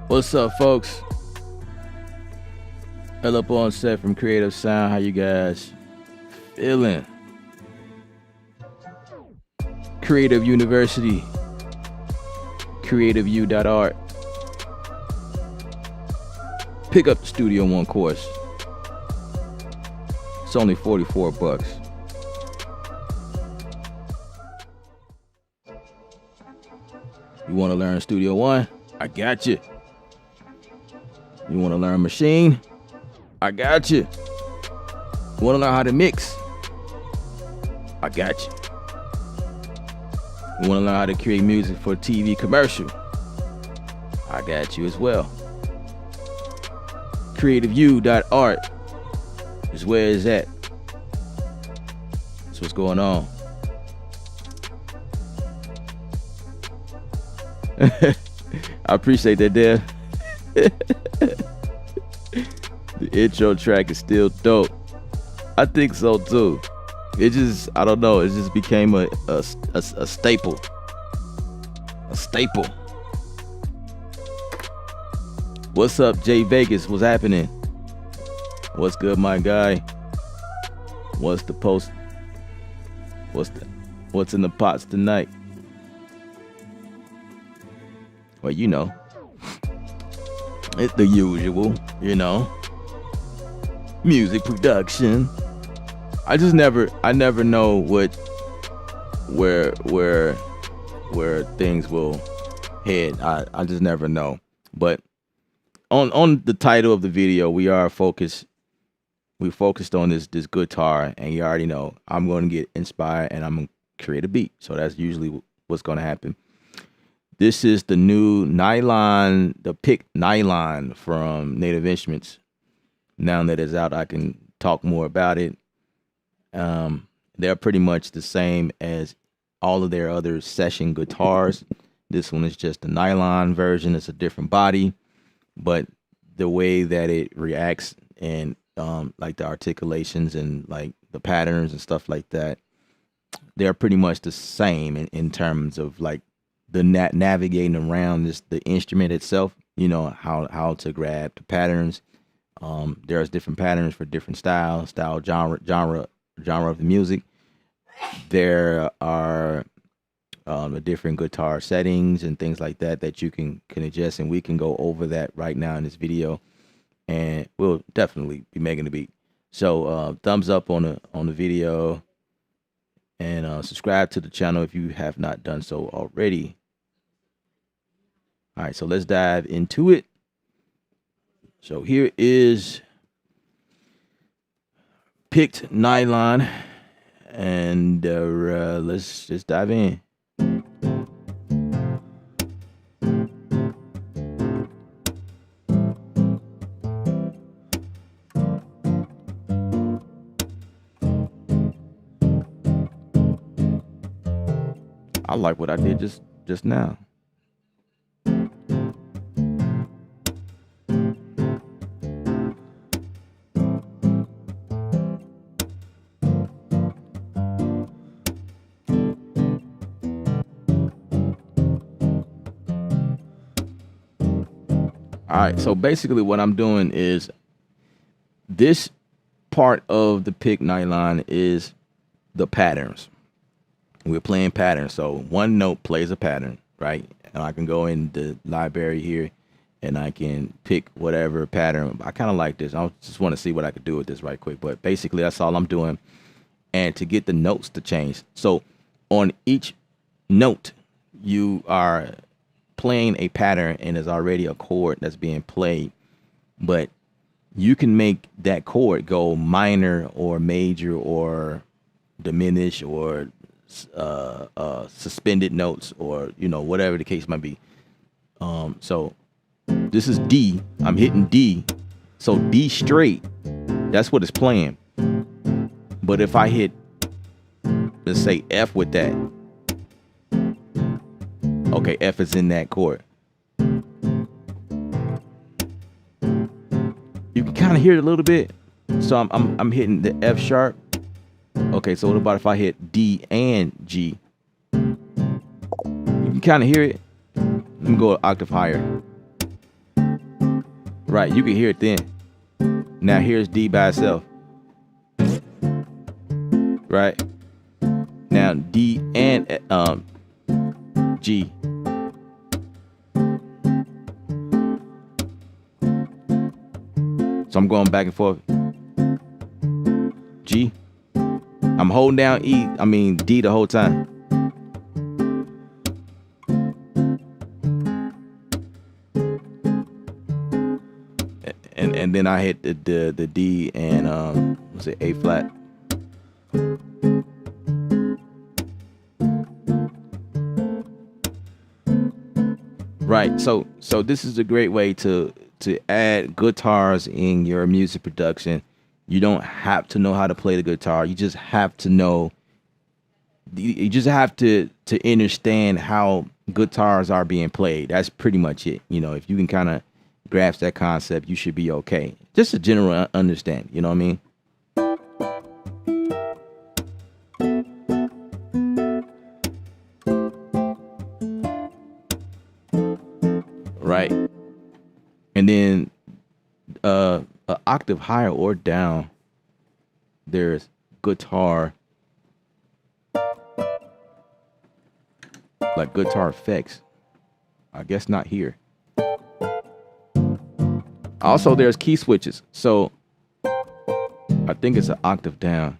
What's up, folks? L up on set from Creative Sound. How you guys feeling? Creative University, creativeu.art. Pick up the Studio One course. It's only $44. You want to learn Studio One? I got you. You want to learn machine? I got you. You want to learn how to mix? I got you. You want to learn how to create music for TV commercial? I got you as well. Creativeu.art is where it's at. That's what's going on. I appreciate that, Dad. The intro track is still dope. I think so too. It just, I don't know, it just became a staple. A staple. What's up, Jay Vegas? What's happening? What's good, my guy? What's the post? What's in the pots tonight? Well, you know, it's the usual, you know, music production. I never know where things will head. I just never know. But on the title of the video, we focused on this guitar, and you already know I'm going to get inspired and I'm going to create a beat. So that's usually what's going to happen. This is the new Nylon, the pick Nylon from Native Instruments. Now that it's out, I can talk more about it. They're pretty much the same as all of their other session guitars. This one is just the Nylon version. It's a different body, but the way that it reacts and like the articulations and like the patterns and stuff like that, they're pretty much the same in terms of like the navigating around the instrument itself, you know, how to grab the patterns. There's different patterns for different genre of the music. There are the different guitar settings and things like that that you can adjust, and we can go over that right now in this video, and we'll definitely be making the beat. So thumbs up on the video, and subscribe to the channel if you have not done so already. All right, so let's dive into it. So here is picked Nylon, and let's just dive in. I like what I did just now. All right, so basically what I'm doing is this part of the pick Nylon is the patterns. We're playing patterns. So one note plays a pattern, right? And I can go in the library here and I can pick whatever pattern. I kind of like this. I just want to see what I could do with this right quick. But basically that's all I'm doing. And to get the notes to change. So on each note, you are playing a pattern and there's already a chord that's being played. But you can make that chord go minor or major or diminish or suspended notes, or whatever the case might be. So this is D. I'm hitting D, so D straight, that's what it's playing. But if I hit, let's say, F with that, okay, F is in that chord. You can kind of hear it a little bit. So I'm hitting the F sharp. Okay, so what about if I hit D and G? You can kind of hear it. Let me go an octave higher. Right, you can hear it then. Now here's D by itself. Right. Now D and G. So I'm going back and forth. G. I'm holding down D the whole time. And then I hit the D and what's it, A flat. Right. So this is a great way to add guitars in your music production. You don't have to know how to play the guitar. You just have to know. You just have to understand how guitars are being played. That's pretty much it. If you can kind of grasp that concept, you should be okay. Just a general understanding. You know what I mean? Right. And then an octave higher or down, there's guitar, like guitar effects. I guess not here. Also, there's key switches. So I think it's an octave down.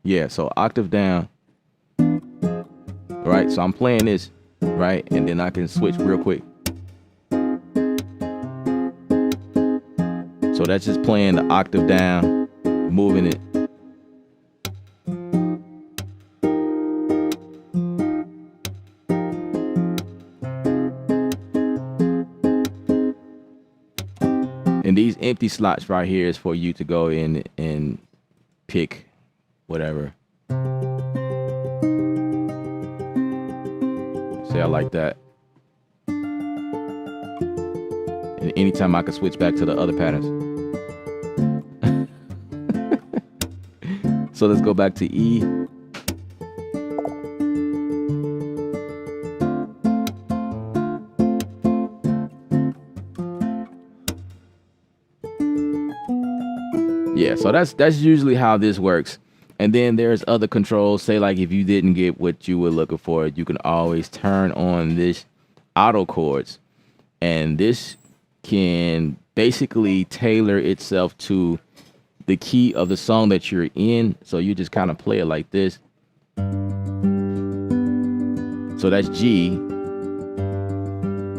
Yeah, so octave down. Right, so I'm playing this, right, and then I can switch real quick. So that's just playing the octave down, moving it. And these empty slots right here is for you to go in and pick whatever. Say I like that. And anytime I can switch back to the other patterns. So let's go back to E. Yeah, so that's usually how this works. And then there's other controls. Say like if you didn't get what you were looking for, you can always turn on this auto chords, and this can basically tailor itself to the key of the song that you're in. So you just kind of play it like this. So that's G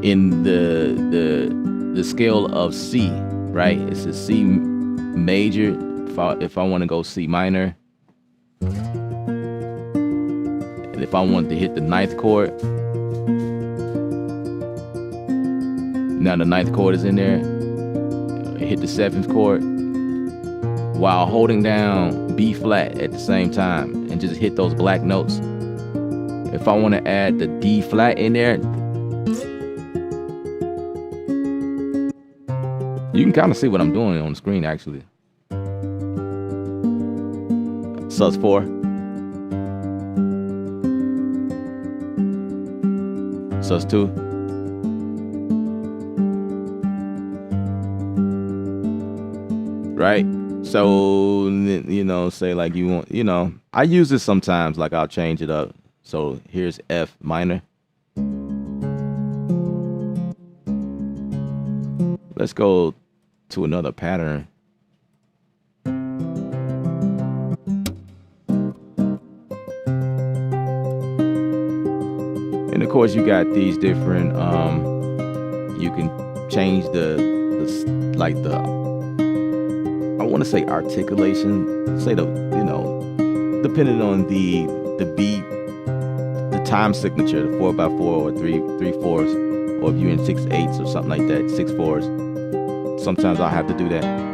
in the scale of C, right? It's a C major. If I want to go C minor, and if I want to hit the ninth chord, now the ninth chord is in there. Hit the seventh chord while holding down B flat at the same time, and just hit those black notes. If I want to add the D flat in there, you can kind of see what I'm doing on the screen actually. Sus4, Sus2, right? So, you know, say like you want, you know, I use this sometimes, like I'll change it up. So here's F minor. Let's go to another pattern. And of course you got these different, you can change the like the, I want to say articulation, say the, you know, depending on the beat, the time signature, the 4x4 or 3/4, or if you're in 6/8 or something like that, 6/4. Sometimes I'll have to do that.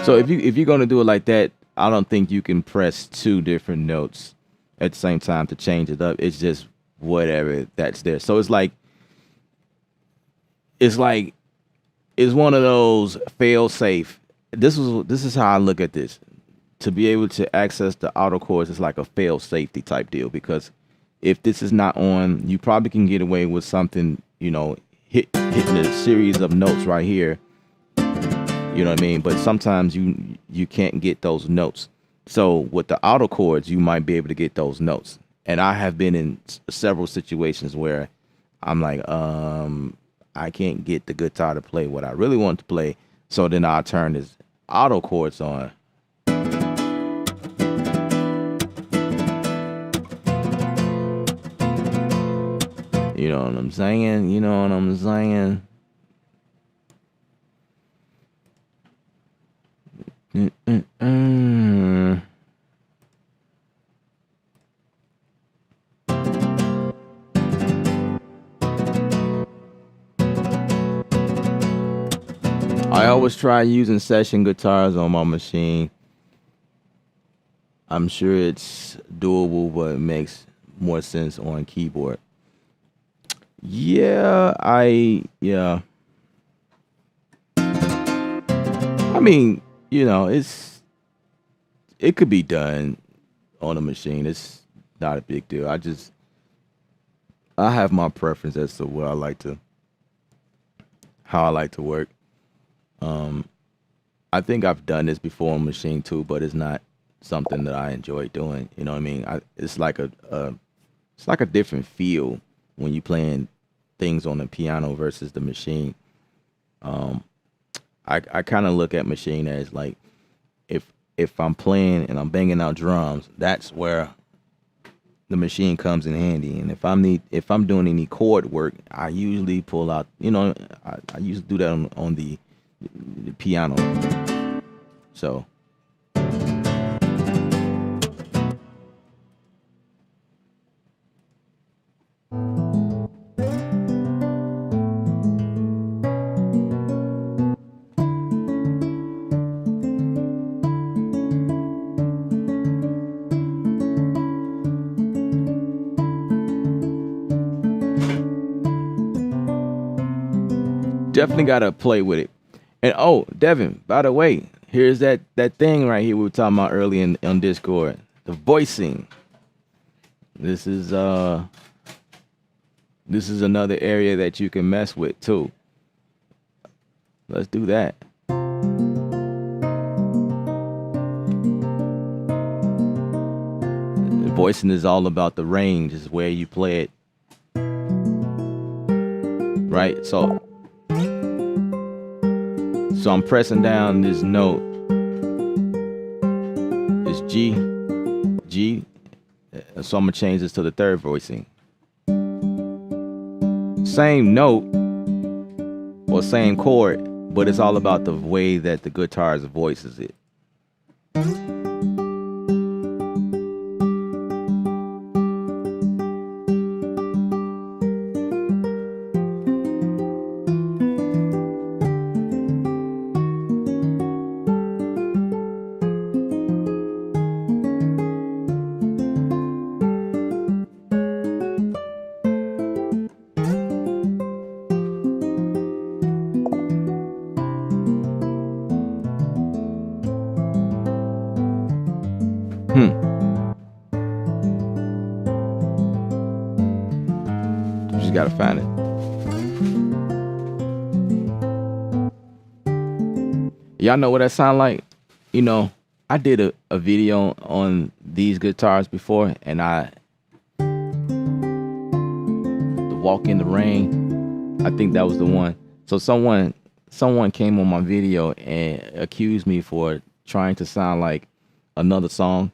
So if you're gonna do it like that, I don't think you can press two different notes at the same time to change it up. It's just whatever that's there. So it's like it's one of those fail safe. This is how I look at this. To be able to access the auto chords is like a fail safety type deal, because if this is not on, you probably can get away with something, you know, hitting a series of notes right here. You know what I mean? But sometimes you can't get those notes. So with the auto chords, you might be able to get those notes. And I have been in several situations where I'm like, I can't get the guitar to play what I really want to play. So then I'll turn this auto chords on. You know what I'm saying? You know what I'm saying? I always try using session guitars on my machine. I'm sure it's doable, but it makes more sense on keyboard. Yeah. I mean, you know, it could be done on a machine. It's not a big deal. I have my preference as to what how I like to work. I think I've done this before on machine too, but it's not something that I enjoy doing. You know what I mean? It's like a different feel when you playing things on the piano versus the machine. I kind of look at machine as like, if I'm playing and I'm banging out drums, that's where the machine comes in handy. And if I'm doing any chord work, I usually pull out, you know, I usually do that on the piano. So definitely gotta play with it. And oh, Devin, by the way, here's that thing right here we were talking about earlier on Discord. The voicing. This is another area that you can mess with too. Let's do that. The voicing is all about the range, is where you play it. Right? So I'm pressing down this note. It's G. So I'm gonna change this to the third voicing. Same note or same chord, but it's all about the way that the guitarist voices it. Just gotta find it. Y'all know what that sound like? You know, I did a video on these guitars before, and the Walk in the Rain, I think that was the one. So someone came on my video and accused me for trying to sound like another song,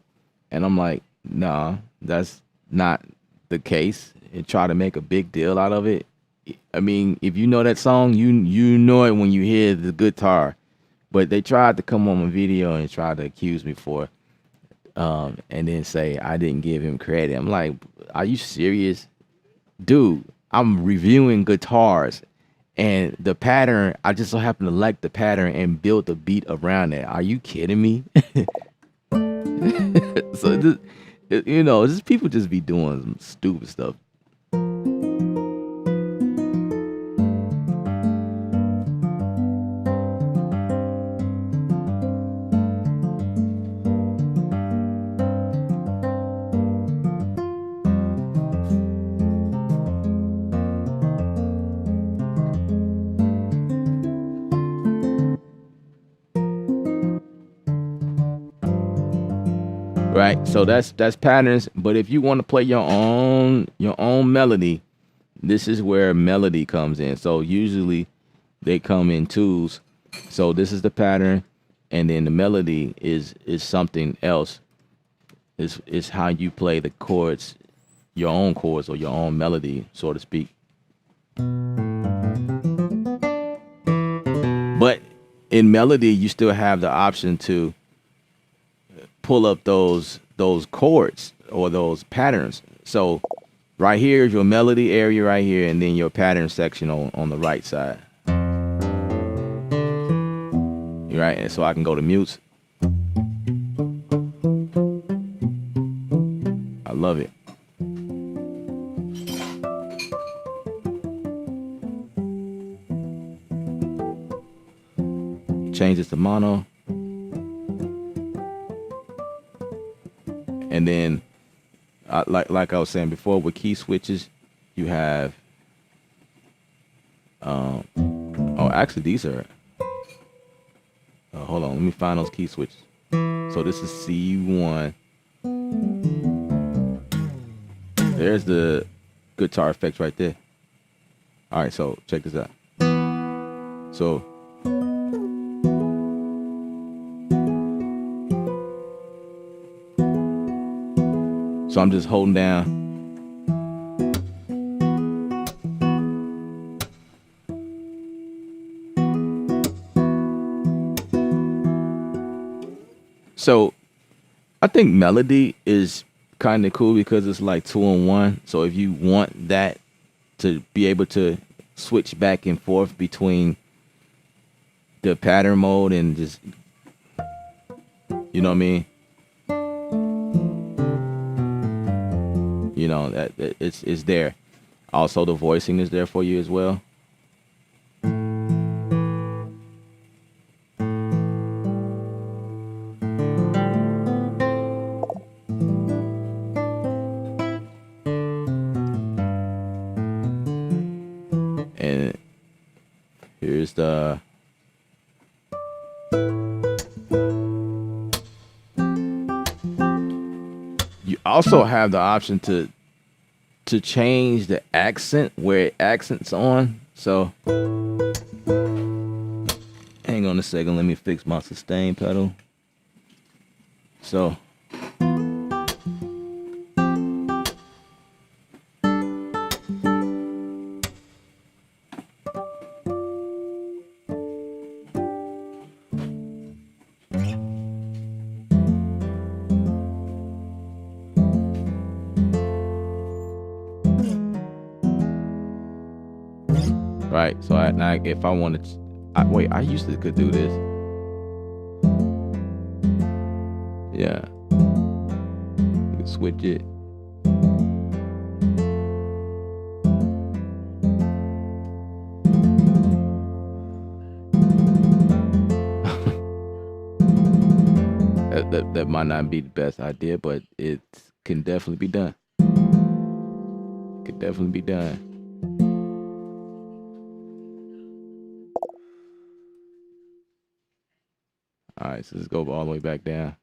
and I'm like, nah, that's not the case. And try to make a big deal out of it. I mean, if you know that song, you know it when you hear the guitar. But they tried to come on my video and try to accuse me for, and then say I didn't give him credit. I'm like, are you serious, dude? I'm reviewing guitars, and the pattern, I just so happen to like the pattern and build the beat around it. Are you kidding me? So this, you know, just people just be doing some stupid stuff. Right, so that's patterns. But if you want to play your own melody, this is where melody comes in. So usually they come in twos. So this is the pattern, and then the melody is something else. Is how you play the chords, your own chords or your own melody, so to speak. But in melody, you still have the option to pull up those chords or those patterns. So right here is your melody area right here, and then your pattern section on the right side. Right, and so I can go to mutes. I love it. Change this to mono. And then, like I was saying before, with key switches, you have. Oh, actually, these are. Hold on, let me find those key switches. So this is C1. There's the guitar effects right there. All right, so check this out. So. So I'm just holding down. So I think melody is kind of cool because it's like 2-in-1. So if you want that to be able to switch back and forth between the pattern mode and just, you know what I mean? You know, that it's there. Also, the voicing is there for you as well. And here's the you also have the option to change the accent where it accents on. So hang on a second, let me fix my sustain pedal. So right, so now if I wanted to, wait, I used to could do this. Yeah, you can switch it. That might not be the best idea, but it can definitely be done. Could definitely be done. All right, so let's go all the way back down.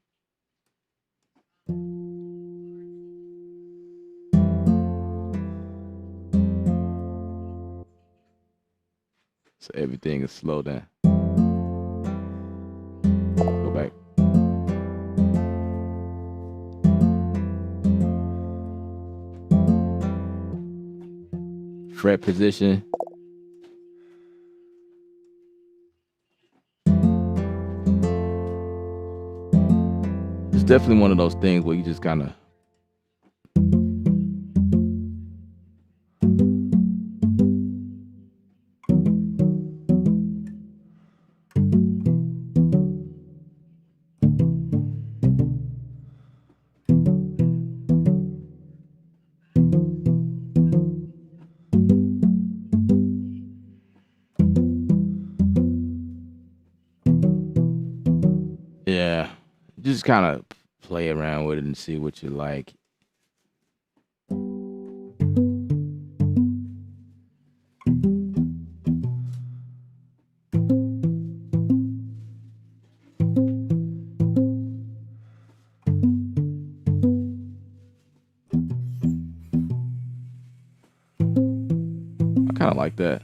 So everything is slow down. Go back. Fret position. It's definitely one of those things where you just kind of yeah, just kind of play around with it and see what you like. I kind of like that.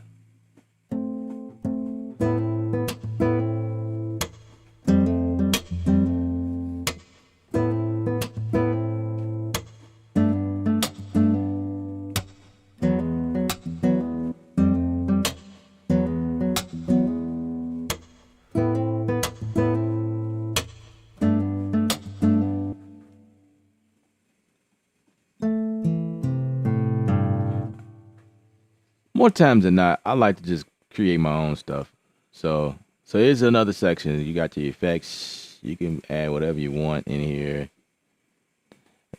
More times than not, I like to just create my own stuff. So here's another section. You got your effects. You can add whatever you want in here.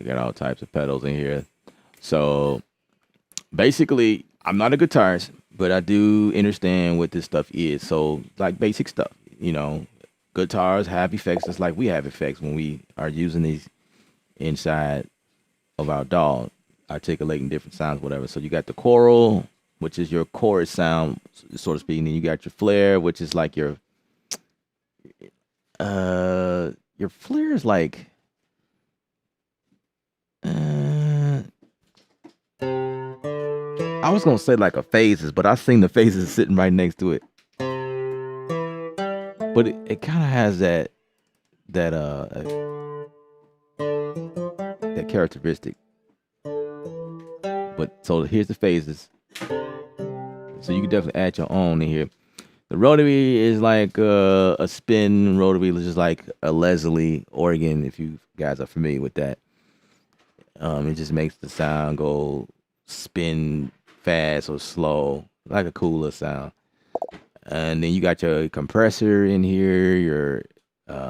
You got all types of pedals in here. So basically, I'm not a guitarist, but I do understand what this stuff is. So like basic stuff, guitars have effects just like we have effects when we are using these inside of our DAW, articulating different sounds, whatever. So you got the choral, which is your chorus sound, so to speak. And then you got your flare, which is like your flare is like, I was gonna say like a phases, but I seen the phases sitting right next to it. But it kind of has that characteristic. But so here's the phases. So you can definitely add your own in here. The rotary is like a spin rotary, just like a Leslie organ, if you guys are familiar with that. It just makes the sound go spin fast or slow, like a cooler sound. And then you got your compressor in here, your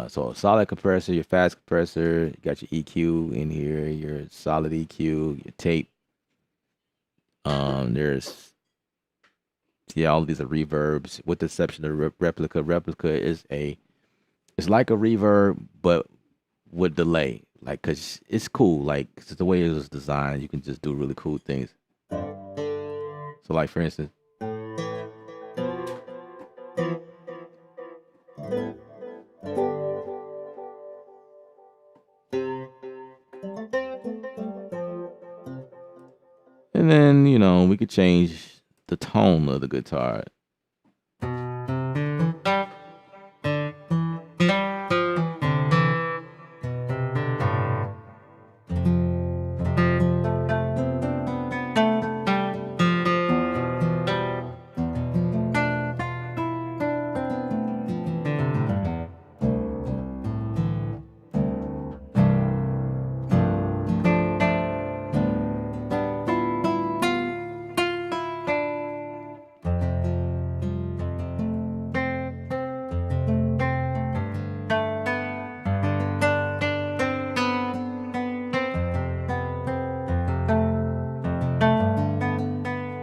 so a solid compressor, your fast compressor, you got your EQ in here, your solid EQ, your tape. There's all of these are reverbs, with the exception of replica. Replica is it's like a reverb, but with delay. like, cause it's cool. Like, 'cause the way it was designed, you can just do really cool things. So, like for instance, and then we could change the tone of the guitar.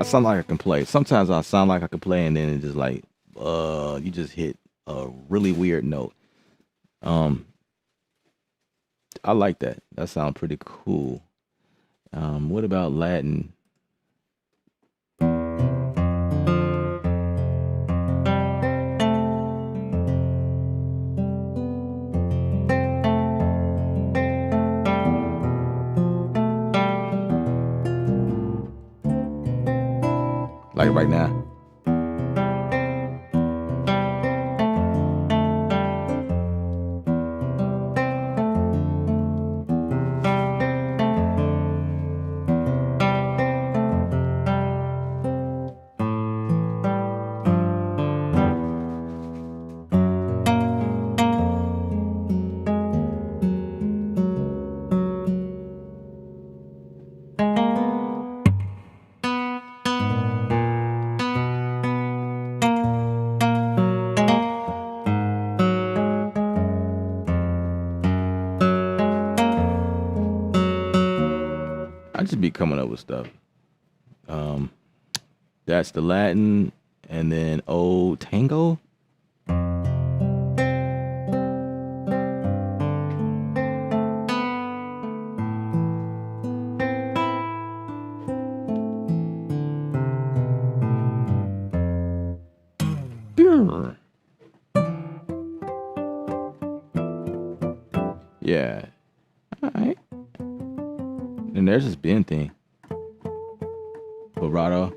I sound like I can play. Sometimes I sound like I can play, and then it just like, you just hit a really weird note. I like that. That sounds pretty cool. What about Latin? Like right now. I just be coming up with stuff. That's the Latin, and then old tango. Yeah. All right. And there's this bend thing. Vibrato.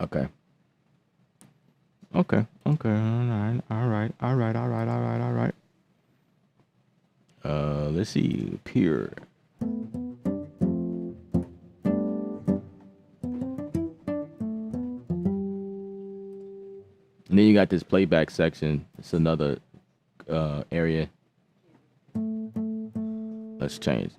Okay. Okay. Okay. All right. Let's see. Pure. And then you got this playback section. It's another area. Let's change.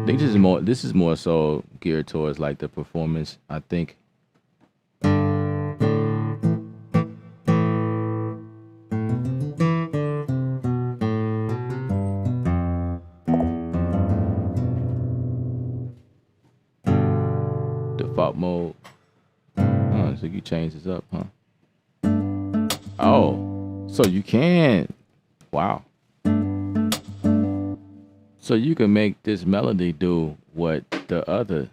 I think this is more so geared towards like the performance, I think. Default mode. Oh, so you change this up, huh? Oh, so you can. Wow. So you can make this melody do what the other.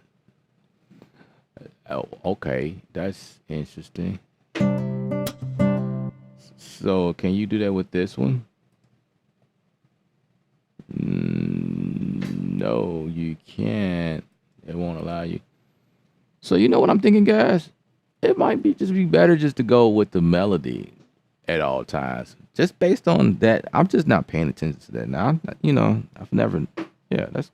Oh, okay, that's interesting. So can you do that with this one? No, you can't. It won't allow you. So you know what I'm thinking, guys? It might be better just to go with the melody at all times. Just based on that, I'm just not paying attention to that now. I've never, yeah, that's.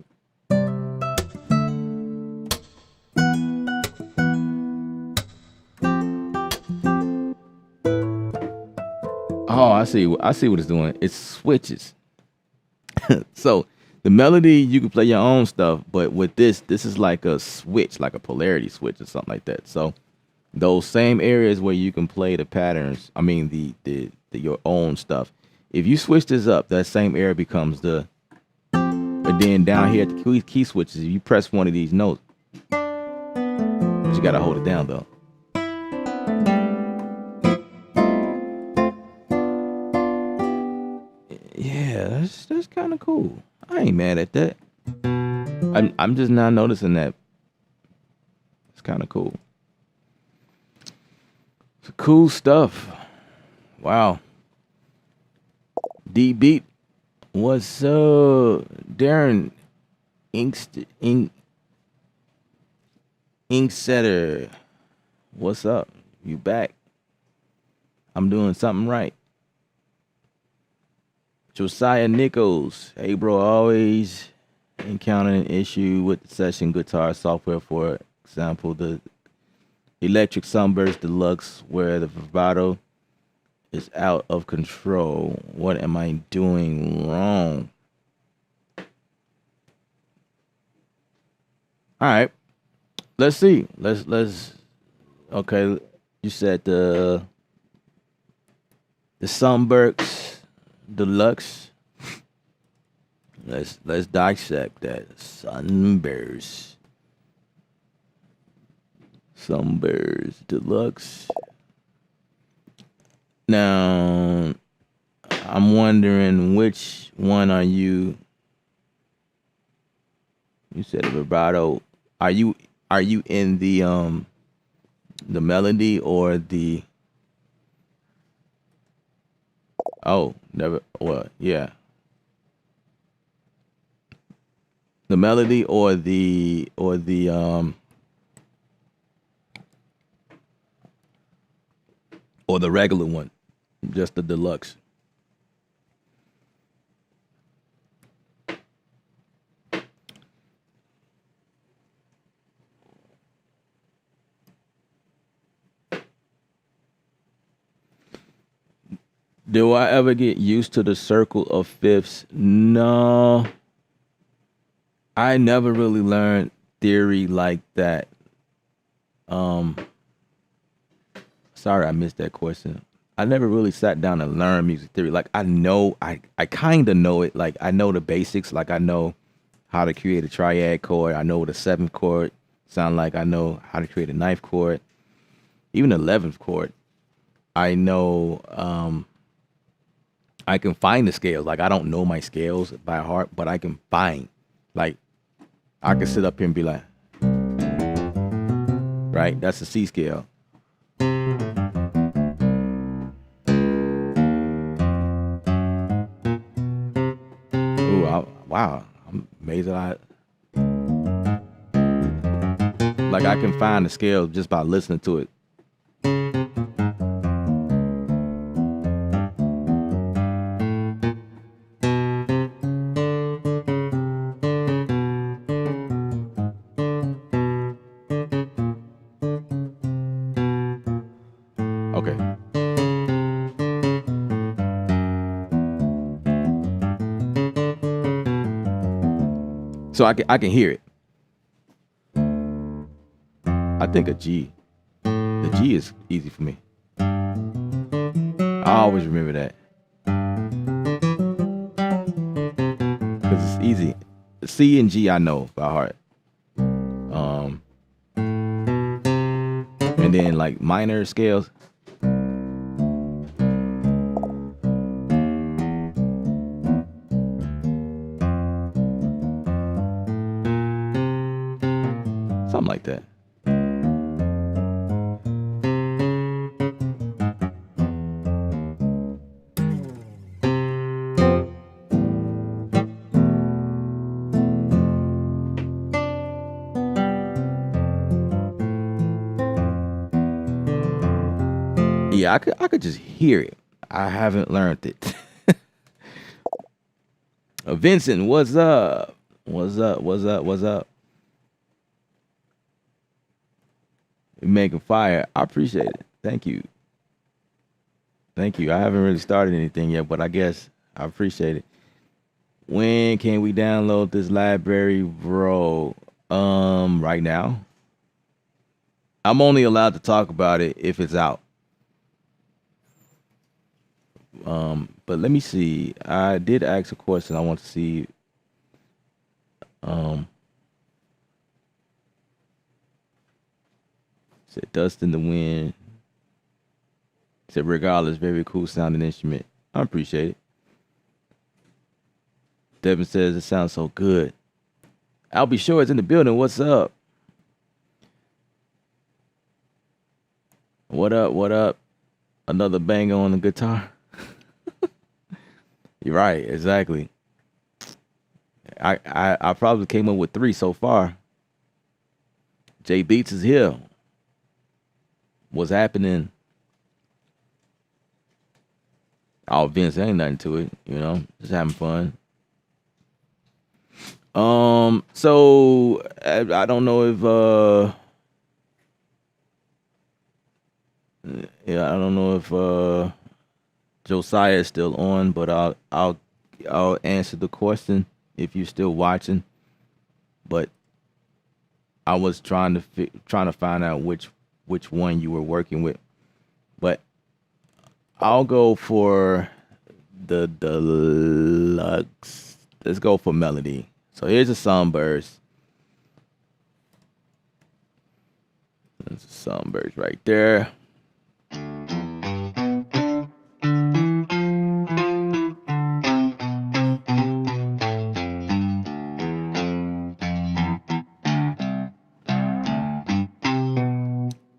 Oh, I see what it's doing. It switches. So The melody, you can play your own stuff, but with this is like a switch, like a polarity switch or something like that. So those same areas where you can play the patterns, I mean the your own stuff. If you switch this up, that same area becomes the. But then down here at the key switches, if you press one of these notes, you gotta hold it down though. Yeah, that's kind of cool. I ain't mad at that. I'm just now noticing that. It's kind of cool. It's cool stuff. Wow. D Beat. What's up, Darren? Inksetter. What's up? You back? I'm doing something right. Josiah Nichols. Hey, bro, always encounter an issue with the session guitar software. For example, the Electric Sunburst Deluxe, where the vibrato is out of control. What am I doing wrong? All right. Let's see. Let's okay. You said the Sunburst Deluxe. Let's dissect that. Sunburst Deluxe. Now, I'm wondering which one are you? You said vibrato. Are you in the melody or the? Oh, never. What? Yeah. The melody or the regular one, just the deluxe. Do I ever get used to the circle of fifths? No. I never really learned theory like that. Sorry I missed that question. I never really sat down and learned music theory. Like I know I kind of know it. Like I know the basics. Like I know how to create a triad chord. I know what a seventh chord sound like. I know how to create a ninth chord. Even the 11th chord. I know I can find the scales. Like I don't know my scales by heart, but I can find. Like I can sit up here and be like, right? That's the C scale. Ooh, wow. I'm amazed that like I can find the scale just by listening to it. Okay. So I can hear it. I think a G. The G is easy for me. I always remember that. Because it's easy. C and G I know by heart. And then like minor scales. Something like that. Yeah, I could just hear it. I haven't learned it. Vincent, what's up? What's up? What's up? What's up? You're making fire. I appreciate it. Thank you. Thank you. I haven't really started anything yet, but I guess I appreciate it. When can we download this library, bro? Right now. I'm only allowed to talk about it if it's out. But let me see. I did ask a question. I want to see. Um, said Dust in the Wind. Said regardless, very cool sounding instrument. I appreciate it. Devin says it sounds so good. I'll be sure it's in the building. What's up? What up? What up? Another banger on the guitar. You're right, exactly. I probably came up with 3 so far. Jay Beats is here. What's happening? Oh, Vince, there ain't nothing to it, you know, just having fun. So I don't know if yeah, I don't know if Josiah is still on, but I'll answer the question if you're still watching. But I was trying to find out which one you were working with. But I'll go for the deluxe. Let's go for melody. So here's a sunburst. There's a sunburst right there.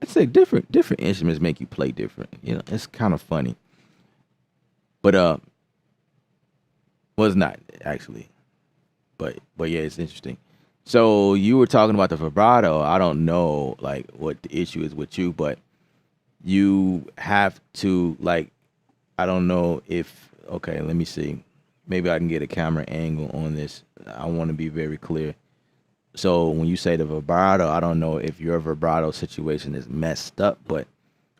I'd say different instruments make you play different. You know, it's kind of funny. But well, it's not actually. But yeah, it's interesting. So you were talking about the vibrato. I don't know like what the issue is with you, but you have to like, I don't know if, okay, let me see. Maybe I can get a camera angle on this. I want to be very clear. So when you say the vibrato, I don't know if your vibrato situation is messed up, but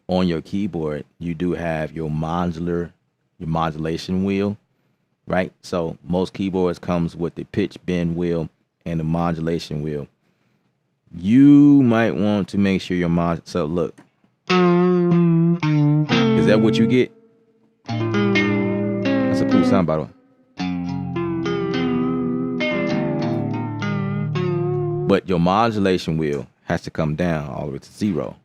on your keyboard, you do have your modulation wheel, right? So most keyboards comes with the pitch bend wheel and the modulation wheel. You might want to make sure your so look. Is that what you get? That's a cool sound, by the way. But your modulation wheel has to come down all the way to 0.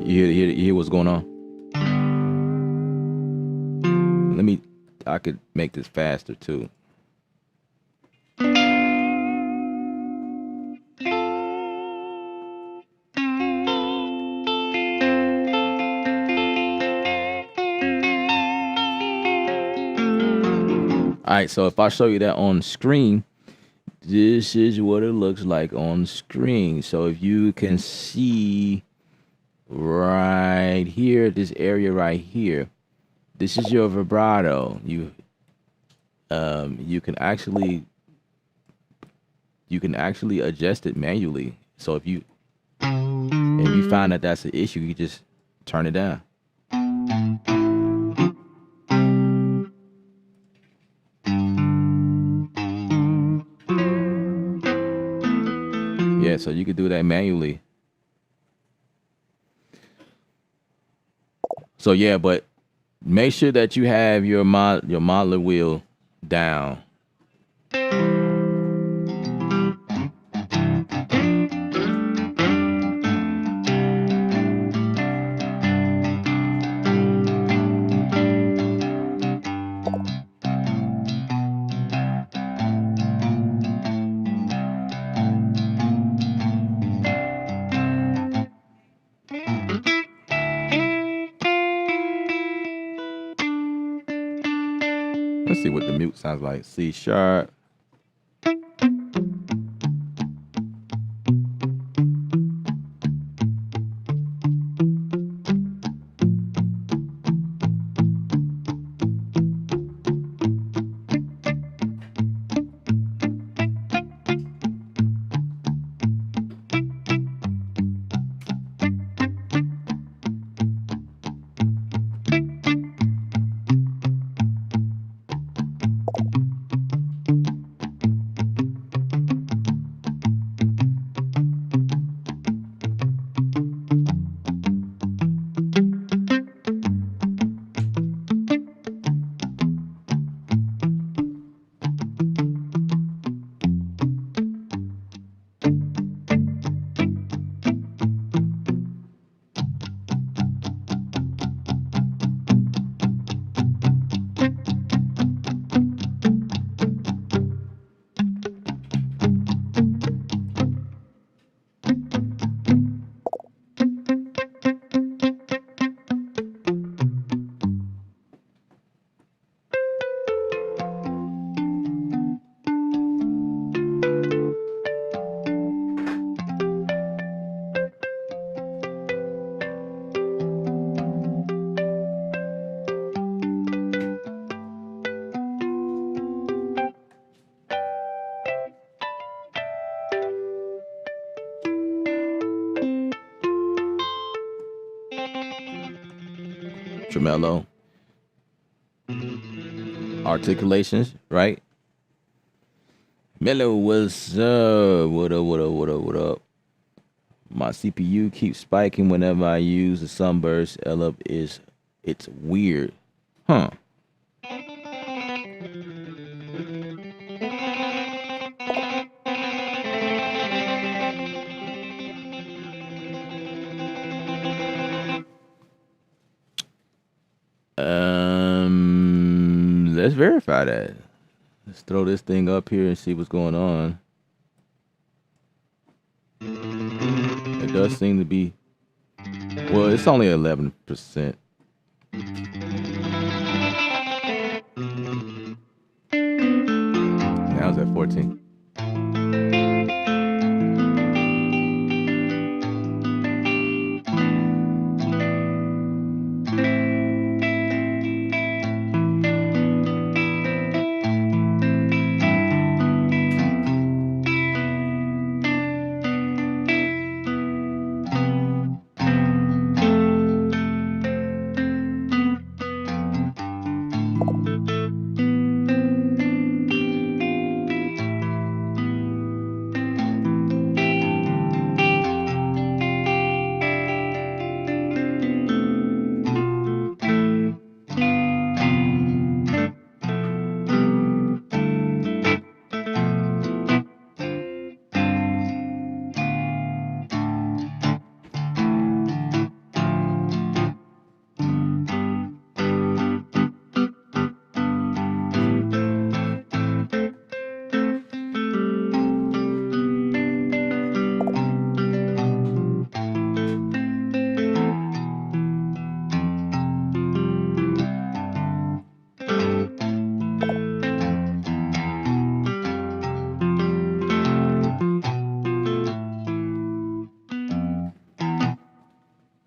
You hear what's going on? I could make this faster too. All right, so if I show you that on screen, this is what it looks like on screen. So if you can see right here, this area right here, this is your vibrato. You can actually adjust it manually. So if you find that that's an issue, you just turn it down. Yeah, so you could do that manually. So yeah, but make sure that you have your modeler wheel down. Let's see what the mute sounds like. C sharp. tremolo, articulations, right? Mellow, what's up? What up, what up, what up, what up? My CPU keeps spiking whenever I use the sunburst. It's weird. Huh. Let's verify that. Let's throw this thing up here and see what's going on. It does seem to be, well, it's only 11%. Now it's at 14.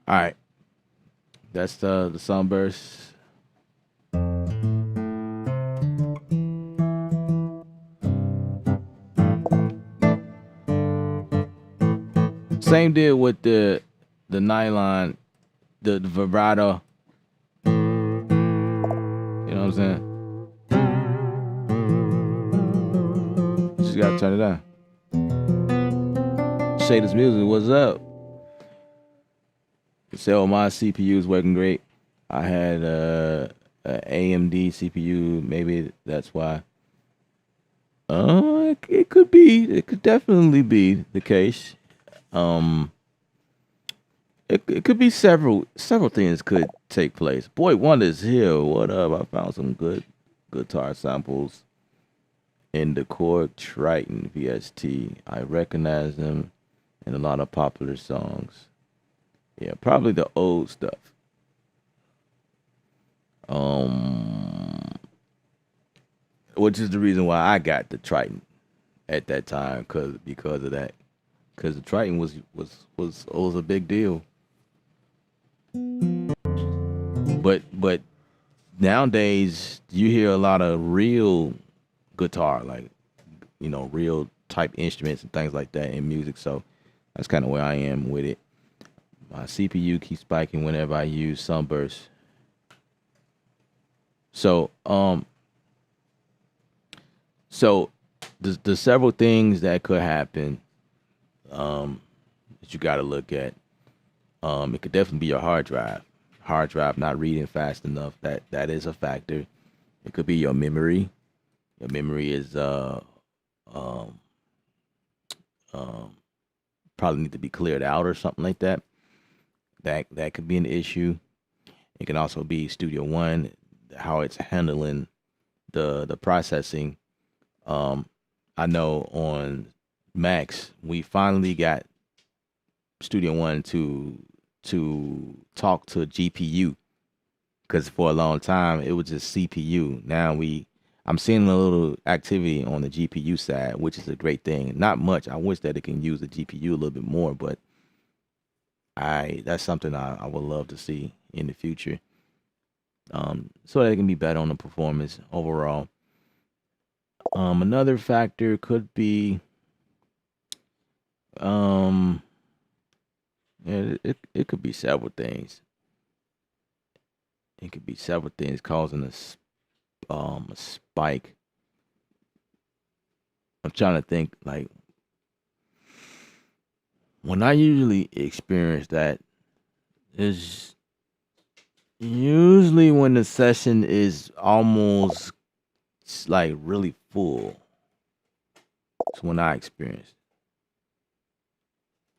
All right. That's the sunburst. Same deal with the nylon, the vibrato. You know what I'm saying? You just gotta turn it on. Shaders Music, what's up? You say, oh, my CPU is working great. I had a AMD CPU. Maybe that's why. It could be. It could definitely be the case. It could be several things could take place. Boy Wonders here. What up? I found some good guitar samples in the Korg Triton VST. I recognize them in a lot of popular songs. Yeah, probably the old stuff. Which is the reason why I got the Triton at that time, because of that. Because the Triton was a big deal. But nowadays you hear a lot of real guitar, like, real type instruments and things like that in music. So that's kind of where I am with it. My CPU keeps spiking whenever I use sunburst. So there's several things that could happen that you got to look at. It could definitely be your hard drive. Hard drive not reading fast enough. That is a factor. It could be your memory. Your memory is probably need to be cleared out or something like that. That could be an issue. It can also be Studio One, how it's handling the processing. I know on Macs we finally got Studio One to talk to GPU, because for a long time it was just CPU. Now I'm seeing a little activity on the GPU side, which is a great thing. Not much. I wish that it can use the GPU a little bit more, but that's something I would love to see in the future. So that it can be better on the performance overall. Another factor could be, yeah, it could be several things. It could be several things causing a spike. I'm trying to think, like, when I usually experience that is usually when the session is almost like really full. It's when I experience.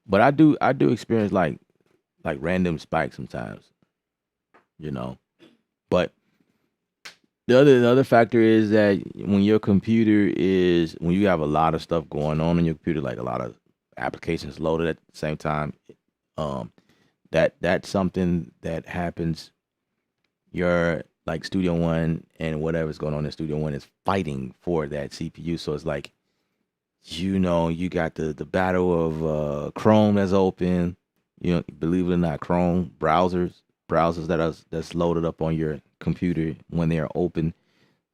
But I do experience like random spikes sometimes, you know. But the other factor is that when your computer is when you have a lot of stuff going on your computer, like a lot of applications loaded at the same time, um, that's something that happens. Your like Studio One and whatever's going on in Studio One is fighting for that CPU. So it's like, you got the battle of Chrome that's open. Believe it or not, Chrome browsers that's loaded up on your computer when they are open,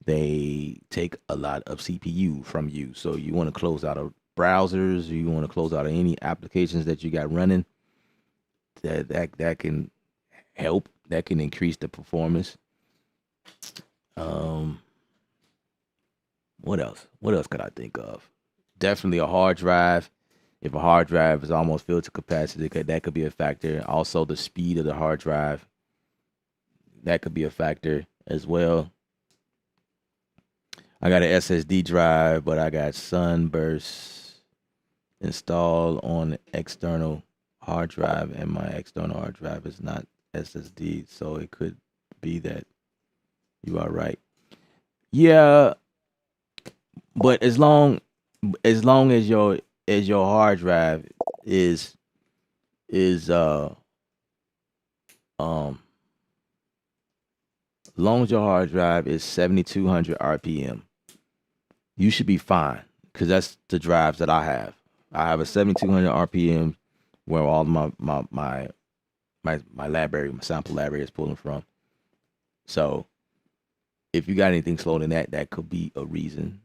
they take a lot of CPU from you. So you want to close out of browsers, you want to close out of any applications that you got running. That can help. That can increase the performance. Um, what else? What else could I think of? Definitely a hard drive. If a hard drive is almost filled to capacity, that could be a factor. Also, the speed of the hard drive, that could be a factor as well. I got an SSD drive, but I got Sunburst installed on the external hard drive, and my external hard drive is not SSD, so it could be that you are right. Yeah, but as long as your hard drive is is um as long as your hard drive is 7200 RPM, you should be fine because that's the drives that I have. I have a 7200 RPM where all my library, my sample library is pulling from. So if you got anything slower than that, that could be a reason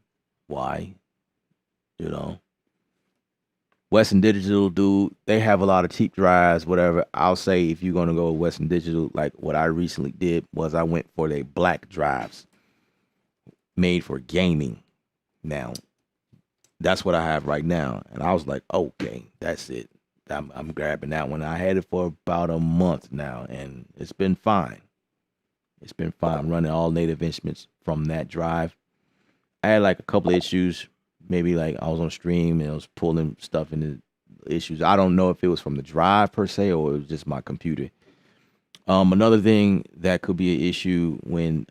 why, you know. Western Digital, dude, they have a lot of cheap drives, whatever. I'll say if you're gonna go with Western Digital, like what I recently did was I went for the black drives made for gaming. Now, that's what I have right now. And I was like, okay, that's it. I'm grabbing that one. I had it for about a month now, and it's been fine. It's been fine running all native instruments from that drive. I had like a couple of issues. Maybe like I was on stream and I was pulling stuff into issues. I don't know if it was from the drive per se or it was just my computer. Another thing that could be an issue when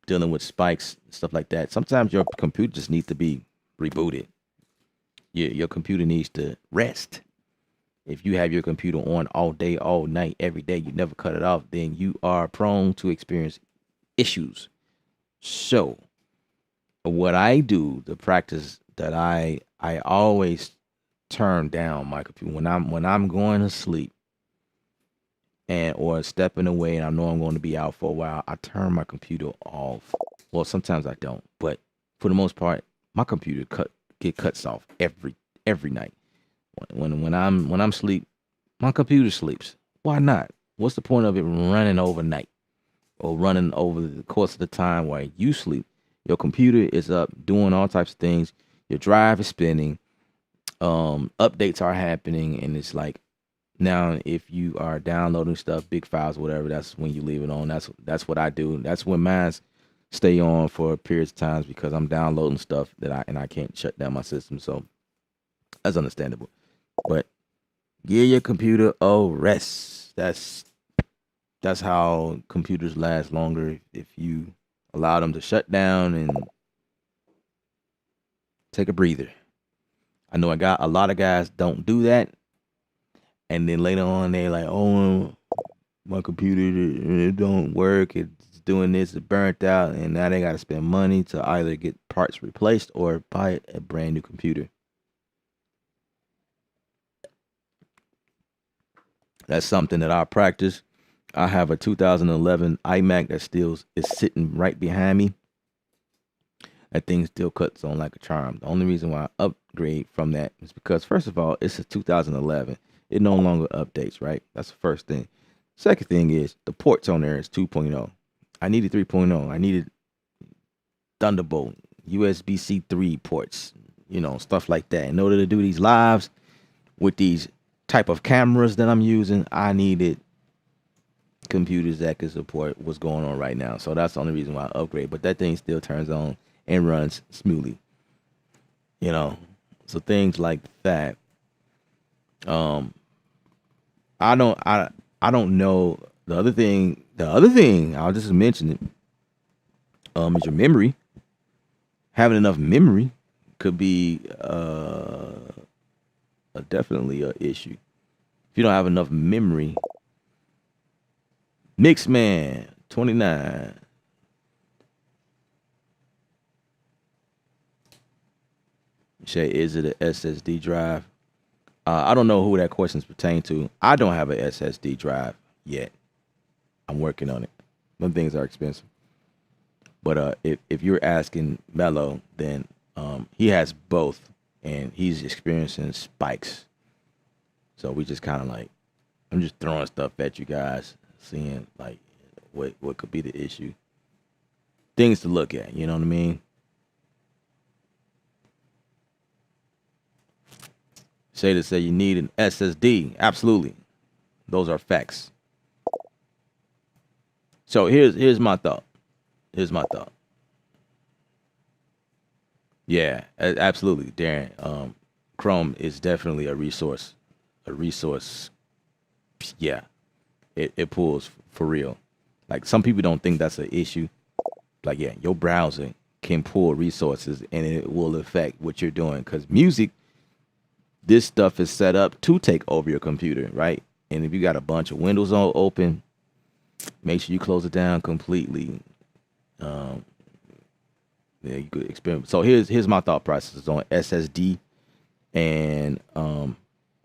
dealing with spikes, stuff like that. Sometimes your computer just needs to be rebooted. Your computer needs to rest. If you have your computer on all day, all night, every day, you never cut it off, then you are prone to experience issues. So what I do, the practice that I always turn down my computer when I'm going to sleep and or stepping away and I know I'm going to be out for a while, I turn my computer off. Well, sometimes I don't, but for the most part, my computer cuts off every night. When I'm asleep, my computer sleeps. Why not? What's the point of it running overnight or running over the course of the time while you sleep? Your computer is up doing all types of things. Your drive is spinning. Updates are happening, and it's like now if you are downloading stuff, big files, whatever, that's when you leave it on. That's what I do. That's when mine stay on for periods of times because I'm downloading stuff that I can't shut down my system. So that's understandable. But give your computer a rest. That's how computers last longer if you allow them to shut down and take a breather. I know a lot of guys don't do that, and then later on they're like, "Oh, my computer it don't work. It's doing this. It's burnt out, and now they got to spend money to either get parts replaced or buy a brand new computer." That's something that I practice. I have a 2011 iMac that still is sitting right behind me. That thing still cuts on like a charm. The only reason why I upgrade from that is because, first of all, it's a 2011. It no longer updates, right? That's the first thing. Second thing is the ports on there is 2.0. I needed 3.0. I needed Thunderbolt, USB-C 3 ports, stuff like that. In order to do these lives with these type of cameras that I'm using, I needed computers that could support what's going on right now. So that's the only reason why I upgrade. But that thing still turns on and runs smoothly. So things like that. I don't know. The other thing I'll just mention it. Is your memory. Having enough memory could be definitely a issue. If you don't have enough memory, Mixman 29. Say, is it an SSD drive? I don't know who that question's pertain to. I don't have an SSD drive yet. I'm working on it. Them things are expensive. But if you're asking Mello, then he has both, and he's experiencing spikes. So we just kind of like, I'm just throwing stuff at you guys, seeing like what could be the issue. Things to look at, you know what I mean? Say you need an SSD. Absolutely. Those are facts. So here's my thought. Yeah, absolutely, Darren. Chrome is definitely a resource. Yeah, it pulls for real. Like, some people don't think that's an issue. Like, yeah, your browser can pull resources and it will affect what you're doing. Because music, this stuff is set up to take over your computer, right? And if you got a bunch of windows all open, make sure you close it down completely. Yeah, you could experiment. So here's my thought process on SSD and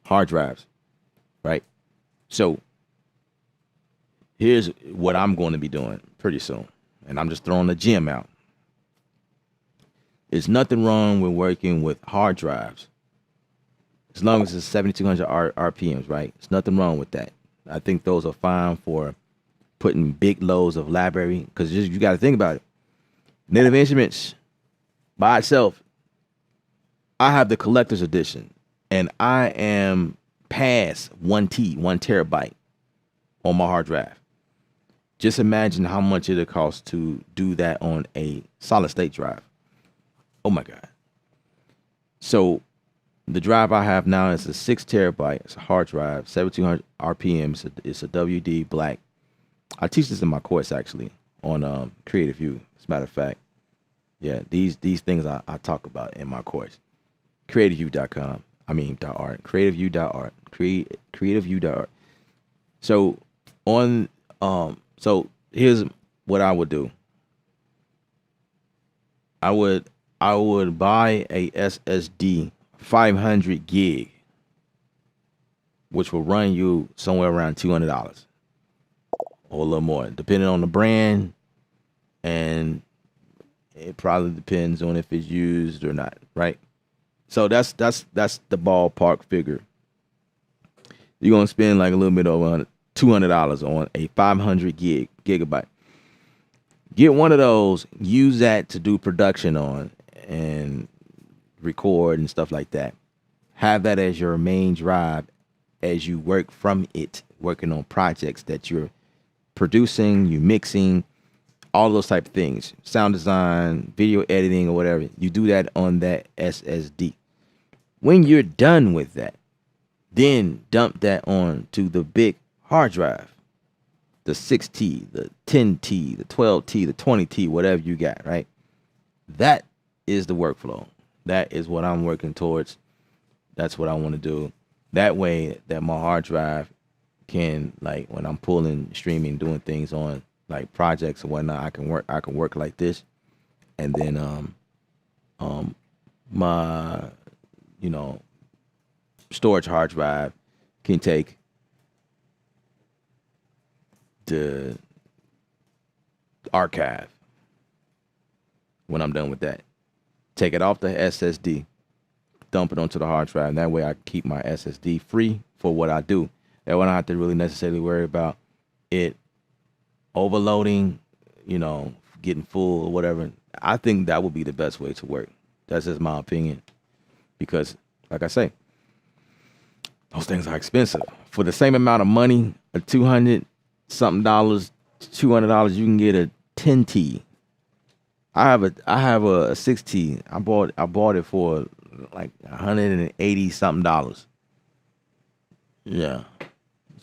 hard drives, right? So here's what I'm going to be doing pretty soon, and I'm just throwing the gem out. There's nothing wrong with working with hard drives, as long as it's 7,200 RPMs, right? There's nothing wrong with that. I think those are fine for putting big loads of library, because you got to think about it. Native Instruments by itself, I have the collector's edition, and I am past 1 terabyte on my hard drive. Just imagine how much it'll cost to do that on a solid state drive. Oh my God. So the drive I have now is a 6 terabyte. It's a hard drive, 7,200 RPMs. It's a WD black. I teach this in my course, actually, on Kreatve View. As a matter of fact, yeah, these things I talk about in my course. Kreativeview.com. .art. Kreativeview.art. Kreativeview.art. So so here's what I would do. I would buy a SSD 500 gig, which will run you somewhere around $200 or a little more, depending on the brand, and it probably depends on if it's used or not, right? So that's the ballpark figure. You're gonna spend like a little bit over $200 on a 500 gigabyte. Get one of those, use that to do production on and record and stuff like that. Have that as your main drive as you work from it, working on projects that you're producing, you mixing, all those type of things, sound design, video editing, or whatever. You do that on that SSD. When you're done with that, then dump that on to the big hard drive, the 6T, the 10T, the 12T, the 20T, whatever you got, right? That is the workflow. That is what I'm working towards. That's what I want to do. That way that my hard drive can, like, when I'm pulling, streaming, doing things on like projects and whatnot, I can work like this. And then my storage hard drive can take the archive when I'm done with that. Take it off the SSD, dump it onto the hard drive, and that way I keep my SSD free for what I do. That way I don't have to really necessarily worry about it overloading, you know, getting full or whatever. I think that would be the best way to work. That's just my opinion. Because, like I say, those things are expensive. For the same amount of money, a $200 something dollars, $200, you can get a 10T. I have a 6T. I bought it for like 180 something dollars. Yeah.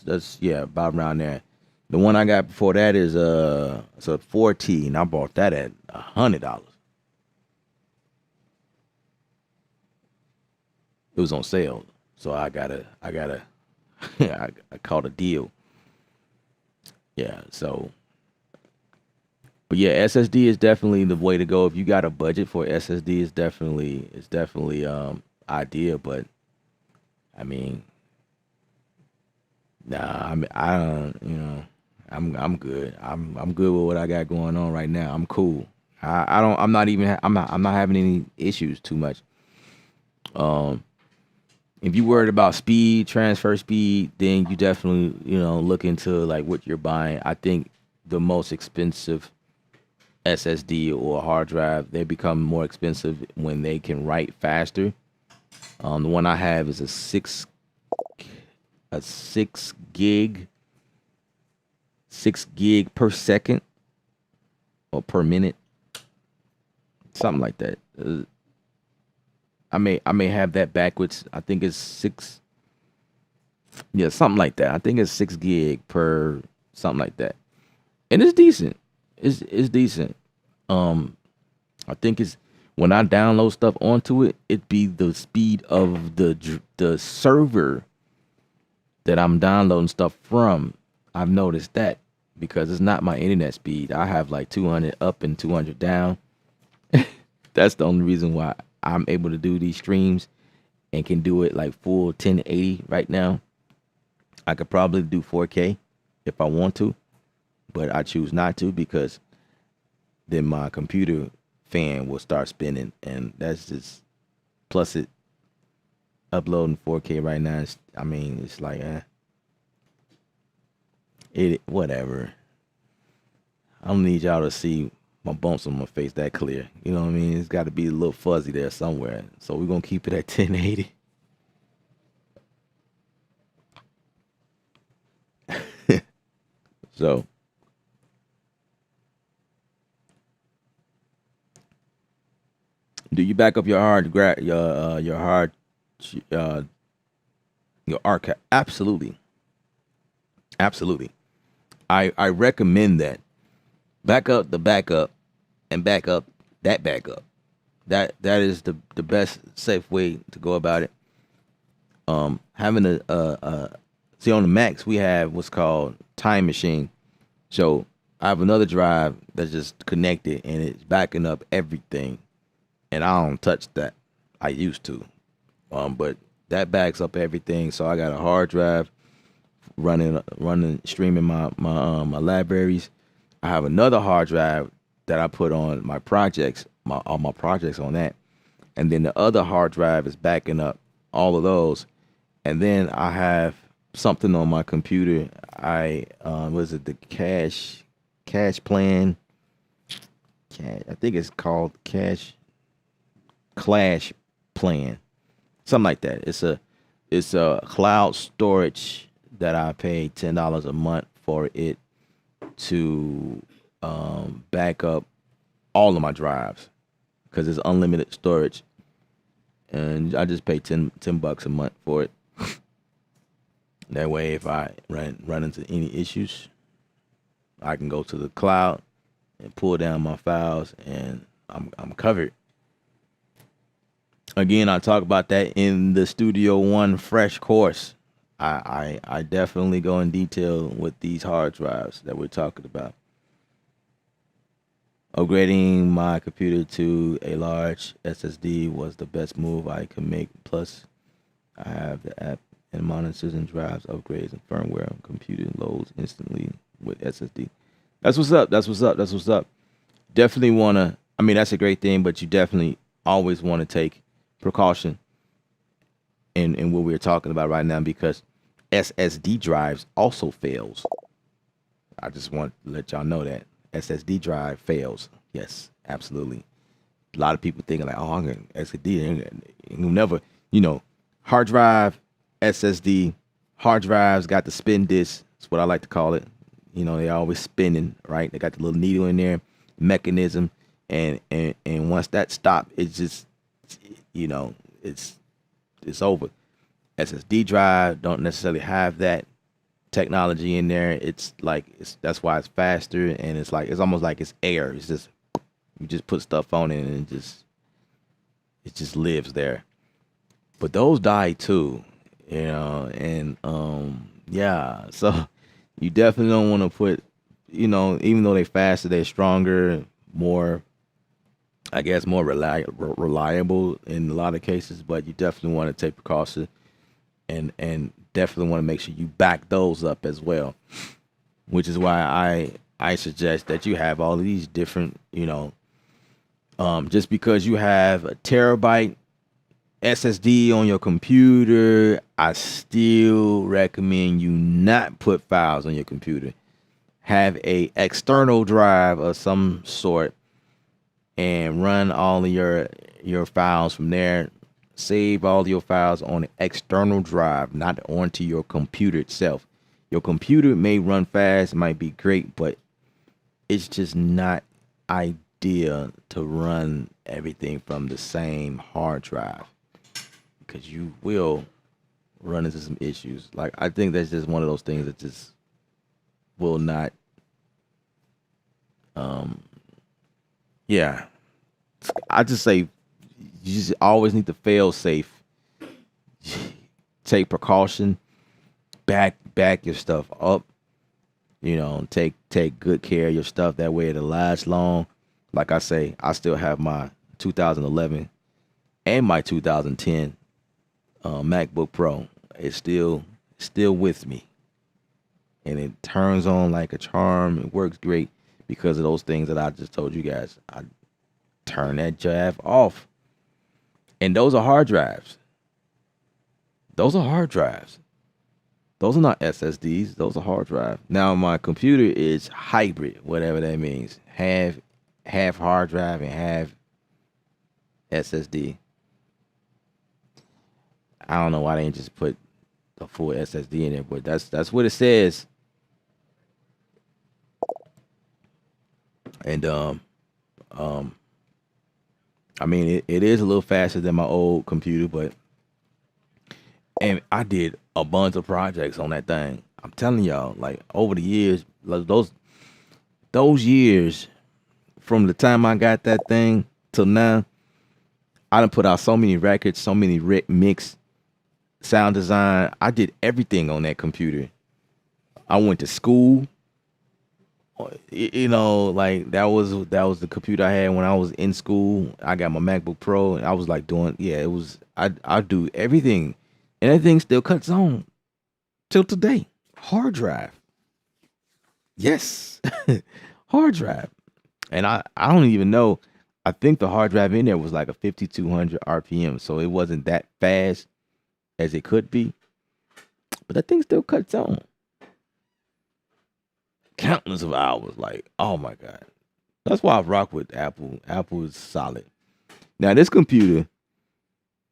That's about around there. The one I got before that is it's a 4T, and I bought that at $100. It was on sale, so I I caught a deal. Yeah, so but yeah, SSD is definitely the way to go. If you got a budget for SSD, it's definitely ideal. But I mean, nah, I don't, you know, I'm good. I'm good with what I got going on right now. I'm cool. I don't. I'm not having any issues too much. Um, if you worried about speed, transfer speed, then you definitely, you know, look into like what you're buying. I think the most expensive SSD or hard drive, they become more expensive when they can write faster. The one I have is a 6 gig per second or per minute, something like that. I may have that backwards. I think it's six. Yeah, something like that. I think it's 6 gig per something like that, and it's decent. It's decent. Um, I think it's when I download stuff onto it, it be the speed of the server that I'm downloading stuff from. I've noticed that because it's not my internet speed. I have like 200 up and 200 down. That's the only reason why I'm able to do these streams and can do it like full 1080 right now. I could probably do 4K if I want to, but I choose not to because then my computer fan will start spinning, and that's just plus it uploading 4K right now. It's like it whatever. I don't need y'all to see my bumps on my face that clear. You know what I mean? It's got to be a little fuzzy there somewhere. So we're gonna keep it at 1080. So do you back up your uh your archive? Absolutely, absolutely. I recommend that. Back up the backup and back up that backup. That is the best safe way to go about it. Having a see on the Macs we have what's called Time Machine. So I have another drive that's just connected and it's backing up everything, and I don't touch that. I used to, but that backs up everything. So I got a hard drive running streaming my libraries. I have another hard drive that I put on my projects, all my projects on that, and then the other hard drive is backing up all of those. And then I have something on my computer. I was it the cache plan? I think it's called cache clash plan, something like that. It's a cloud storage that I pay $10 a month for it to back up all of my drives because it's unlimited storage, and I just pay 10 bucks a month for it. That way, if I run into any issues, I can go to the cloud and pull down my files, and I'm covered. Again, I talk about that in the Studio One Fresh course. I definitely go in detail with these hard drives that we're talking about. Upgrading my computer to a large SSD was the best move I could make. Plus, I have the app and monitors and drives upgrades and firmware. Computer loads instantly with SSD. That's what's up. That's what's up. That's what's up. Definitely want to. I mean, that's a great thing, but you definitely always want to take precaution in what we're talking about right now because SSD drives also fails. I just want to let y'all know that SSD drive fails. Yes, absolutely. A lot of people thinking like, oh, I'm going to SSD. You never, hard drive, SSD, hard drives got the spin disk. That's what I like to call it. They always spinning, right? They got the little needle in there, mechanism, and once that stop, it's just, it's over. SSD drive don't necessarily have that technology in there. That's why it's faster, and it's almost like it's air. It's just, you just put stuff on it and it just lives there. But those die too, and yeah. So you definitely don't want to put, even though they faster, they're stronger, more, I guess, more reliable in a lot of cases. But you definitely want to take precaution, and definitely want to make sure you back those up as well. Which is why I suggest that you have all of these different, just because you have a terabyte SSD on your computer, I still recommend you not put files on your computer. Have a external drive of some sort and run all of your files from there. Save all your files on an external drive, not onto your computer itself. Your computer may run fast, might be great, but it's just not ideal to run everything from the same hard drive, because you will run into some issues. Like, I think that's just one of those things that just will not, yeah. I just say you just always need to fail safe. Take precaution. Back your stuff up. Take good care of your stuff. That way it'll last long. Like I say, I still have my 2011 and my 2010 MacBook Pro. It's still with me, and it turns on like a charm. It works great because of those things that I just told you guys. I turn that jab off, and those are hard drives. Those are hard drives. Those are not SSDs. Those are hard drive. Now my computer is hybrid, whatever that means. Half hard drive and half SSD. I don't know why they didn't just put a full SSD in there, but that's what it says. And I mean, it is a little faster than my old computer, and I did a bunch of projects on that thing. I'm telling y'all, like, over the years, like, those years from the time I got that thing till now, I done put out so many records, so many mix, sound design. I did everything on that computer. I went to school. Like, that was the computer I had when I was in school. I got my MacBook Pro, and I was like doing, it was, I do everything, and everything still cuts on till today. Hard drive, yes, hard drive, and I don't even know. I think the hard drive in there was like a 5200 RPM, so it wasn't that fast as it could be, but that thing still cuts on. Countless of hours. Like, oh my God. That's why I rock with Apple. Apple is solid. Now this computer,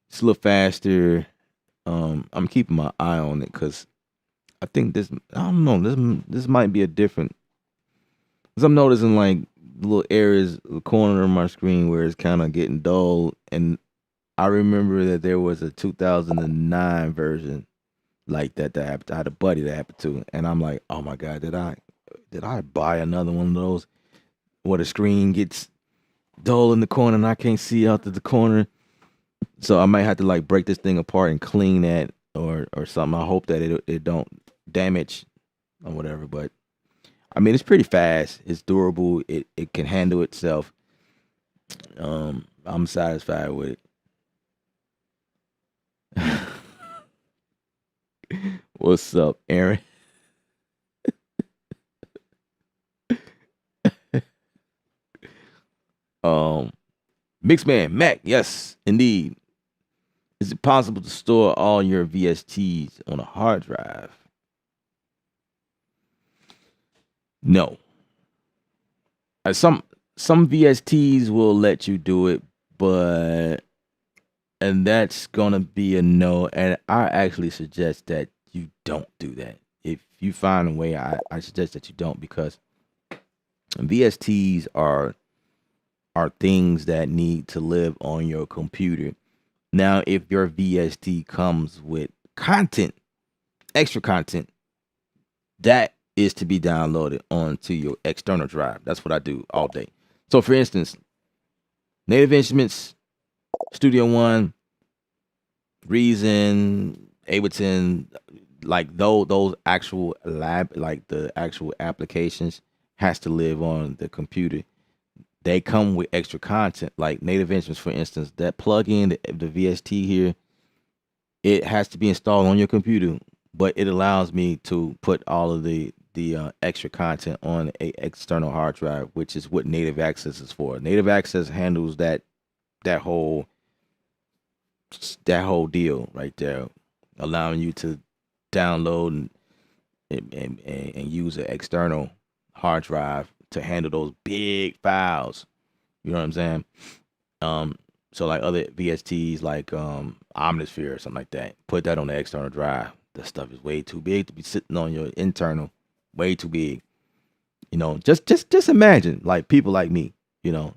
it's a little faster. I'm keeping my eye on it because I think this, I don't know, this might be a different, because I'm noticing like little areas, the corner of my screen where it's kind of getting dull. And I remember that there was a 2009 version like that happened. I had a buddy that happened to, and I'm like, oh my God, did I buy another one of those where the screen gets dull in the corner and I can't see out to the corner? So I might have to like break this thing apart and clean that or something. I hope that it don't damage or whatever. But I mean, it's pretty fast. It's durable. It can handle itself. I'm satisfied with it. What's up, Aaron? Mixman Mac, yes, indeed. Is it possible to store all your VSTs on a hard drive? No. Some VSTs will let you do it, but and that's gonna be a no. And I actually suggest that you don't do that. If you find a way, I suggest that you don't, because VSTs are things that need to live on your computer. Now, if your VST comes with content, extra content, that is to be downloaded onto your external drive. That's what I do all day. So, for instance, Native Instruments, Studio One, Reason, Ableton, like those actual like the actual applications has to live on the computer. They come with extra content, like Native Instruments, for instance. That plugin, the VST here, it has to be installed on your computer, but it allows me to put all of the extra content on a external hard drive, which is what Native Access is for. Native Access handles that whole deal right there, allowing you to download and use an external hard drive to handle those big files. You know what I'm saying? So like other VSTs like Omnisphere or something like that, put that on the external drive. That stuff is way too big to be sitting on your internal. Way too big. You know, just imagine, like, people like me, you know,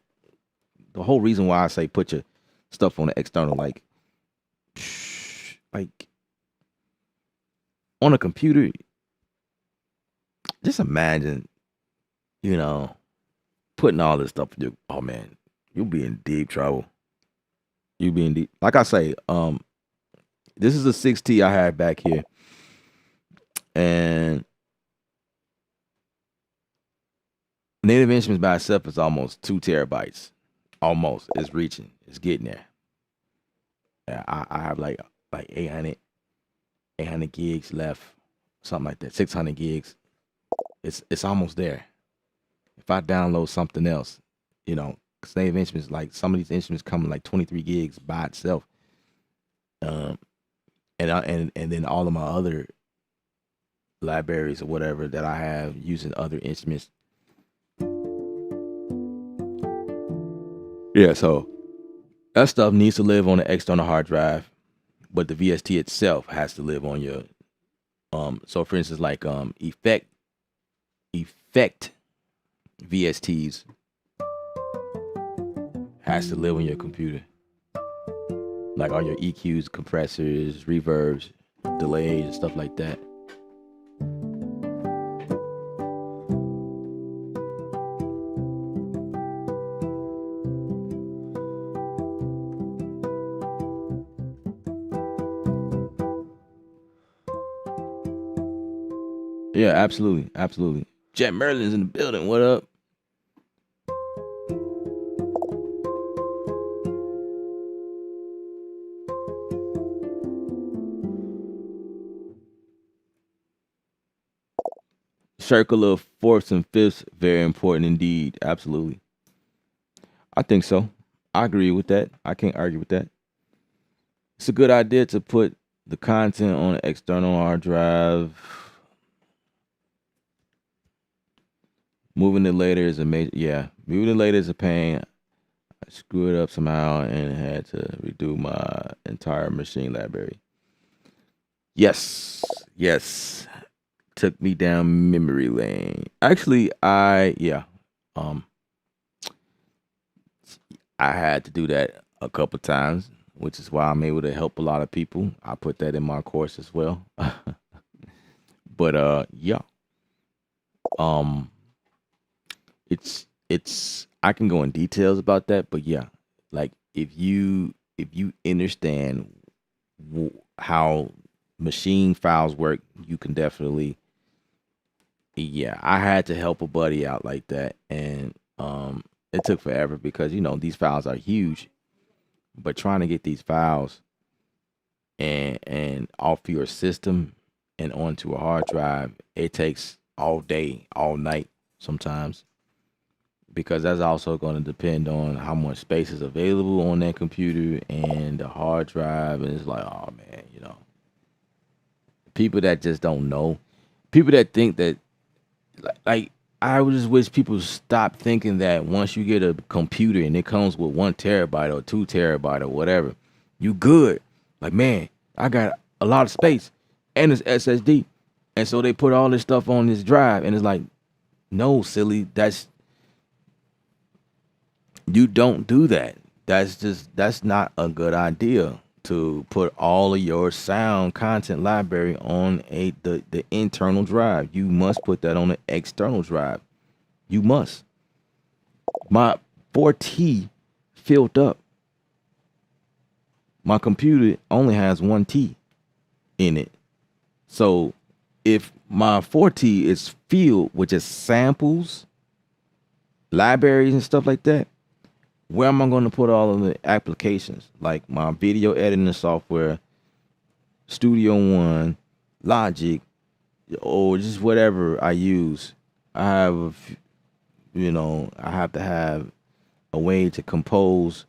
the whole reason why I say put your stuff on the external, like on a computer. Just imagine, you know, putting all this stuff in your, oh man, you'll be in deep trouble. You'll be in deep, like I say, this is a 6T I had back here. And Native Instruments by itself is almost 2 terabytes. Almost. It's reaching. It's getting there. Yeah, I have like 800 gigs left, something like that. 600 gigs. It's almost there. If I download something else, you know, because Native Instruments, like some of these instruments come in like 23 gigs by itself. And then all of my other libraries or whatever that I have using other instruments. Yeah, so that stuff needs to live on the external hard drive, but the VST itself has to live on your so for instance, like effect VSTs has to live on your computer. Like all your EQs, compressors, reverbs, delays, and stuff like that. Yeah, absolutely. Absolutely. Jet Merlin's in the building. What up? Circle of fourths and fifths, very important indeed. Absolutely. I think so. I agree with that. I can't argue with that. It's a good idea to put the content on an external hard drive. Moving it later is a major, yeah. Moving it later is a pain. I screwed up somehow and had to redo my entire machine library. Yes. Took me down memory lane. Actually, I had to do that a couple times, which is why I'm able to help a lot of people. I put that in my course as well. But yeah. It's I can go in details about that, but yeah, like if you understand how machine files work, you can definitely, yeah. I had to help a buddy out like that, and it took forever because you know these files are huge, but trying to get these files and off your system and onto a hard drive, it takes all day, all night sometimes, because that's also going to depend on how much space is available on that computer and the hard drive. And it's like, oh man, you know, people that just don't know, people that think that, like I would just wish people stop thinking that once you get a computer and it comes with 1 terabyte or 2 terabyte or whatever, you good. Like, man, I got a lot of space and it's SSD. And so they put all this stuff on this drive and it's like, no, silly, you don't do that. That's not a good idea to put all of your sound content library on the internal drive. You must put that on the external drive. You must. My 4T filled up. My computer only has 1T in it. So if my 4T is filled with just samples, libraries and stuff like that, where am I going to put all of the applications? Like my video editing software, Studio One, Logic, or just whatever I use. I have, I have to have a way to compose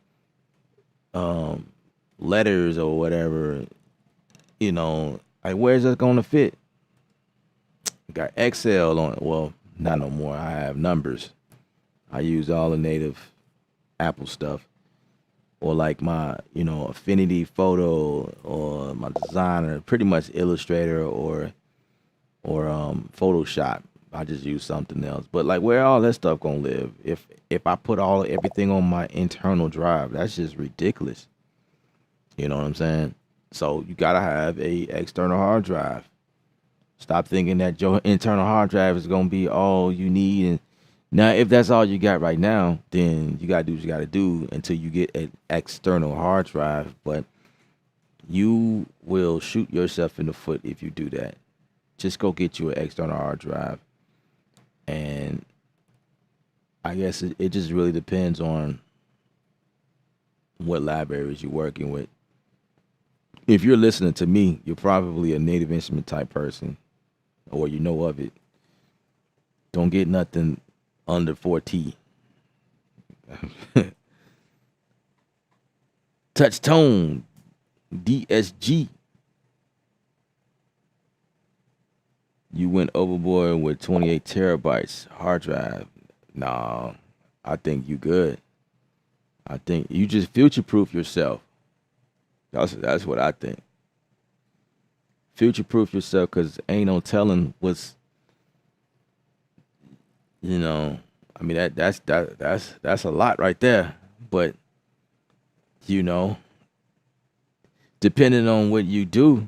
letters or whatever, like where's that going to fit? Got Excel on it. Well, not no more. I have numbers. I use all the native Apple stuff, or like my, Affinity Photo or my Designer, pretty much Illustrator or Photoshop. I just use something else. But like, where all that stuff gonna live? If I put everything on my internal drive, that's just ridiculous. You know what I'm saying? So you gotta have a external hard drive. Stop thinking that your internal hard drive is gonna be all you need. And now, if that's all you got right now, then you gotta do what you gotta do until you get an external hard drive. But you will shoot yourself in the foot if you do that. Just go get you an external hard drive. And I guess it just really depends on what libraries you're working with. If you're listening to me, you're probably a native instrument type person, or you know of it. Don't get nothing under 4T. Touch Tone, DSG. You went overboard with 28 terabytes hard drive. Nah, I think you good. I think you just future-proof yourself. That's what I think. Future-proof yourself, because ain't no telling what's, I mean, that's a lot right there. But, depending on what you do,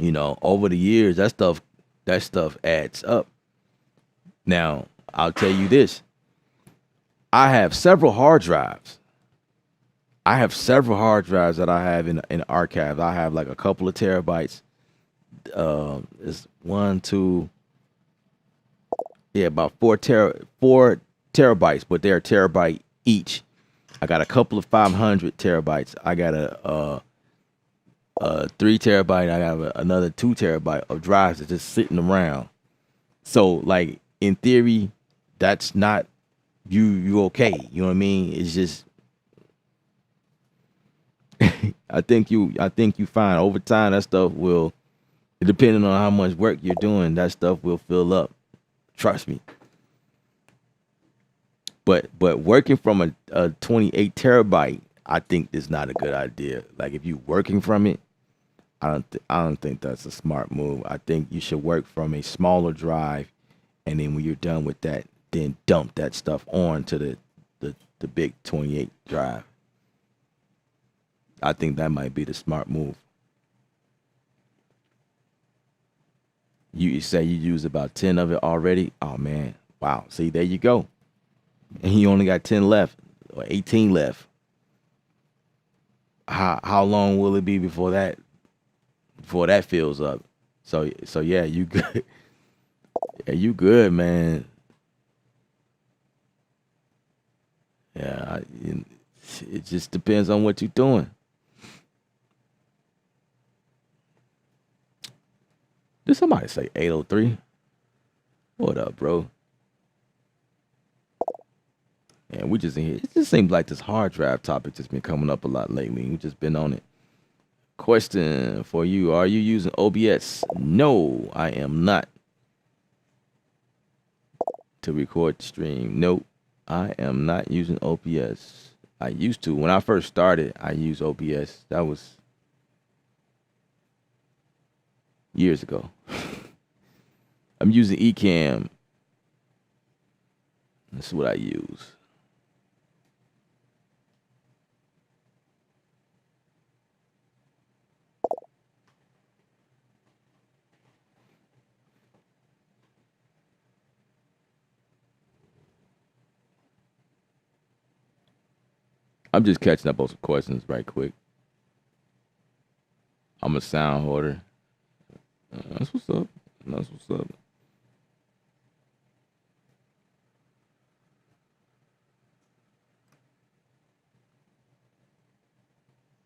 over the years, that stuff adds up. Now, I'll tell you this. I have several hard drives. That I have in archives. I have like a couple of terabytes. It's about 4 terabytes, but they're a terabyte each. I got a couple of 500 terabytes. I got a 3 terabyte. I got another 2 terabyte of drives that's just sitting around. So, like, in theory, that's not you okay. You know what I mean? It's just I think you find over time that stuff will, depending on how much work you're doing, that stuff will fill up. Trust me. But working from a 28 terabyte, I think is not a good idea. Like, if you working from it, I don't think that's a smart move. I think you should work from a smaller drive, and then when you're done with that, then dump that stuff on to the big 28 drive. I think that might be the smart move. You say you use about 10 of it already? Oh, man. Wow. See, there you go. And you only got 10 left or 18 left. How long will it be before that fills up? So yeah, you good. Yeah, you good, man. Yeah, it just depends on what you're doing. Did somebody say 803? What up, bro? And we just in here. It just seems like this hard drive topic just been coming up a lot lately. We just been on it. Question for you: are you using OBS? No, I am not. to record the stream. Nope, I am not using OBS. I used to. When I first started, I used OBS. That was years ago. I'm using Ecamm. That's what I use. I'm just catching up on some questions right quick. I'm a sound hoarder. That's what's up. That's what's up.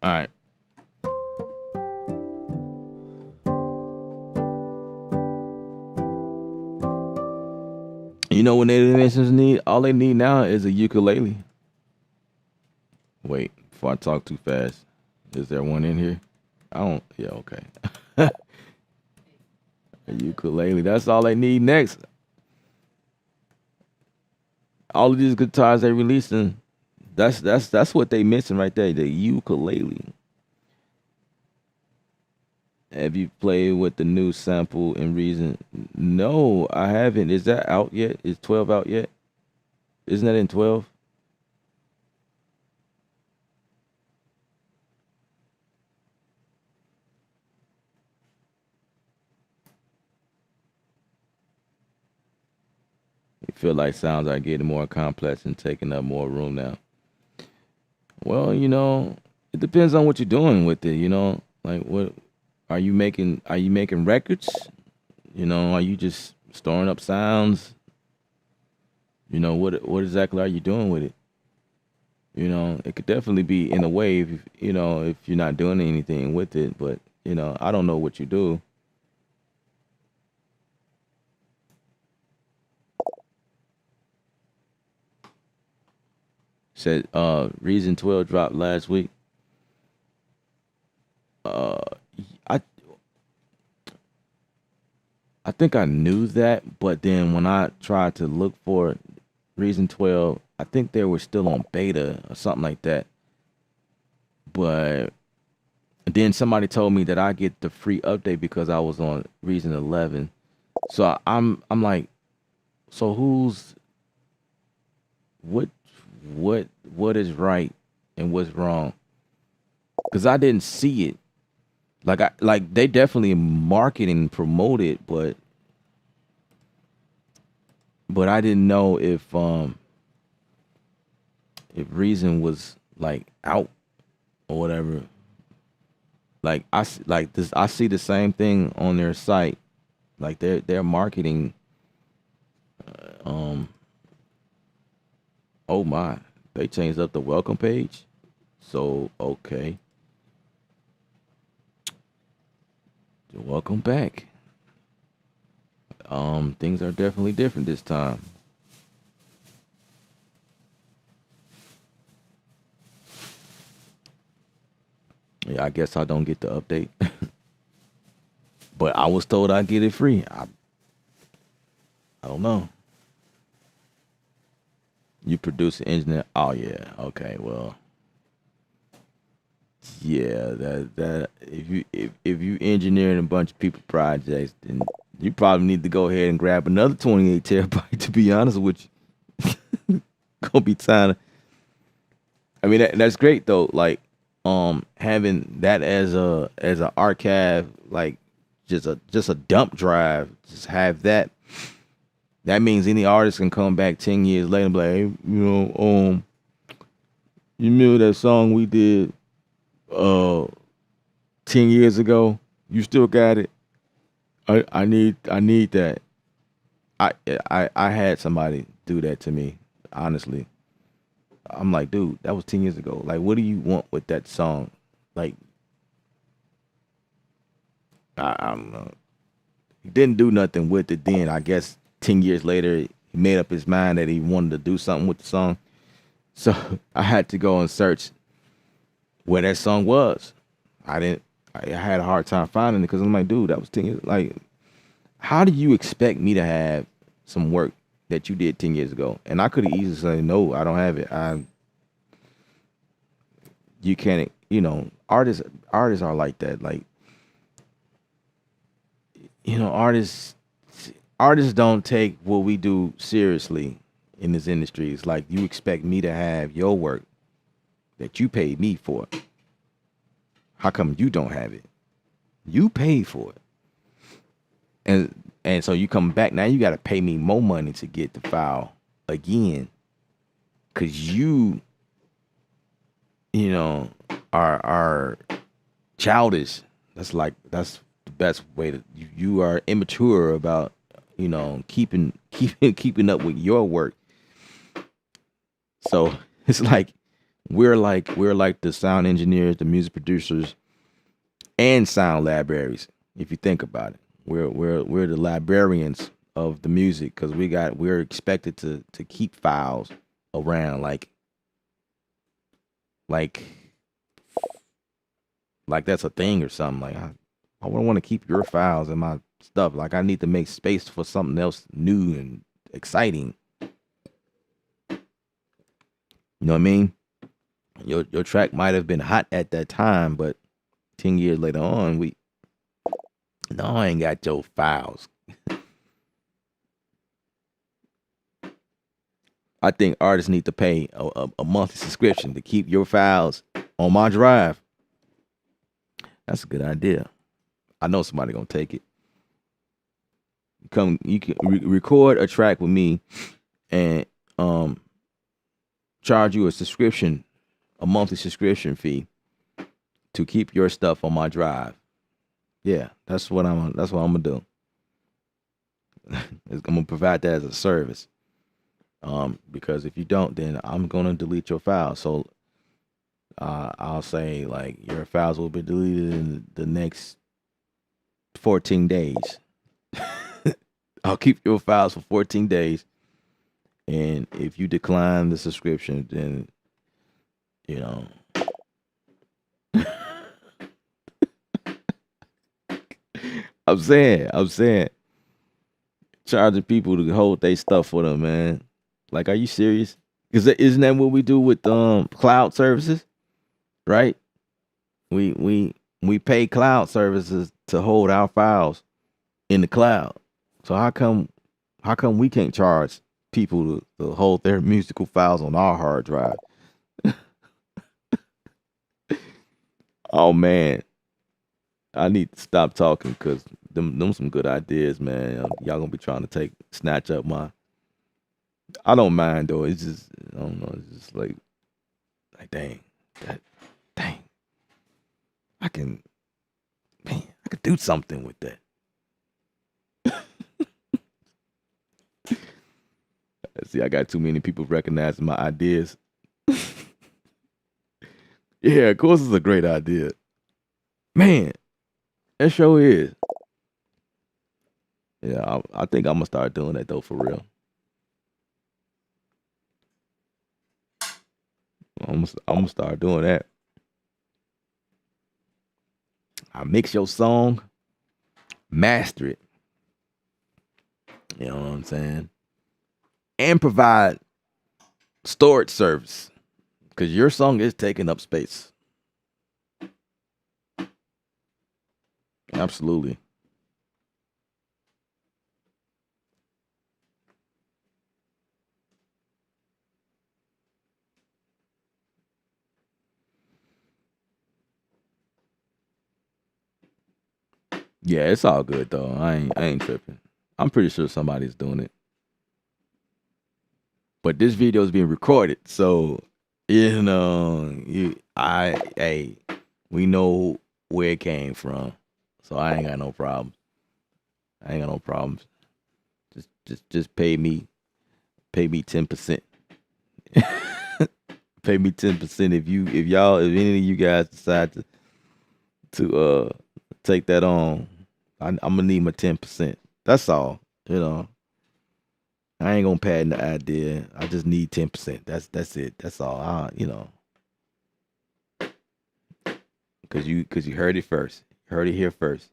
All right. You know what Native Nations need? All they need now is a ukulele. Wait, before I talk too fast, is there one in here? I don't. Yeah, okay. A ukulele. That's all they need next. All of these guitars they releasing, that's what they missing right there. The ukulele. Have you played with the new sample and reason? No, I haven't. Is that out yet? Is 12 out yet? Isn't that in 12? You feel like sounds are getting more complex and taking up more room now. Well, it depends on what you're doing with it, Like what are you making records? Are you just storing up sounds? What exactly are you doing with it? It could definitely be in a way if you're not doing anything with it, but I don't know what you do. Said Reason 12 dropped last week. I think I knew that, but then when I tried to look for Reason 12, I think they were still on beta or something like that. But then somebody told me that I get the free update because I was on Reason 11. So I'm like, so what is right and what's wrong? Because I didn't see it. Like they definitely market and promote it, but I didn't know if Reason was like out or whatever. Like I see the same thing on their site. Like they're marketing. Oh my, they changed up the welcome page. So okay. Welcome back. Things are definitely different this time. Yeah, I guess I don't get the update. But I was told I'd get it free. I don't know. You produce an engineer. Oh yeah. Okay, well. Yeah, that if you engineering a bunch of people projects, then you probably need to go ahead and grab another 28 terabyte. To be honest with you, gonna be time. I mean that's great though. Like having that as a archive, like just a dump drive. Just have that. That means any artist can come back 10 years later and be like, hey, you remember that song we did 10 years ago? You still got it? I need that. I had somebody do that to me, honestly. I'm like, dude, that was 10 years ago. Like, what do you want with that song? Like, I don't know. He didn't do nothing with it then. I guess 10 years later, he made up his mind that he wanted to do something with the song. So I had to go and search where that song was. I had a hard time finding it because I'm like, dude, that was 10 years. Like, how do you expect me to have some work that you did 10 years ago. And I could have easily said, no, I don't have it. You can't, artists are like that. Like, artists don't take what we do seriously in this industry. It's like you expect me to have your work that you paid me for. How come you don't have it? You paid for it. And so you come back now, you got to pay me more money to get the file again, because you are childish. That's the best way to, you are immature about keeping up with your work. So it's like we're like the sound engineers, the music producers, and sound libraries. If you think about it, we're the librarians of the music, because we're expected to keep files around like that's a thing or something. Like I don't want to keep your files and my stuff. Like I need to make space for something else new and exciting. You know what I mean? Your track might have been hot at that time, but 10 years later on, I ain't got your files. I think artists need to pay a monthly subscription to keep your files on my drive. That's a good idea. I know somebody gonna take it. You can record a track with me and charge you a monthly subscription fee to keep your stuff on my drive. Yeah, that's what I'm gonna do. I'm gonna provide that as a service. Because if you don't, then I'm gonna delete your file. So I'll say like your files will be deleted in the next 14 days. I'll keep your files for 14 days. And if you decline the subscription, then I'm saying charging people to hold their stuff for them, man. Like, are you serious? Isn't that what we do with cloud services? Right? We pay cloud services to hold our files in the cloud. So how come we can't charge people to hold their musical files on our hard drive? Oh man, I need to stop talking, because them some good ideas, man. Y'all gonna be trying to snatch up my. I don't mind though. It's just, I don't know. It's just like dang. I can do something with that. See, I got too many people recognizing my ideas. Yeah, of course it's a great idea. Man, that show is. Yeah, I think I'm gonna start doing that though, for real. I'm gonna start doing that. I mix your song, master it. You know what I'm saying? And provide storage service, because your song is taking up space. Absolutely. Yeah, it's all good though. I ain't tripping. I'm pretty sure somebody's doing it. But this video is being recorded, so hey, we know where it came from, so I ain't got no problems. Just pay me 10%. Pay me 10% if any of you guys decide to take that on. I'm gonna need my 10%. That's all. I ain't gonna patent the idea. I just need 10%. That's it. That's all. Cause you heard it here first.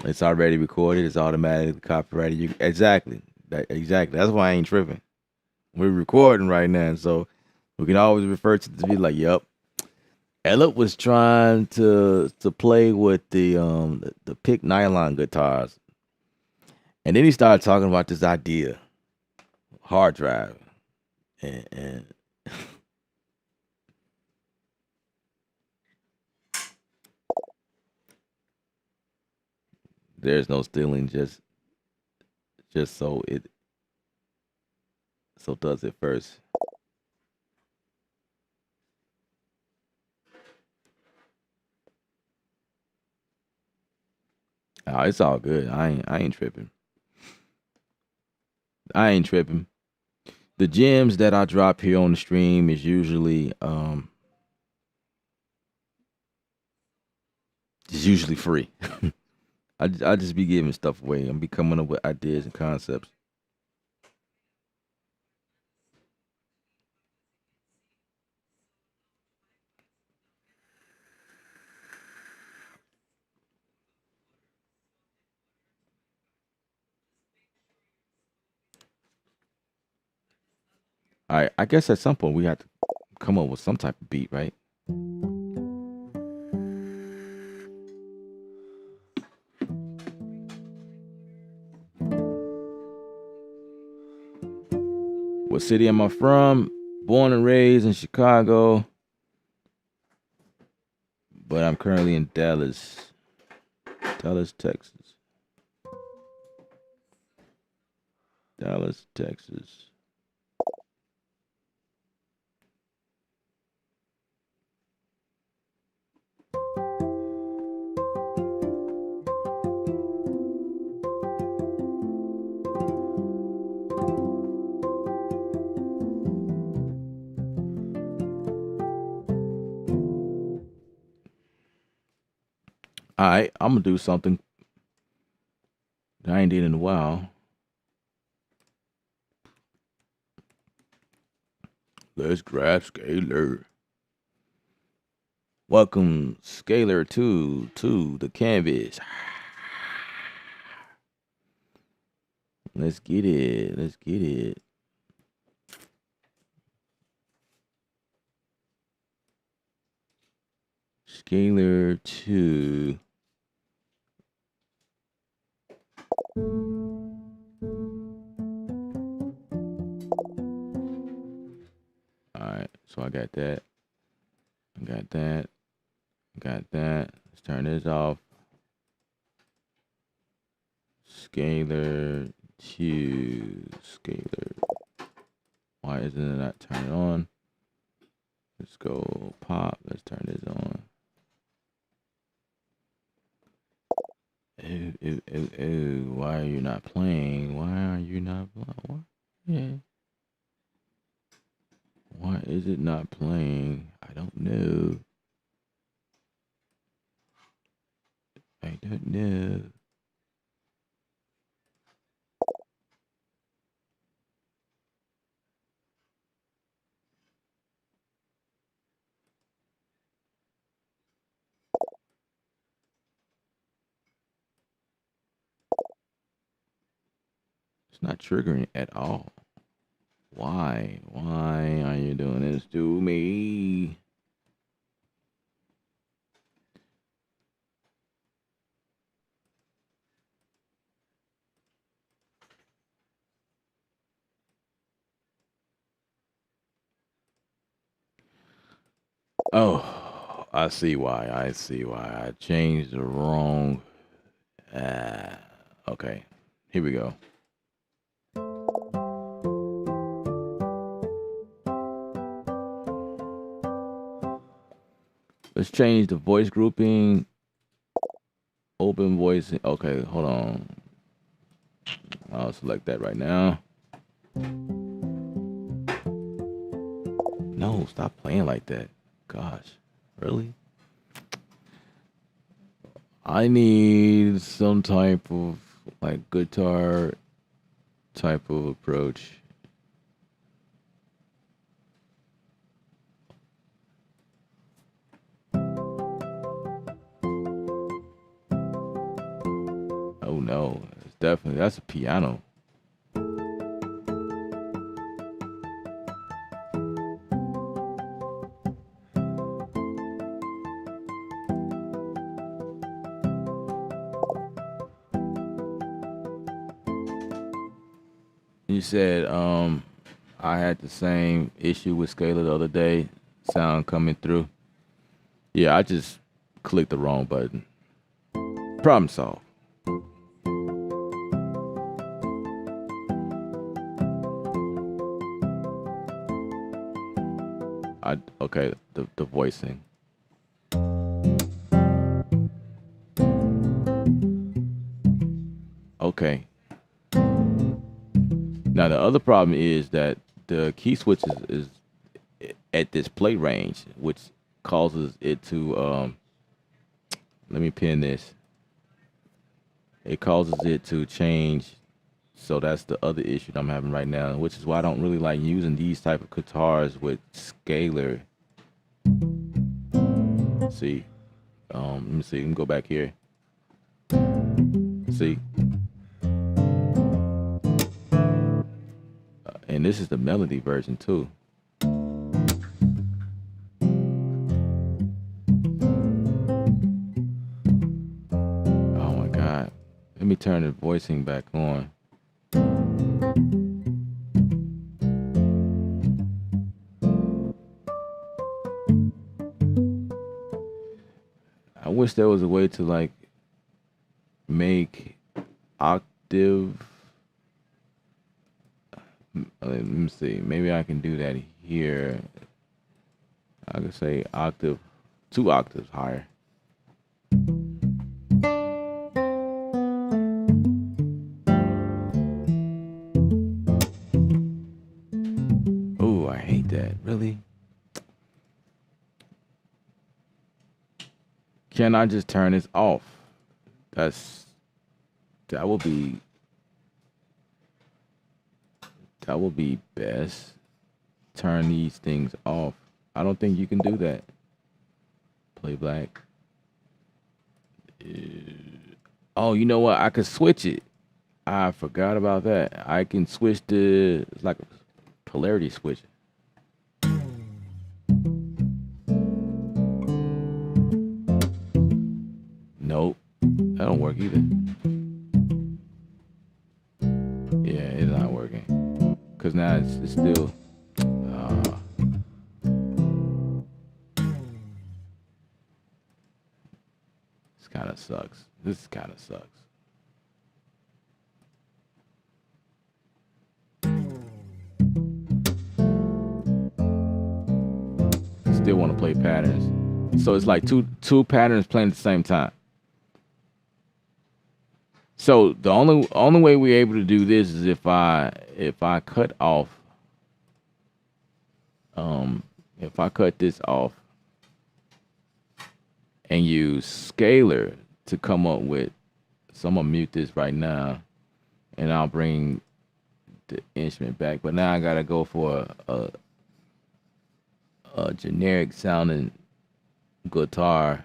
It's already recorded. It's automatically copyrighted. Exactly. Exactly. That's why I ain't tripping. We're recording right now, so we can always refer to the video like, "Yep, Ella was trying to play with the pick nylon guitars, and then he started talking about this idea, hard drive, and there's no stealing, just so does it first. Oh, it's all good. I ain't tripping. I ain't tripping. The gems that I drop here on the stream is usually free. I just be giving stuff away. I'm be coming up with ideas and concepts. I guess at some point we have to come up with some type of beat, right? What city am I from? Born and raised in Chicago, but I'm currently in Dallas, Texas. Dallas, Texas. All right, I'm gonna do something that I ain't did in a while. Let's grab Scalar. Welcome, Scalar, to the canvas. Let's get it. Let's get it. Scalar 2. All right, so I got that. I got that. Got that. Let's turn this off. Scalar 2. Scalar. Why isn't it not turning on? Let's go pop. Let's turn this on. Ew, ew, ew, ew. Why are you not playing? Why are you not playing? What? Yeah. Why is it not playing? I don't know. I don't know. It's not triggering at all. Why? Why are you doing this to me? Oh, I see why. I see why. I changed the wrong. Okay. Here we go. Let's change the voice grouping. Open voice. Okay, hold on. I'll select that right now. No, stop playing like that. Gosh, really? I need some type of like guitar type of approach. no, it's definitely, that's a piano. You said I had the same issue with Scalar the other day, sound coming through. Yeah, I just clicked the wrong button. Problem solved. Okay, the voicing. Okay. Now the other problem is that the key switch is at this play range, which causes it to let me pin this. It causes it to change. So that's the other issue that I'm having right now, which is why I don't really like using these type of guitars with scalar. See, let me see. Let me go back here. See, and this is the melody version too. Oh my God! Let me turn the voicing back on. I wish there was a way to like make octave. Let me see. Maybe I can do that here. I could say octave, 2 octaves higher. Oh, I hate that. Really? Can I just turn this off? That will be best. Turn these things off. I don't think you can do that. Play black. Oh, you know what? I could switch it. I forgot about that. I can switch it's like a polarity switch. Nope. That don't work either. Yeah, it's not working. Cause now it's still this kinda sucks. This kinda sucks. Still wanna play patterns. So it's like two patterns playing at the same time. So the only way we're able to do this is if I cut off if I cut this off and use scalar to come up with, so I'm gonna mute this right now and I'll bring the instrument back. But now I gotta go for a generic sounding guitar.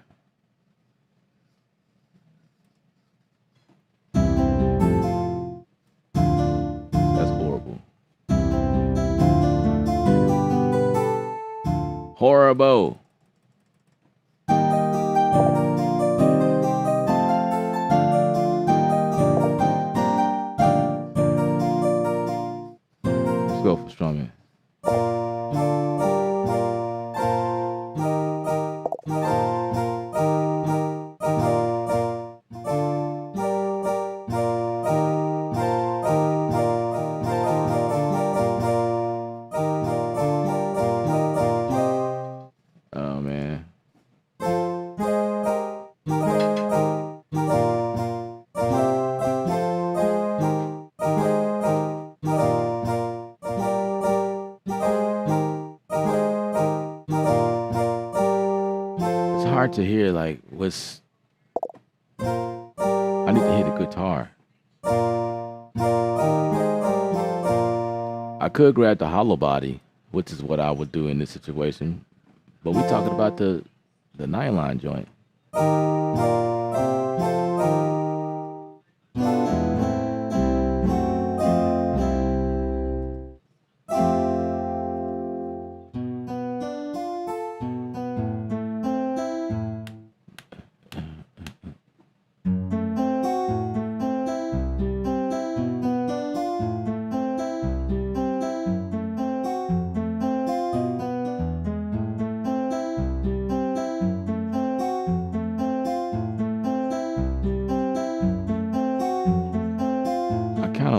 Horrible. Let's go for strumming. Oh man. It's hard to hear like what's. I need to hear the guitar. I could grab the hollow body, which is what I would do in this situation. But we talking about the nylon joint.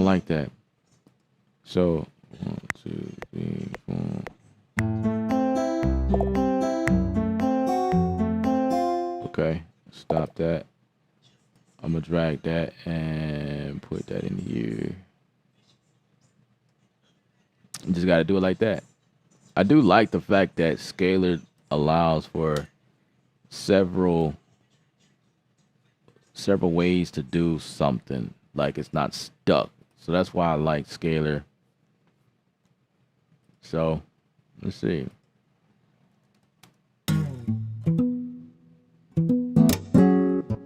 don't like that. So 1, 2, 3, 4. Okay, stop that. I'm gonna drag that and put that in here. You just gotta do it like that. I do like the fact that Scalar allows for several ways to do something. Like it's not stuck. So that's why I like Scalar. So let's see.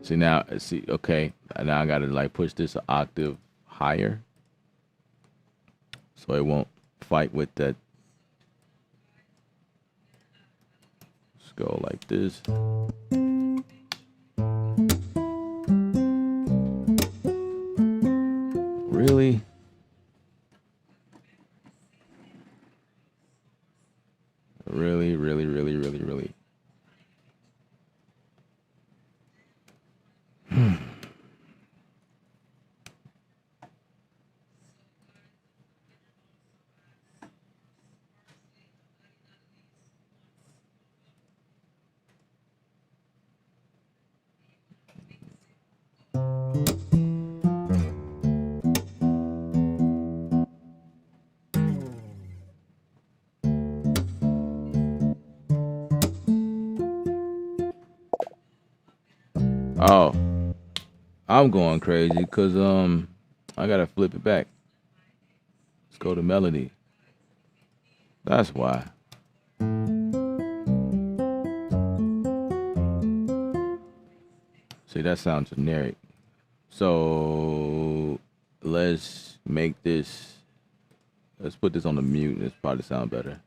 See now, see, okay. Now I gotta like push this an octave higher, so it won't fight with that. Let's go like this. Really? Really, really, really, really, really. Oh, I'm going crazy because I gotta flip it back. Let's go to melody. That's why. See, that sounds generic. So let's make this. Let's put this on the mute. This probably sound better.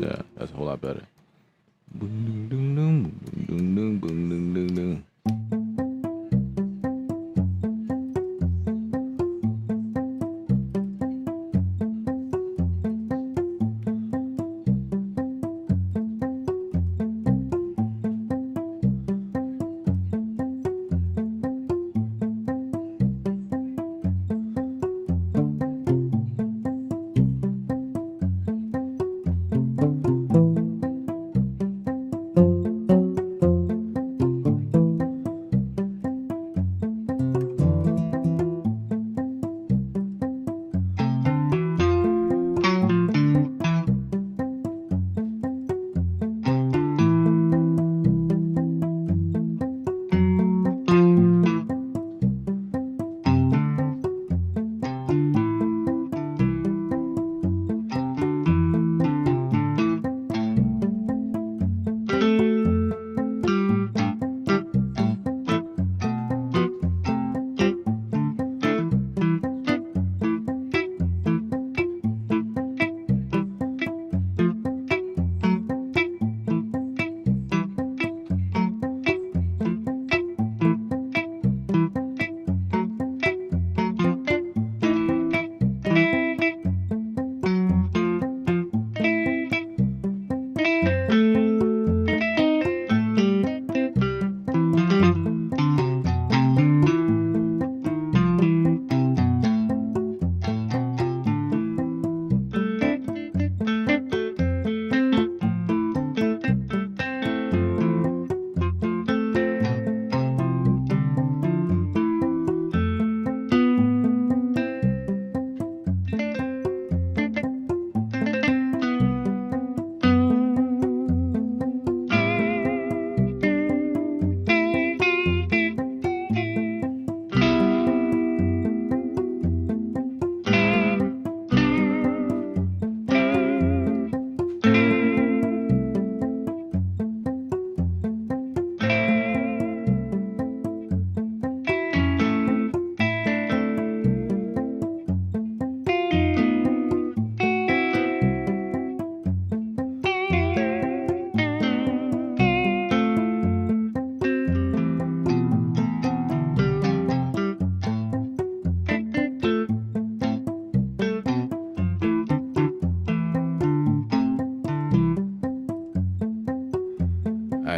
Yeah, that's a whole lot better. Boom, boom, boom, boom, boom, boom, boom, boom, boom.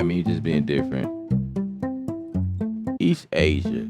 Me just being different. East Asia.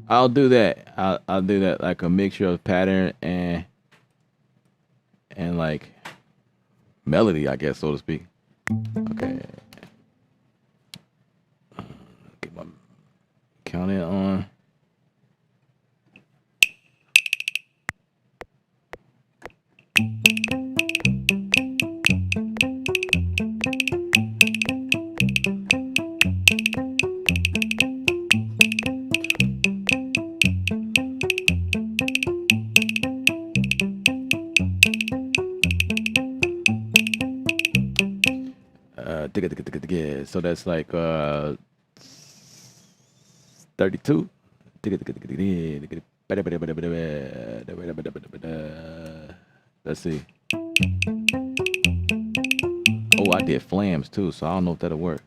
I'll do that. I'll do that, like a mixture of pattern and like melody, I guess, so to speak. Okay. Get my count it on. So that's like 32. Let's see. Oh, I did flams too, so I don't know if that'll work.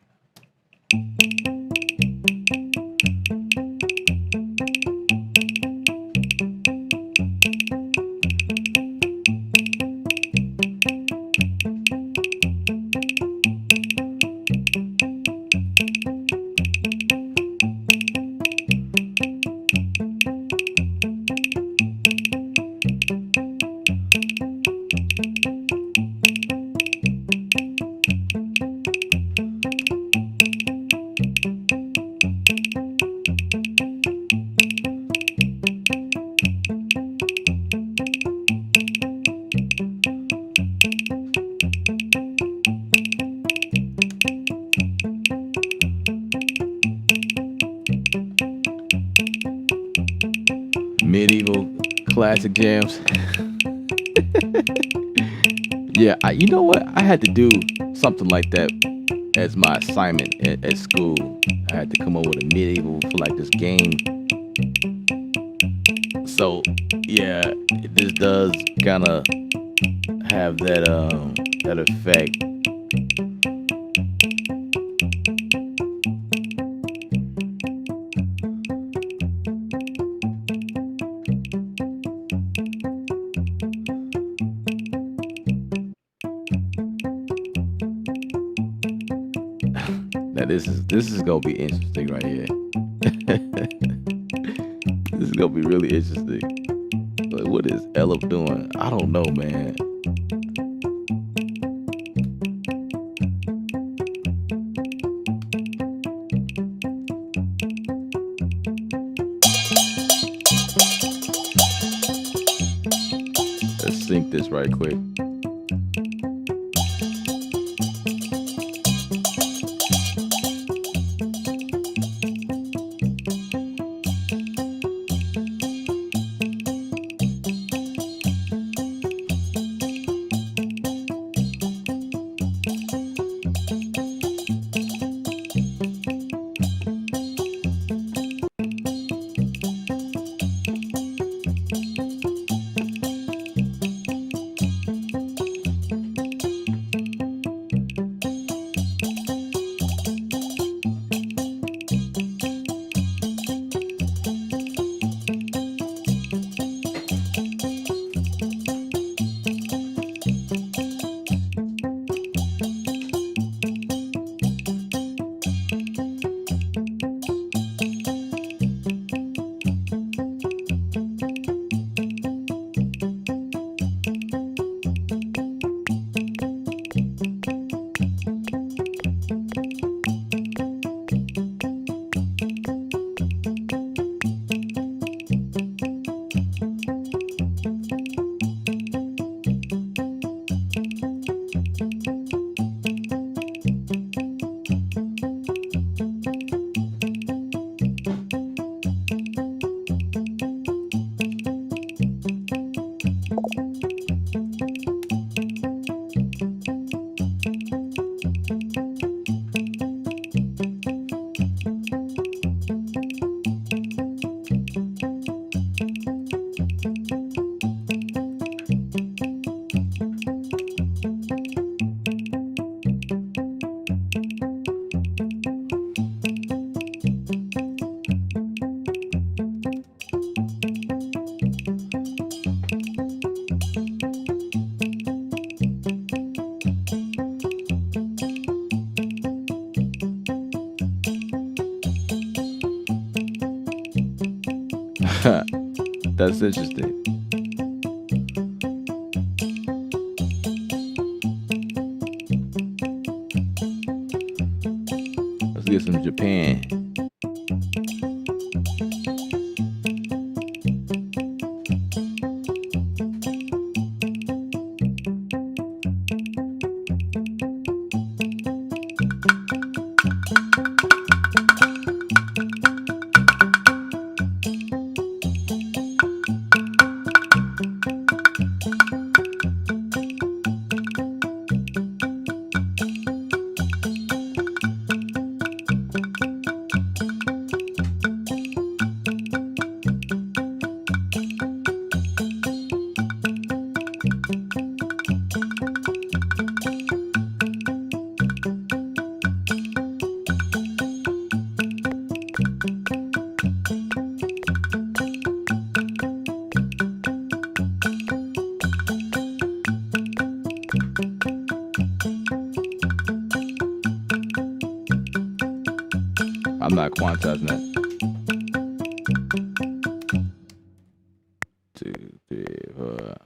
Medieval classic jams. Yeah, you know what? I had to do something like that as my assignment at school. I had to come up with a medieval for like this game. So yeah, this does kind of have that effect. Now this is gonna be interesting right here. This is gonna be really interesting. Like, what is Ella doing? I don't know, man. Let's sync this right quick. That's interesting. Let's get some Japan. I'm not quantizing that. 2, 3, 4.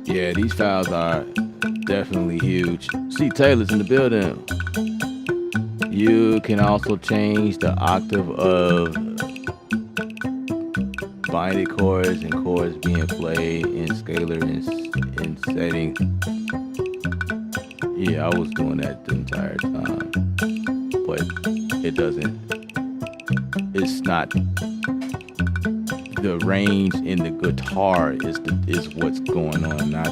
Yeah, these files are definitely huge. See, Taylor's in the building. You can also change the octave of binded chords and chords being played in scalar in settings. Yeah, I was doing that the entire time, but it's not the range in the guitar is what's going on, not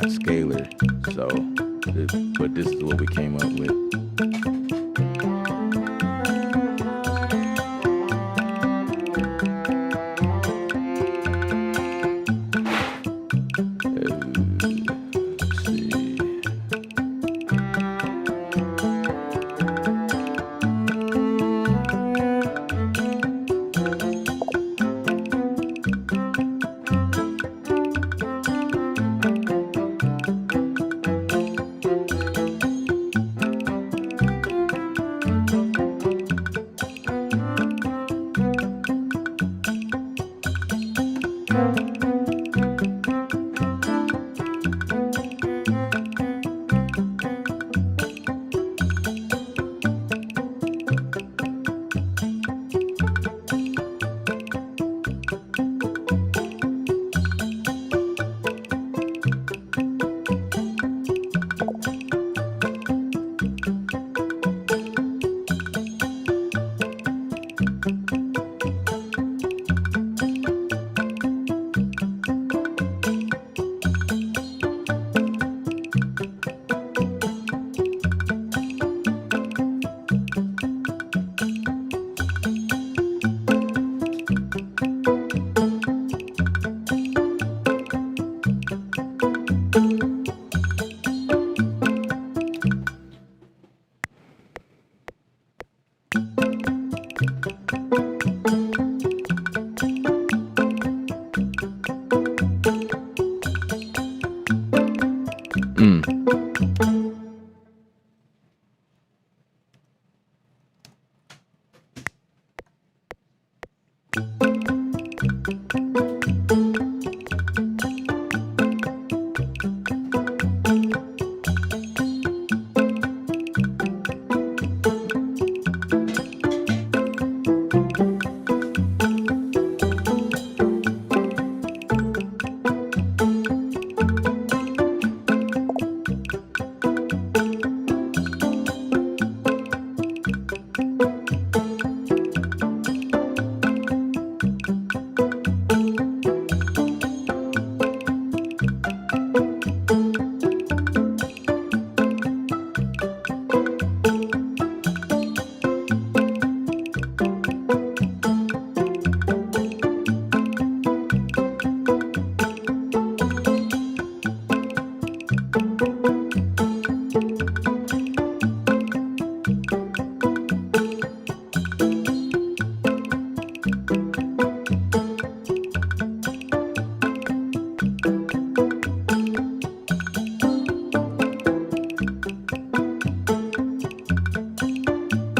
scalar. So, but this is what we came up with.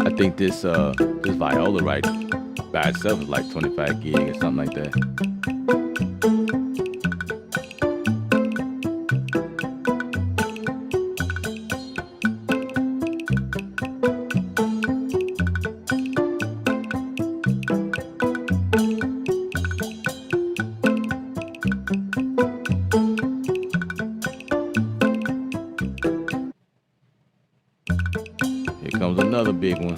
I think this viola right by itself is like 25 gig or something like that. Here comes another big one.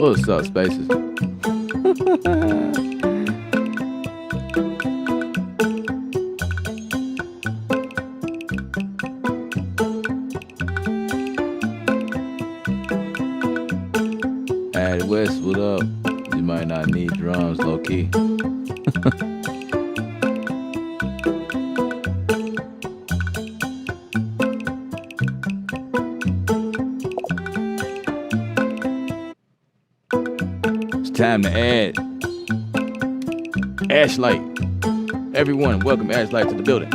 What's up, Spaces? Ad West, what up? You might not need drums, low key. It's time to add Ashlight. Everyone, welcome Ashlight to the building.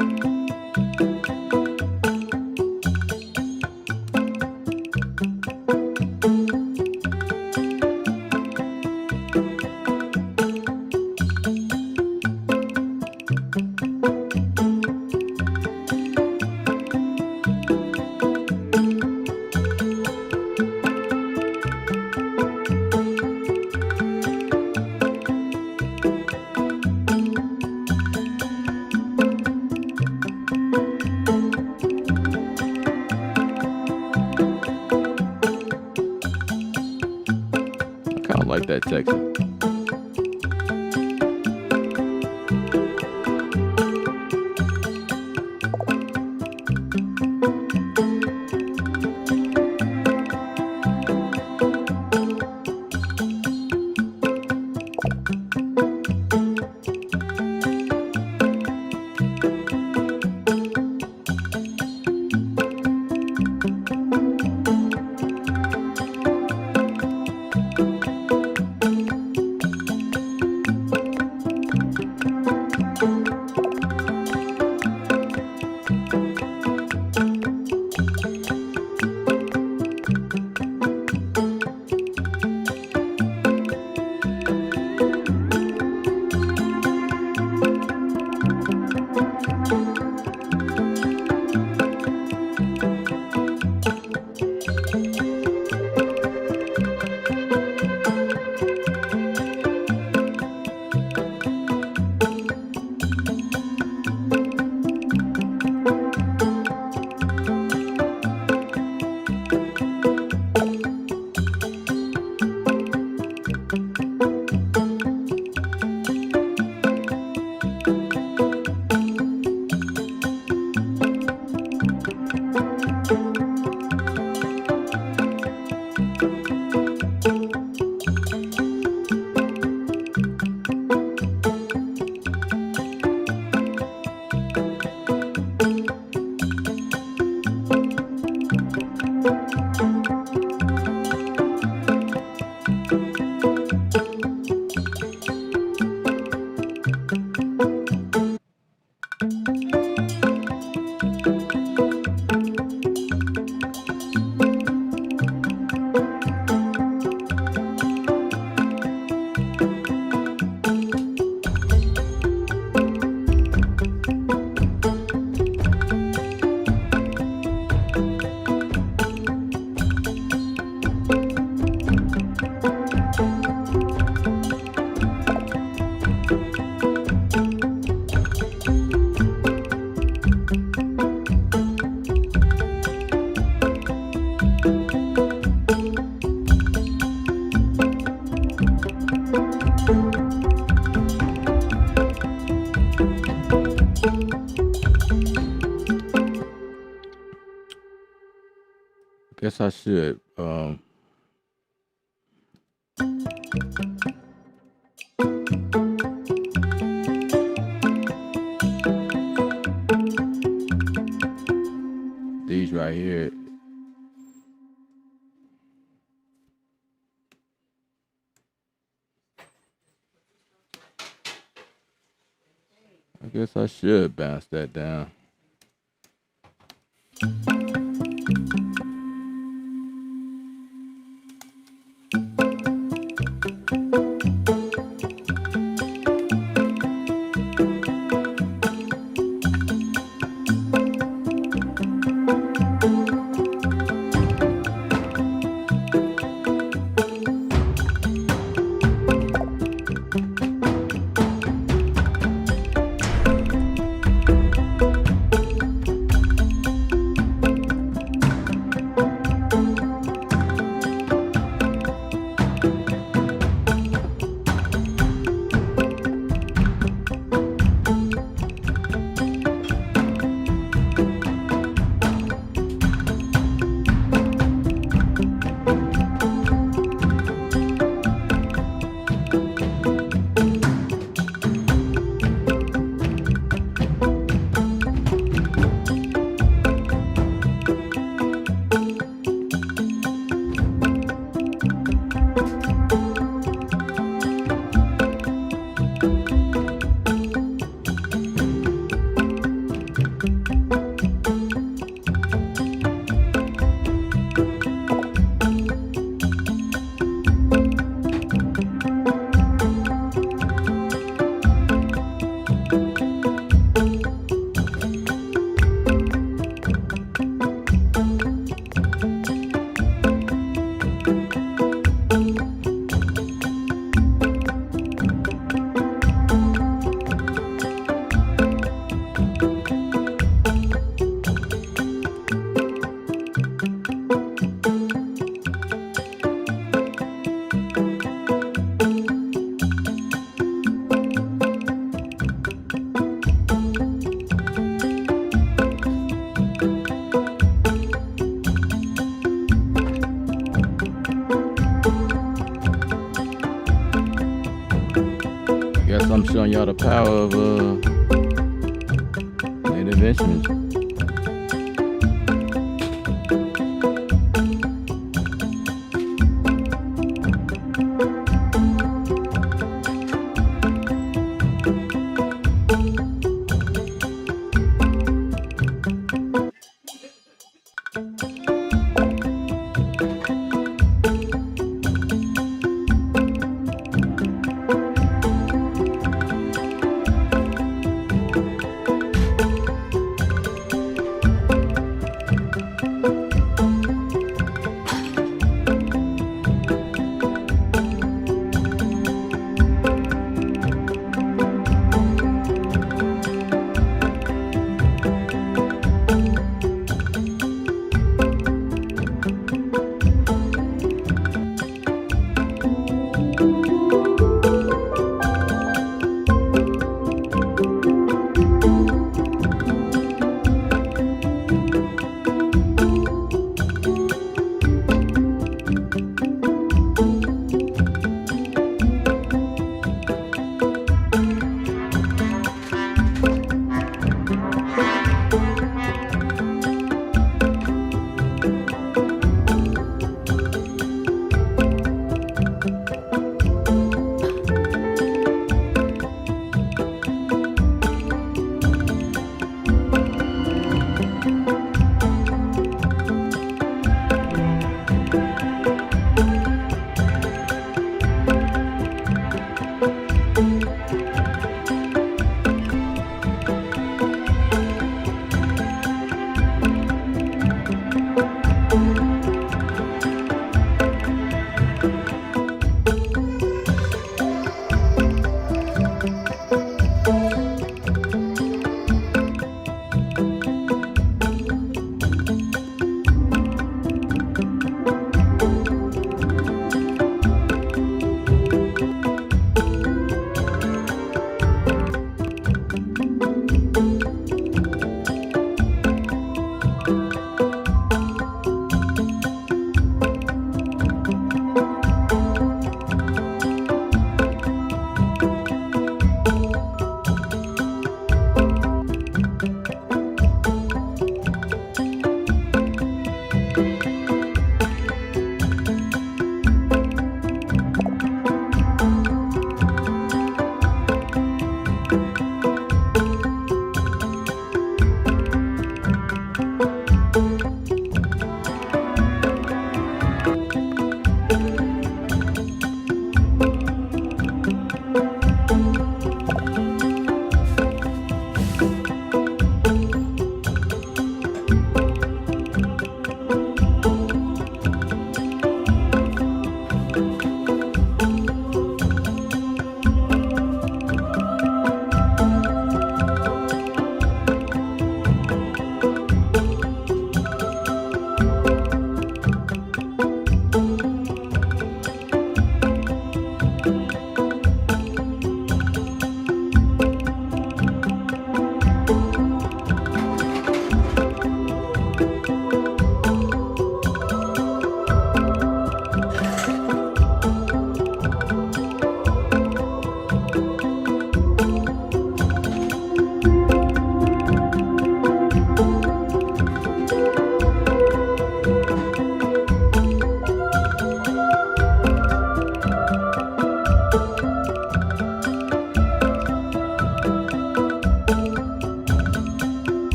Like that text. Guess I should. These right here. I guess I should bounce that down. I'm showing y'all the power of native instruments.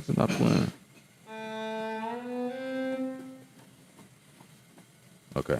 is it not playing? Okay.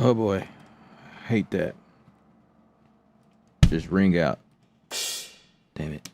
Oh boy, hate that. Just ring out. Damn it.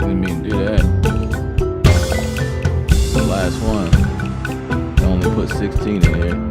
Didn't mean to do that. The last one. I only put 16 in here.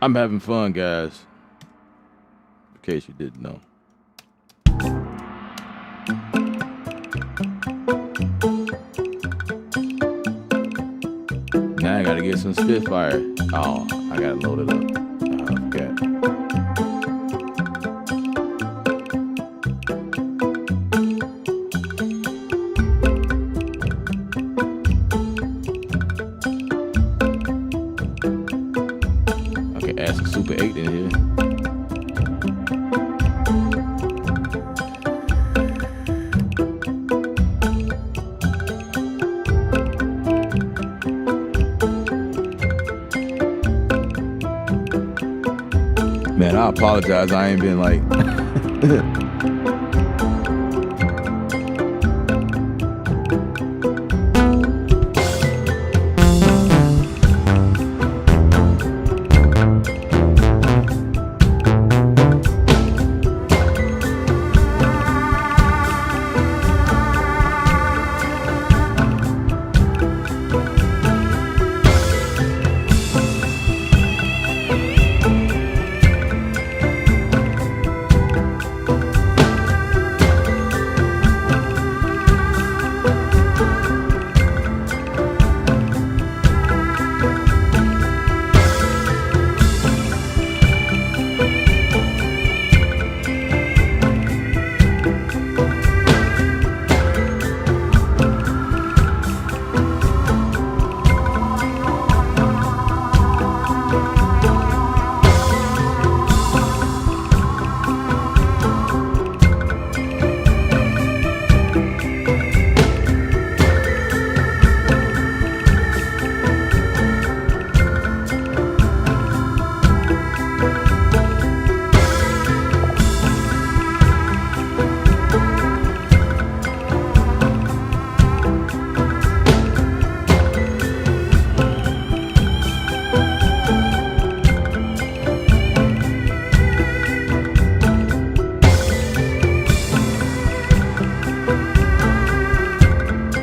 I'm having fun, guys. In case you didn't know. Now I gotta get some Spitfire. Oh, I gotta load it up. Oh, I forgot. Okay, add some Super 8 in here. Man, I apologize. I ain't been like.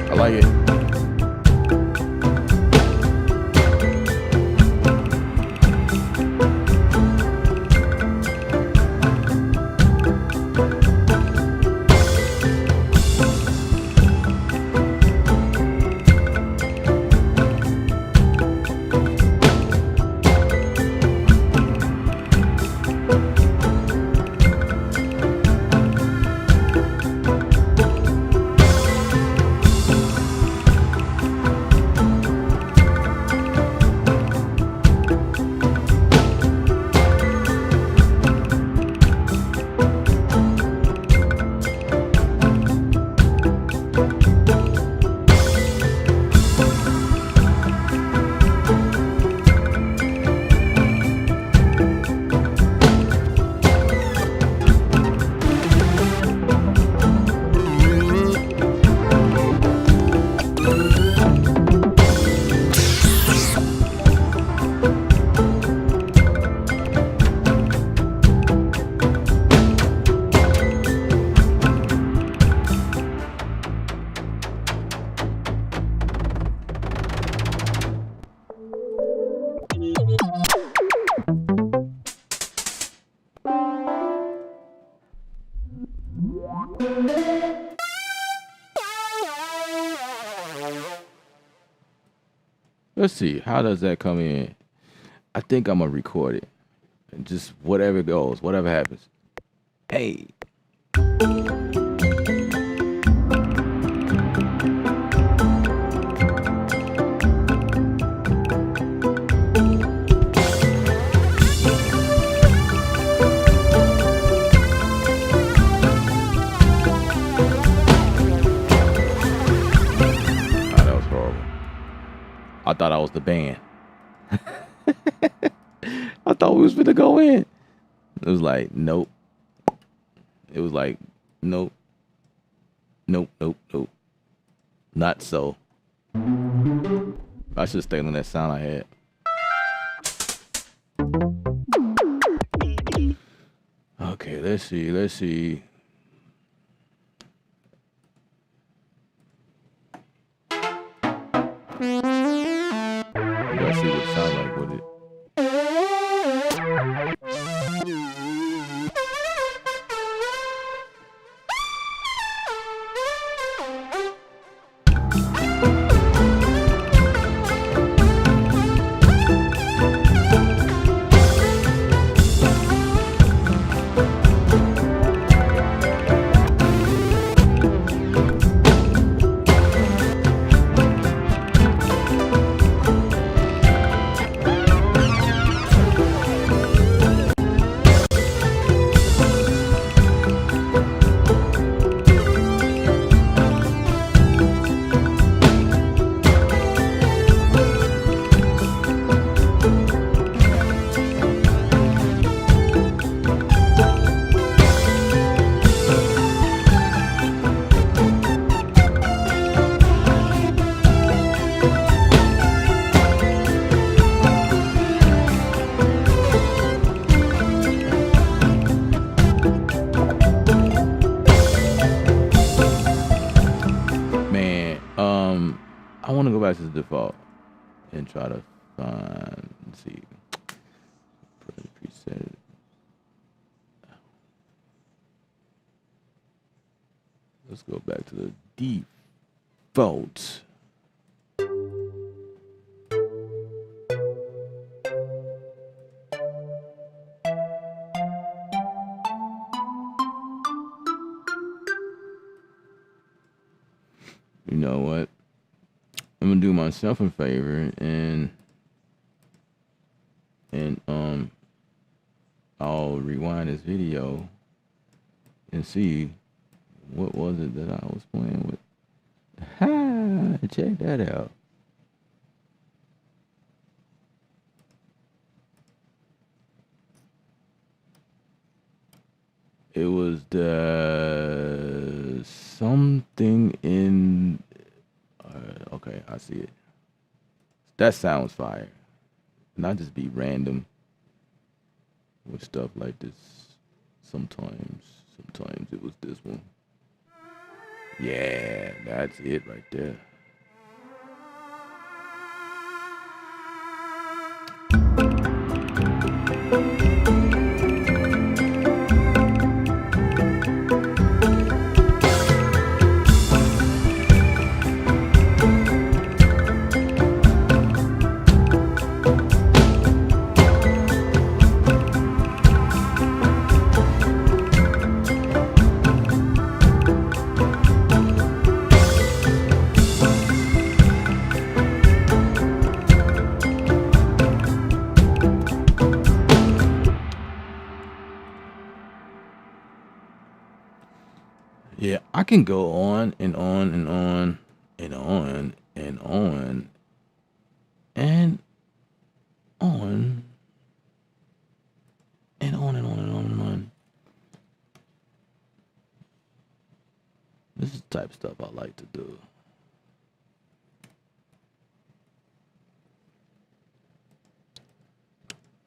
I like it. Let's see. How does that come in? I think I'm gonna record it. And just whatever goes, whatever happens. Hey. I thought I was the band. I thought we was finna go in. It was like, nope. It was like, nope. Nope, nope, nope. Not so. I should stay on that sound I had. Okay, let's see, let's see. You gotta see what it sounds like with it. device's default and try to find, let's see, preset. Let's go back to the default. You know what? I'm gonna do myself a favor and I'll rewind this video and see what was it that I was playing with. Ha! Check that out. It was the something in. Okay, I see it. That sounds fire. Not just be random with stuff like this. Sometimes it was this one. Yeah, that's it right there. Yeah, I can go on and on and on and on and on and on and on and on and on and on. This is the type of stuff I like to do.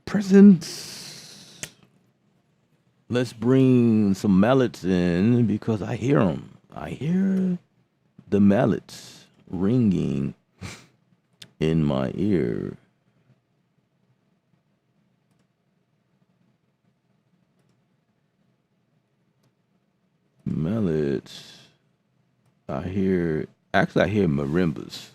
Presents. Let's bring some mallets in because I hear them. I hear the mallets ringing in my ear. Mallets. I hear marimbas.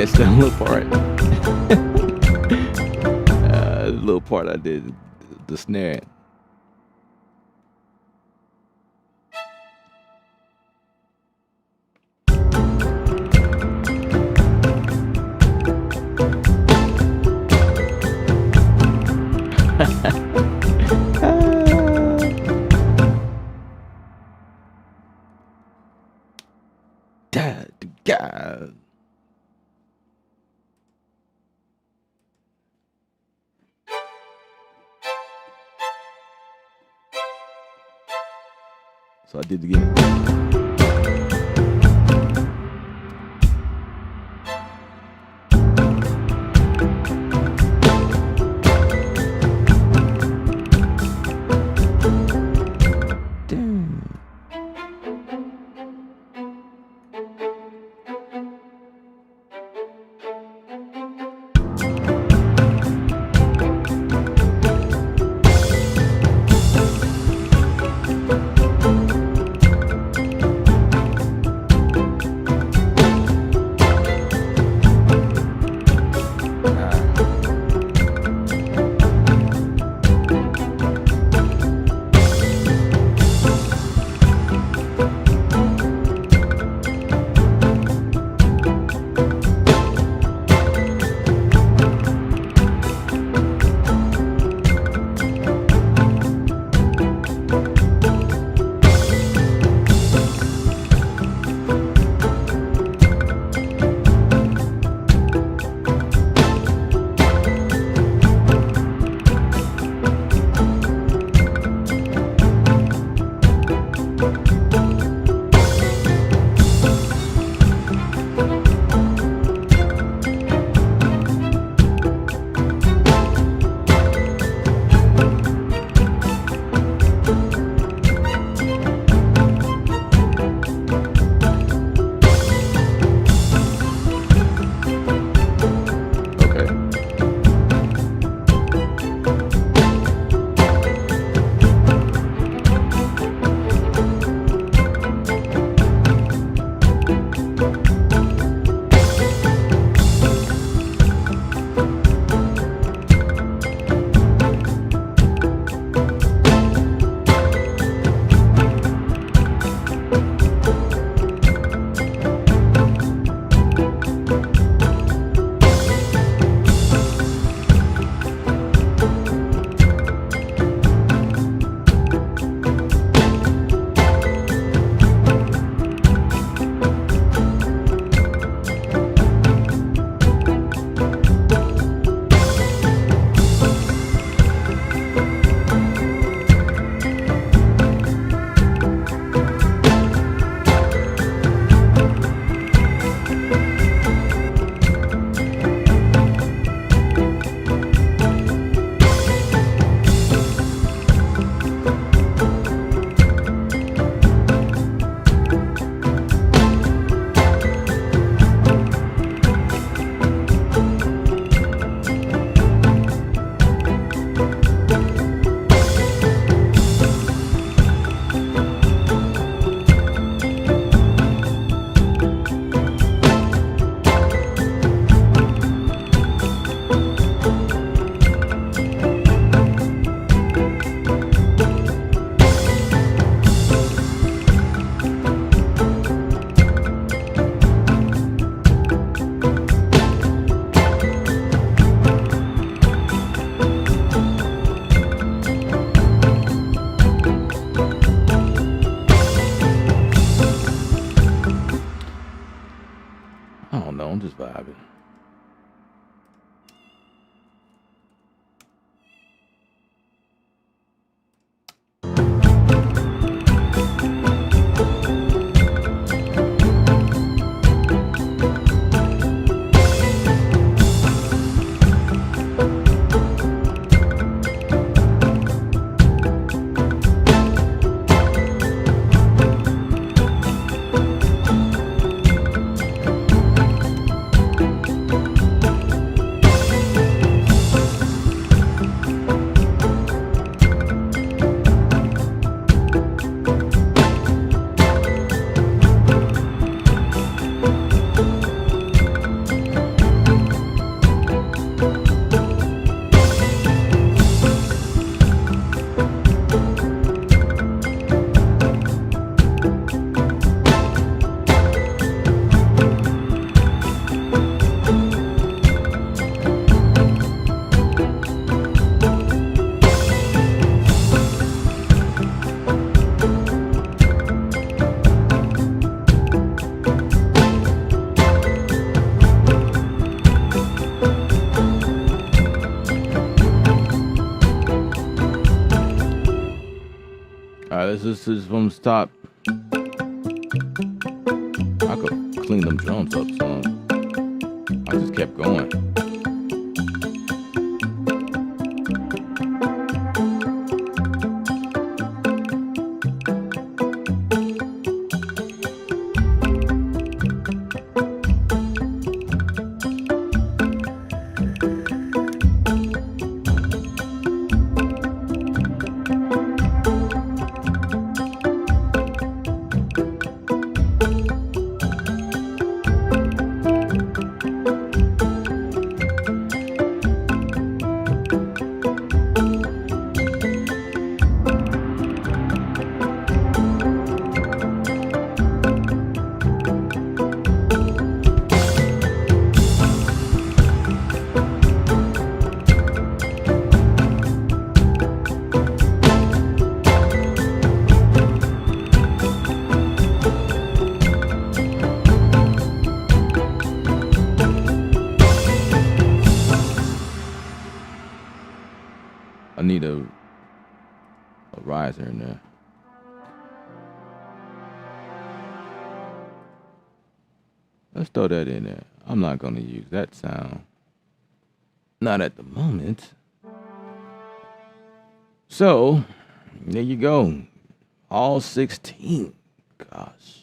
catch that little part. The little part I did, the snare. God. So I did it again. I'm just vibing. All right, let's just from the top. I could clean them drums up some. I just kept going. I need a riser in there. Let's throw that in there. I'm not gonna use that sound. Not at the moment. So, there you go. All 16. Gosh.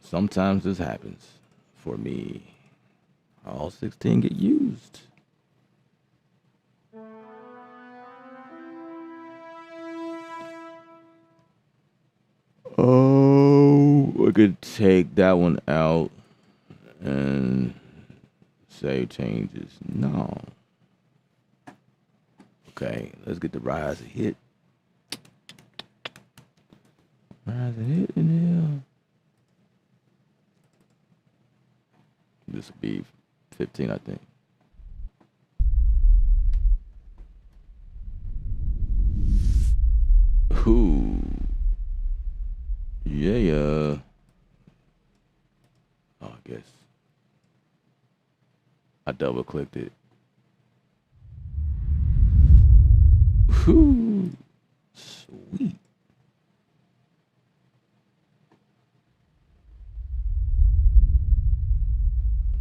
Sometimes this happens for me. All 16 get used. Oh, we could take that one out and save changes. No. Okay, let's get the rise hit. Rise hit in here. This will be 15, I think. Ooh. Yeah. Oh, I guess. I double clicked it. Ooh. Sweet.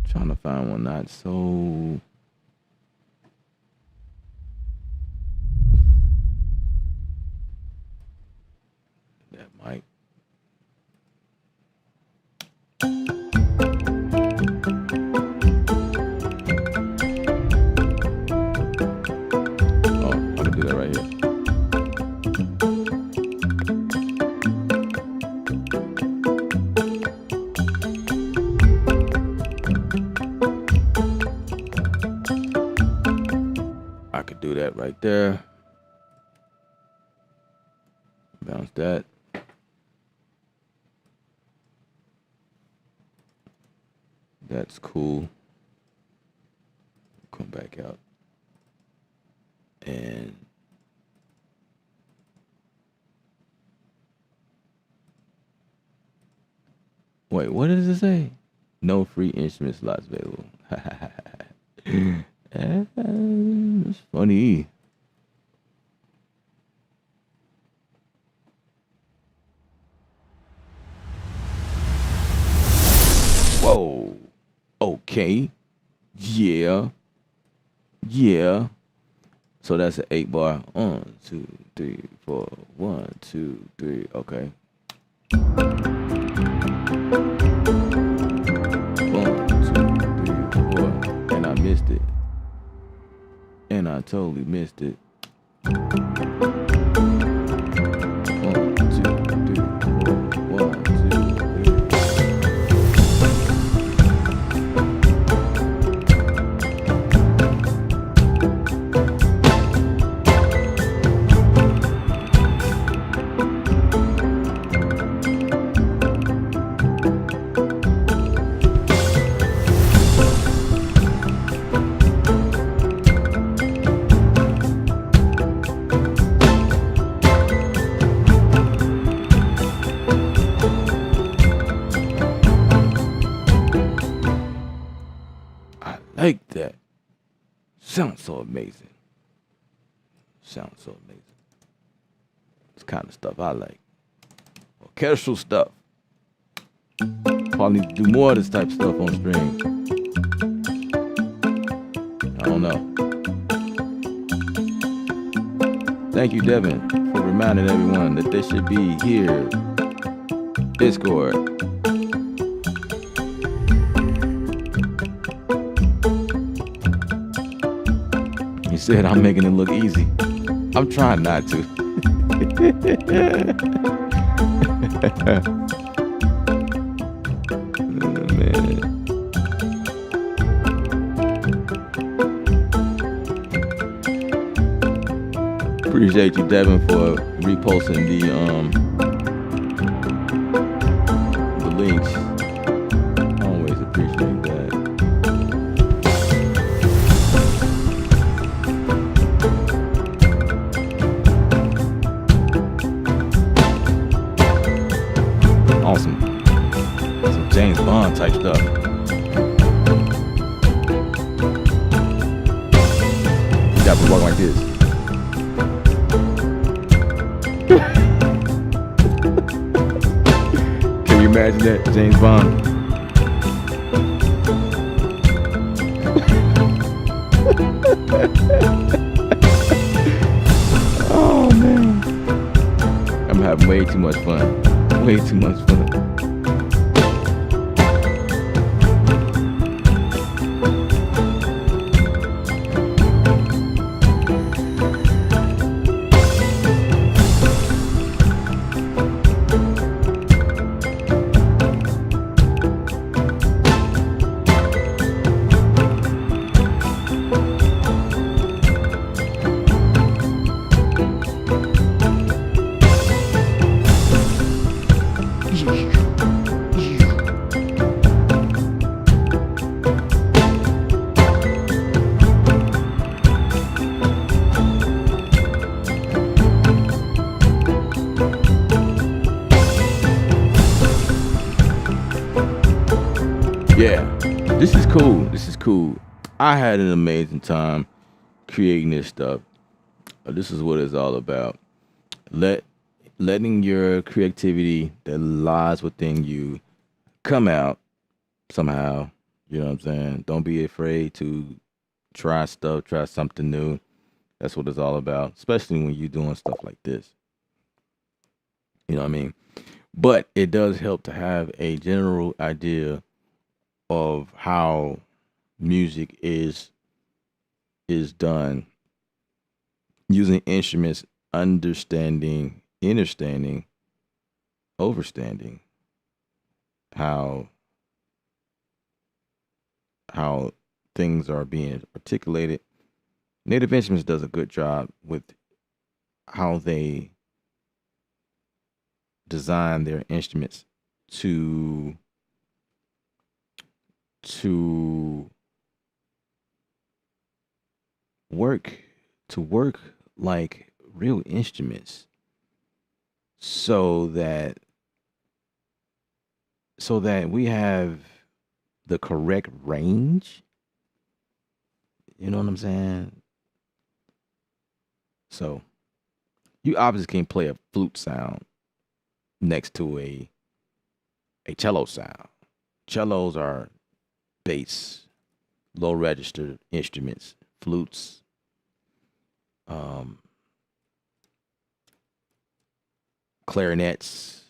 Trying to find one not so. That might. Oh, I can do that right here. I could do that right there. Bounce that. That's cool. Come back out. And wait, what does it say? No free instrument slots available. That's funny. Whoa. Okay. Yeah. Yeah. So that's an 8-bar. 1, 2, 3, 4. 1, 2, 3. Okay. 1, 2, 3, 4. And I missed it. And I totally missed it. 1, 2, 3, 4. 1, 2, 3. like that. Sounds so amazing. Sounds so amazing. It's kind of stuff I like. Orchestral stuff. Probably need to do more of this type of stuff on stream. I don't know. Thank you, Devin, for reminding everyone that they should be here. Discord. He said I'm making it look easy. I'm trying not to. Man. Appreciate you, Devin, for reposting the links. Always appreciate that. Awesome. Some James Bond type stuff. You got to walk like this. Can you imagine that, James Bond? Oh man, I'm having way too much fun. Way too much fun. Yeah, this is cool. This is cool. I had an amazing time creating this stuff. This is what it's all about. Letting your creativity that lies within you come out somehow. You know what I'm saying? Don't be afraid to try stuff, try something new. That's what it's all about, especially when you're doing stuff like this. You know what I mean? But it does help to have a general idea of how music is done using instruments, understanding, understanding, overstanding how things are being articulated. Native Instruments does a good job with how they design their instruments to work like real instruments, so that we have the correct range. You know what I'm saying? So you obviously can't play a flute sound next to a cello sound. Cellos are bass, low register instruments. Flutes, clarinets,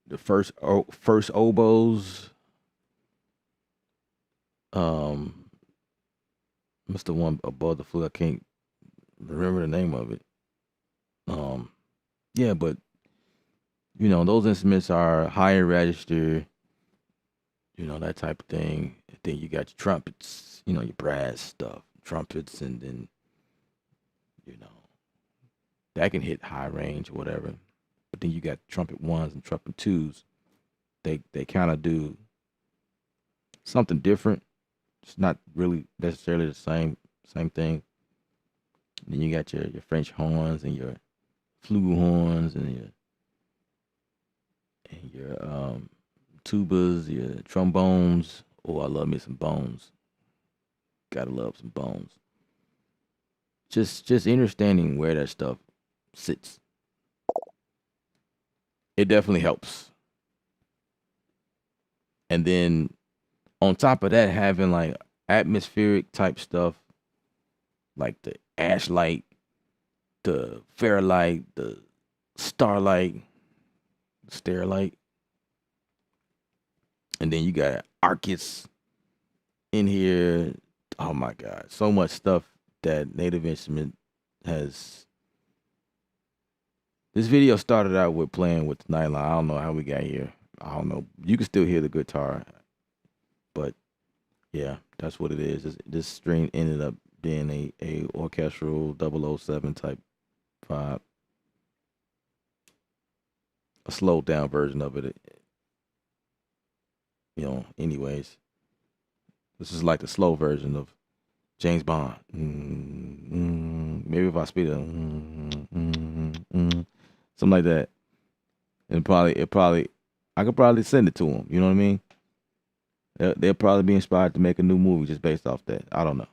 the first oboes. What's the one above the flute? I can't remember the name of it. Yeah, but you know, those instruments are higher register, you know, that type of thing. Then you got your trumpets, you know, your brass stuff, trumpets, and then, you know, that can hit high range or whatever. But then you got trumpet ones and trumpet twos. They kind of do something different. It's not really necessarily the same thing. Then you got your French horns and your flugelhorns and your tubas, your trombones. Oh, I love me some bones. Gotta love some bones. Just understanding where that stuff sits. It definitely helps. And then on top of that, having like atmospheric type stuff, like the ash light, the fairlight, the starlight, starlight, and then you got Arcus in here. Oh my God, so much stuff that Native Instrument has. This video started out with playing with Nylon. I don't know how we got here. I don't know. You can still hear the guitar, but yeah, that's what it is. This string ended up being a orchestral 007 type vibe, a slowed down version of it. You know, anyways, this is like the slow version of James Bond. Maybe if I speed it, something like that, and I could probably send it to them. You know what I mean? They'll probably be inspired to make a new movie just based off that. I don't know.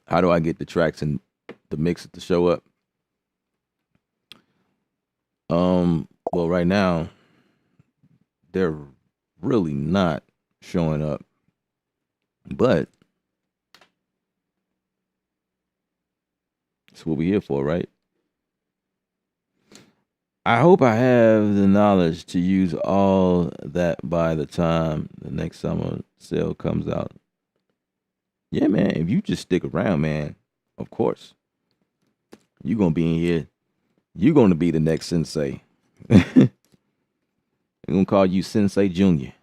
How do I get the tracks and the mixes to show up? Well, right now they're really not showing up, but that's what we're here for, right? I hope I have the knowledge to use all that by the time the next summer sale comes out. Yeah, man, if you just stick around, man, of course, you're going to be in here. You're going to be the next sensei. I'm going to call you Sensei Junior.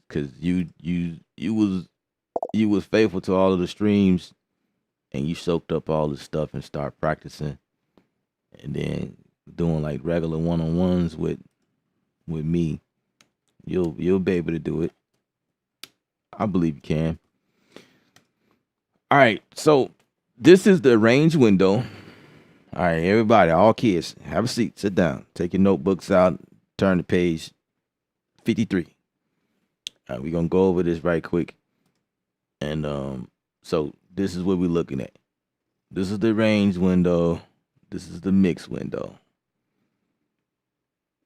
Cause you was faithful to all of the streams and you soaked up all the stuff and start practicing and then doing like regular one-on-ones with me. You'll be able to do it. I believe you can. All right, so this is the range window. All right, everybody, all kids, have a seat, sit down, take your notebooks out, turn to page 53. All right, we're gonna go over this right quick. And so this is what we're looking at. This is the range window. This is the mix window.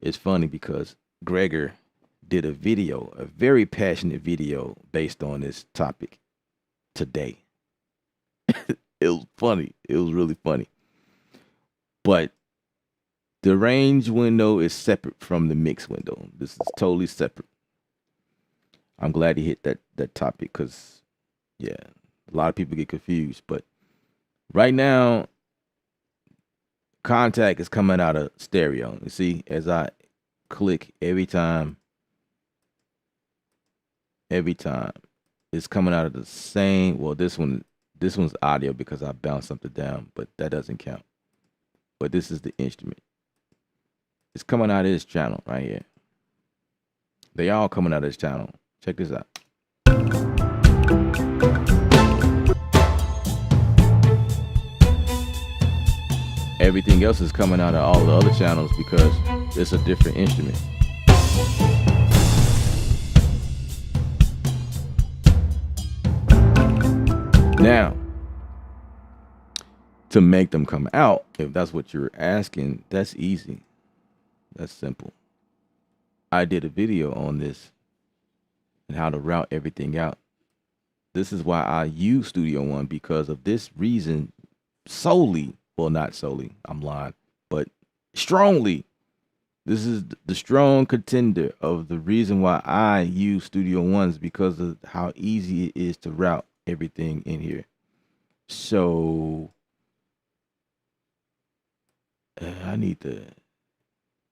It's funny because Gregor did a video, a very passionate video based on this topic today. It was funny. It was really funny. But the range window is separate from the mix window. This is totally separate. I'm glad he hit that topic because, yeah, a lot of people get confused. But right now, contact is coming out of stereo. You see, as I click every time, it's coming out of the same. Well, this one's audio because I bounced something down, but that doesn't count. But this is the instrument. It's coming out of this channel right here. They all coming out of this channel. Check this out. Everything else is coming out of all the other channels because it's a different instrument. Now, to make them come out, if that's what you're asking, that's easy. That's simple. I did a video on this and how to route everything out. This is why I use Studio One, because of this reason solely. Well, not solely, I'm lying, but strongly. This is the strong contender of the reason why I use Studio One is because of how easy it is to route everything in here. So I need to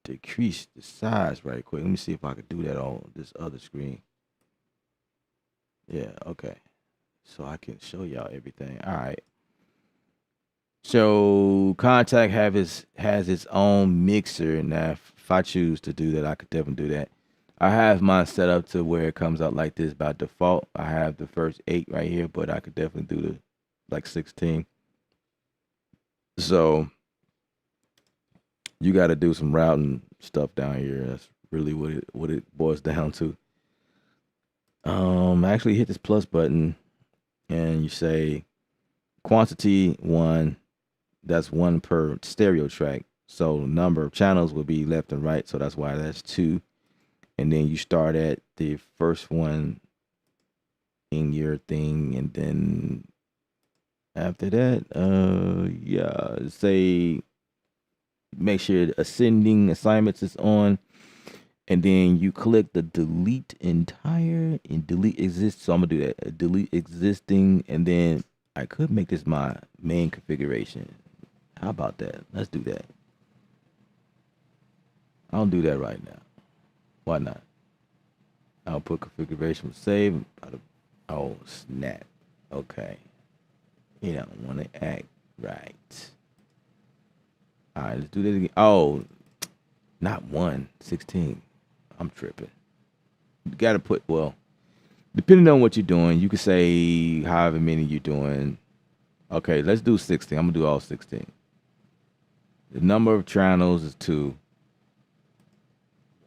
decrease the size right quick. Let me see if I could do that on this other screen. Yeah, okay. So I can show y'all everything. All right. So Contact has its own mixer. Now, if I choose to do that, I could definitely do that. I have mine set up to where it comes out like this by default. I have the first 8 right here, but I could definitely do the like 16. So you got to do some routing stuff down here. That's really what it boils down to. Actually hit this plus button and you say quantity 1. That's 1 per stereo track. So number of channels will be left and right. So that's why that's 2. And then you start at the first one in your thing, and then after that, yeah, say make sure ascending assignments is on, and then you click the delete entire and delete exist. So I'm gonna do that. Delete existing, and then I could make this my main configuration. How about that? Let's do that. I'll do that right now. Why not? I'll put configuration save. Oh snap. Okay. You don't want to act right. All right, let's do this again. Oh, not 1:16. I'm tripping. You got to put, well, depending on what you're doing, you could say however many you're doing. Okay, let's do 16. I'm going to do all 16. The number of channels is 2.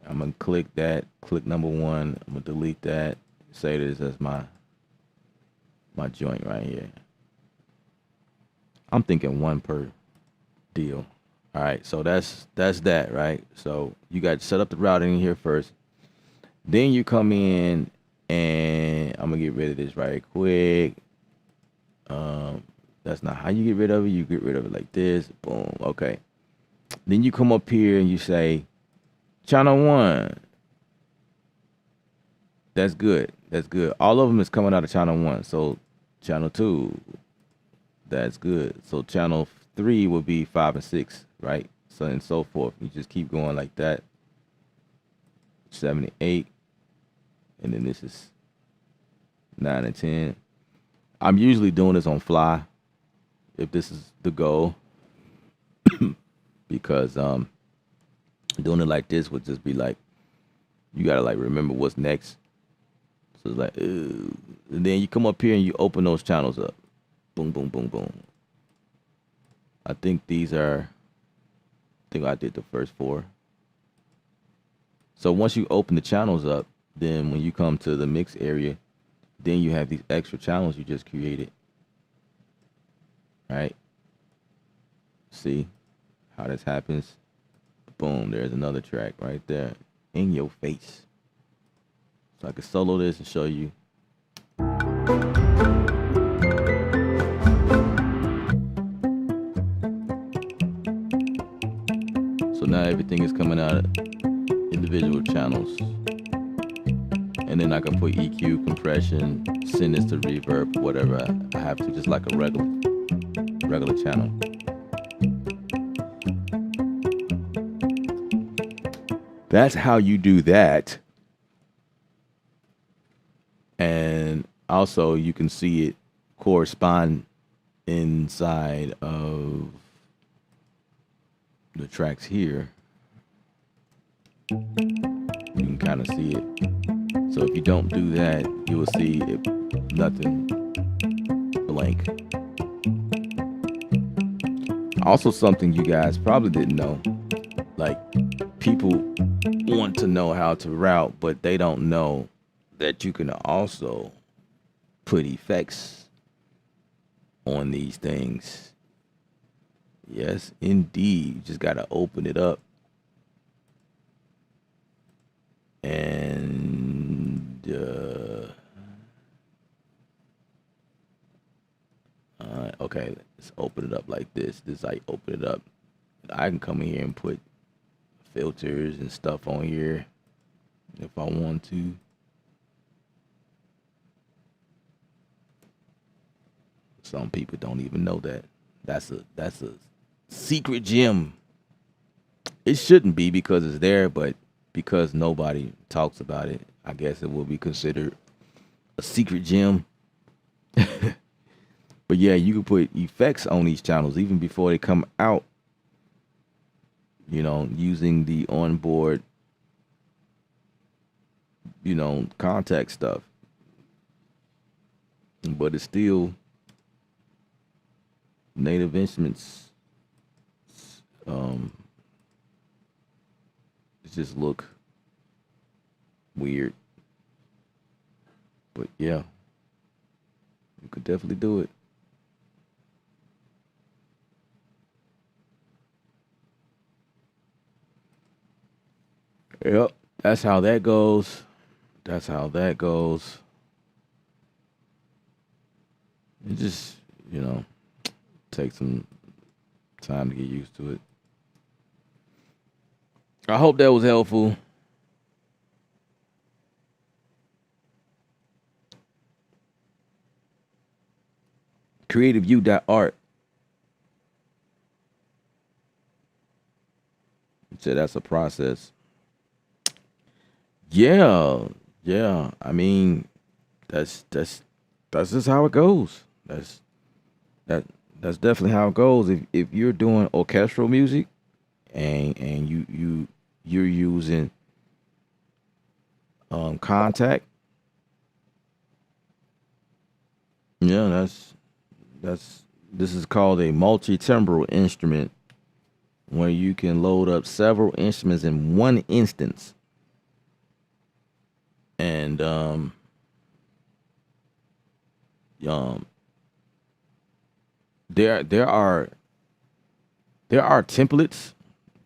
I'm going to click that. Click number 1. I'm going to delete that. Say this as my joint right here. I'm thinking 1 per deal. All right, so that's that, right? So you got to set up the routing here first. Then you come in, and I'm gonna get rid of this right quick. That's not how you get rid of it. You get rid of it like this. Boom. Okay. Then you come up here and you say, channel 1. That's good. That's good. All of them is coming out of channel 1. So channel 2. That's good. So channel 3 will be 5 and 6, right? So and so forth. You just keep going like that. 7 and 8. And then this is 9 and 10. I'm usually doing this on fly if this is the goal. Because doing it like this would just be like, you gotta like remember what's next. So it's like, and then you come up here and you open those channels up. Boom, boom, boom, boom. I think I did the first 4. So once you open the channels up, then when you come to the mix area, then you have these extra channels you just created. Right? See how this happens? Boom, there's another track right there in your face. So I can solo this and show you. So now everything is coming out of individual channels. And then I can put EQ, compression, send this to reverb, whatever I have to, just like a regular channel. That's how you do that. And also you can see it correspond inside of the tracks here. You can kind of see it. So if you don't do that, you will see it, nothing, blank. Also, something you guys probably didn't know, like people want to know how to route, but they don't know that you can also put effects on these things. Yes, indeed. You just got to open it up. And okay, let's open it up like this. This is how you open it up. I can come in here and put filters and stuff on here if I want to. Some people don't even know that. That's a secret gem. It shouldn't be because it's there, but because nobody talks about it, I guess it will be considered a secret gem. But yeah, you can put effects on these channels even before they come out, you know, using the onboard, you know, contact stuff. But it's still Native Instruments Um, it just look weird. But yeah, you could definitely do it. Yep, that's how that goes. That's how that goes. It just, you know, takes some time to get used to it. I hope that was helpful. CreativeU.art. So that's a process. Yeah, yeah. I mean, that's that's just how it goes. That that's definitely how it goes. If you're doing orchestral music and you're using contact, yeah, that's this is called a multi-timbral instrument where you can load up several instruments in one instance. And um there there are templates,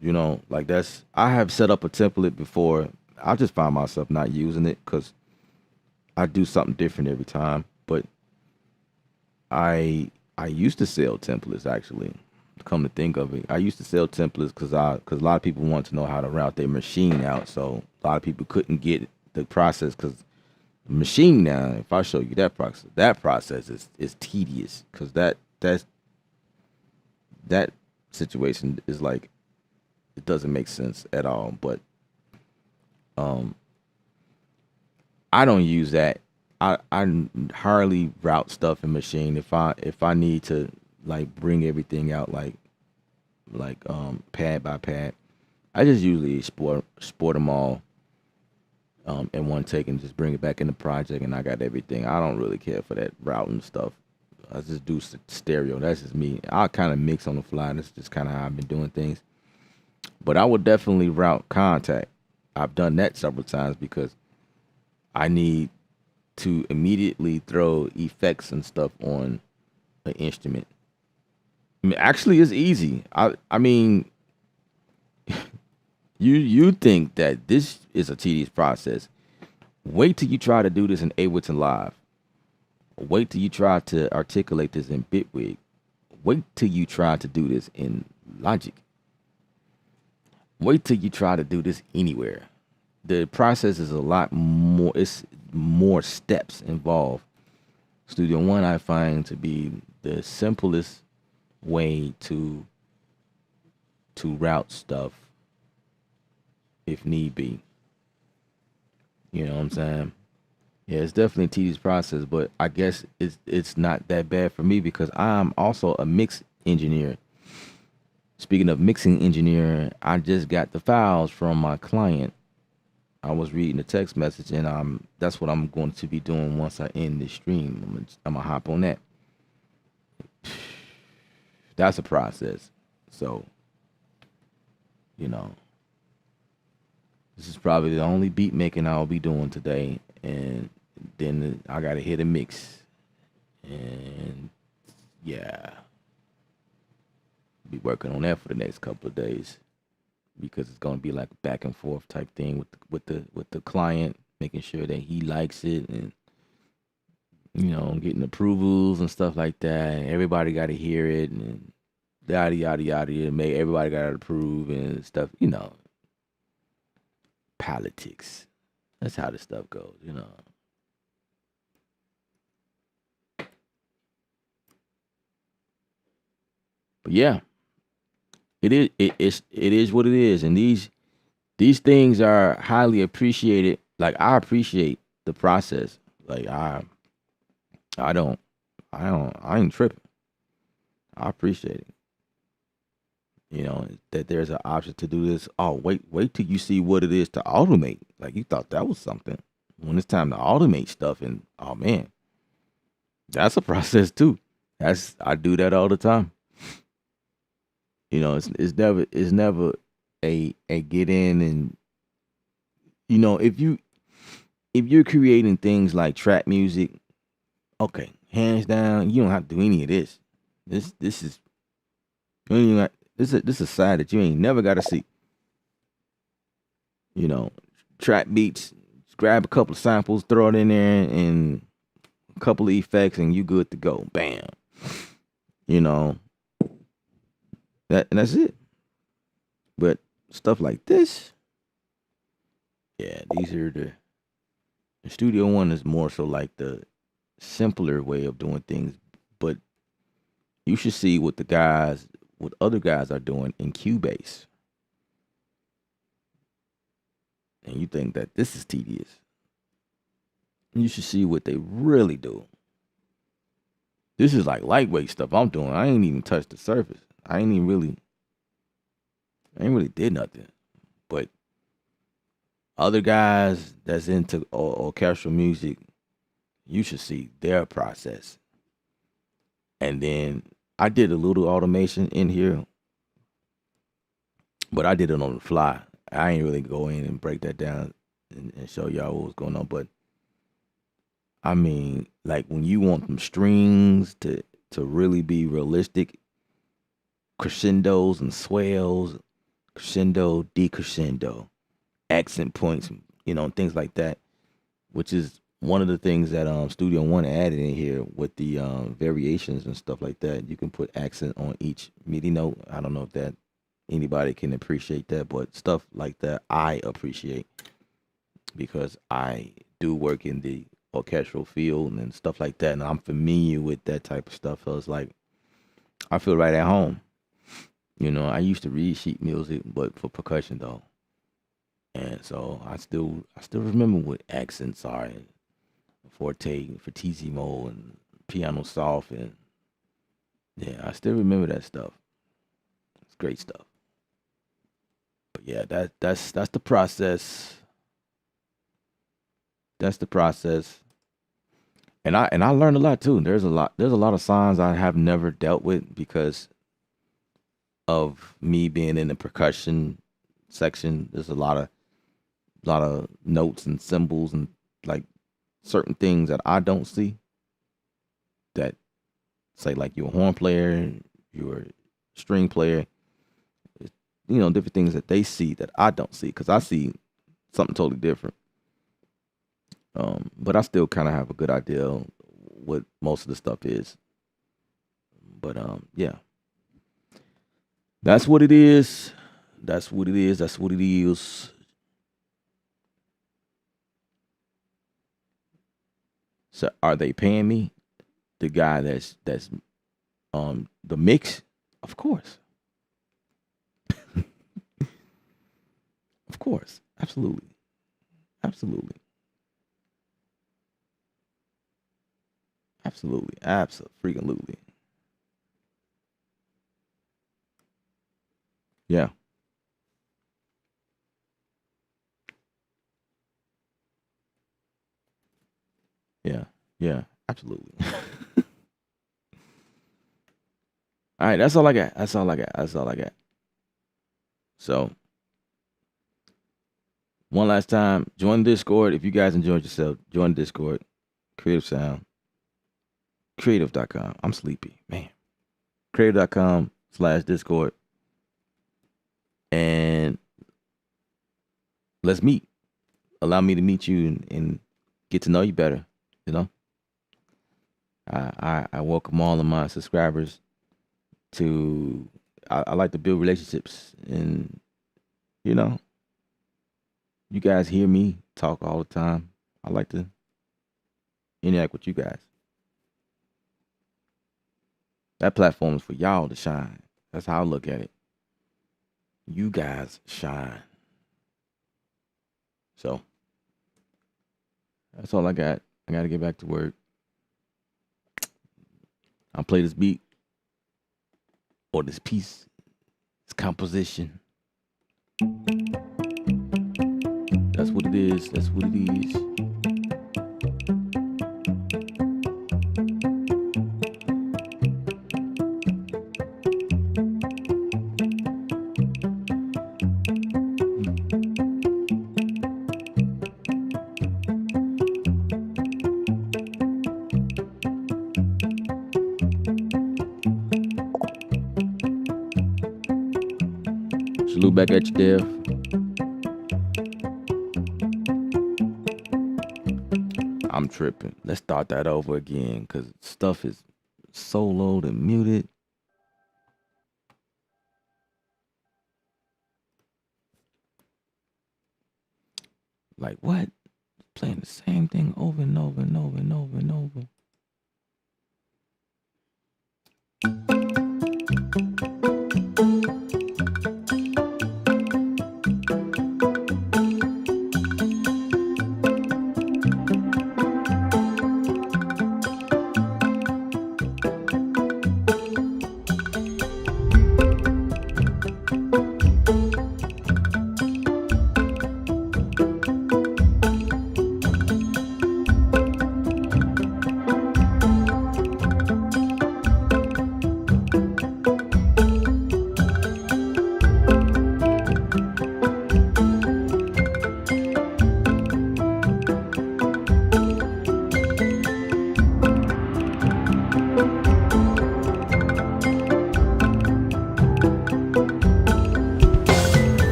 you know, like that's I have set up a template before. I just find myself not using it because I do something different every time. But I used to sell templates actually. Come to think of it, I used to sell templates because a lot of people want to know how to route their machine out. So a lot of people couldn't get the process because the machine now. If I show you that process is tedious because that situation is like it doesn't make sense at all. But um, I don't use that. I hardly route stuff in machine if I need to like bring everything out like pad by pad. I just usually export them all in one take and just bring it back in the project and I got everything. I don't really care for that routing stuff. I just do stereo. That's just me. I kind of mix on the fly. That's just kind of how I've been doing things. But I would definitely route contact. I've done that several times because I need to immediately throw effects and stuff on an instrument. I mean, actually, it's easy. I mean, you think that this is a tedious process. Wait till you try to do this in Ableton Live. Wait till you try to articulate this in Bitwig. Wait till you try to do this in Logic. Wait till you try to do this anywhere. The process is a lot more. It's more steps involved. Studio One I find to be the simplest way to route stuff if need be. You know what I'm saying? Yeah, it's definitely a tedious process, but I guess it's not that bad for me because I'm also a mix engineer. Speaking of mixing engineer, I just got the files from my client. I was reading the text message, and that's what I'm going to be doing once I end this stream. I'm gonna hop on that. That's a process. So, you know, this is probably the only beat making I'll be doing today, and then I gotta hit a mix, and yeah, be working on that for the next couple of days because it's gonna be like a back and forth type thing with the client, making sure that he likes it and you know getting approvals and stuff like that. Everybody got to hear it and yada yada yada. Make everybody got to approve and stuff. You know, politics. That's how the stuff goes. You know. But yeah, it is what it is, and these things are highly appreciated. Like I appreciate the process. Like I don't I ain't tripping. I appreciate it. You know that there's an option to do this. Oh wait till you see what it is to automate. Like you thought that was something. When it's time to automate stuff, and oh man, that's a process too. That's I do that all the time. You know, it's never a get in. And you know, if you're creating things like trap music, okay, hands down, you don't have to do any of this. This is you ain't even this is a side that you ain't never got to see. You know, trap beats, grab a couple of samples, throw it in there, and a couple of effects, and you good to go. Bam. You know and that's it. But stuff like this, yeah, these are the Studio One is more so like the simpler way of doing things. But you should see what other guys are doing in Cubase, and you think that this is tedious. You should see what they really do. This is like lightweight stuff I'm doing. I ain't even touched the surface. I ain't really did nothing. But other guys that's into orchestral music, you should see their process. And then I did a little automation in here, but I did it on the fly. I ain't really go in and break that down and show y'all what was going on. But I mean, like when you want them strings to really be realistic, crescendos and swells, crescendo, decrescendo, accent points, you know, things like that, which is one of the things that Studio One added in here with the variations and stuff like that. You can put accent on each MIDI note. I don't know if that anybody can appreciate that, but stuff like that I appreciate because I do work in the orchestral field and stuff like that, and I'm familiar with that type of stuff. So it's like I feel right at home. You know, I used to read sheet music, but for percussion though, and so I still remember what accents are and forte, fortissimo, and piano soft, and yeah, I still remember that stuff. It's great stuff. But yeah, that's the process. That's the process. And I learned a lot too. There's a lot of signs I have never dealt with because of me being in the percussion section. There's a lot of notes and symbols and like certain things that I don't see that say like you're a horn player, you're a string player, you know, different things that they see that I don't see because I see something totally different. But I still kind of have a good idea what most of the stuff is. But yeah, that's what it is. That's what it is. That's what it is. So are they paying me? The guy that's the mix? Of course. Of course. Absolutely. Absolutely. Absolutely. Absolutely. Yeah. Yeah. Yeah. Absolutely. All right, that's all I got. That's all I got. That's all I got. So one last time, join the Discord. If you guys enjoyed yourself, join the Discord. Creative Sound. Kreatve.com. I'm sleepy, man. Kreatve.com/Discord. And let's meet. Allow me to meet you and get to know you better. You know, I welcome all of my subscribers to. I like to build relationships, and you know, you guys hear me talk all the time. I like to interact with you guys. That platform is for y'all to shine. That's how I look at it. You guys shine. So that's all I got. I got to get back to work. I'll play this beat or this piece, this composition. That's what it is. That's what it is. Salute back at you, Dev. I'm tripping. Let's start that over again because stuff is soloed and muted. Like what? Playing the same thing over and over and over and over and over.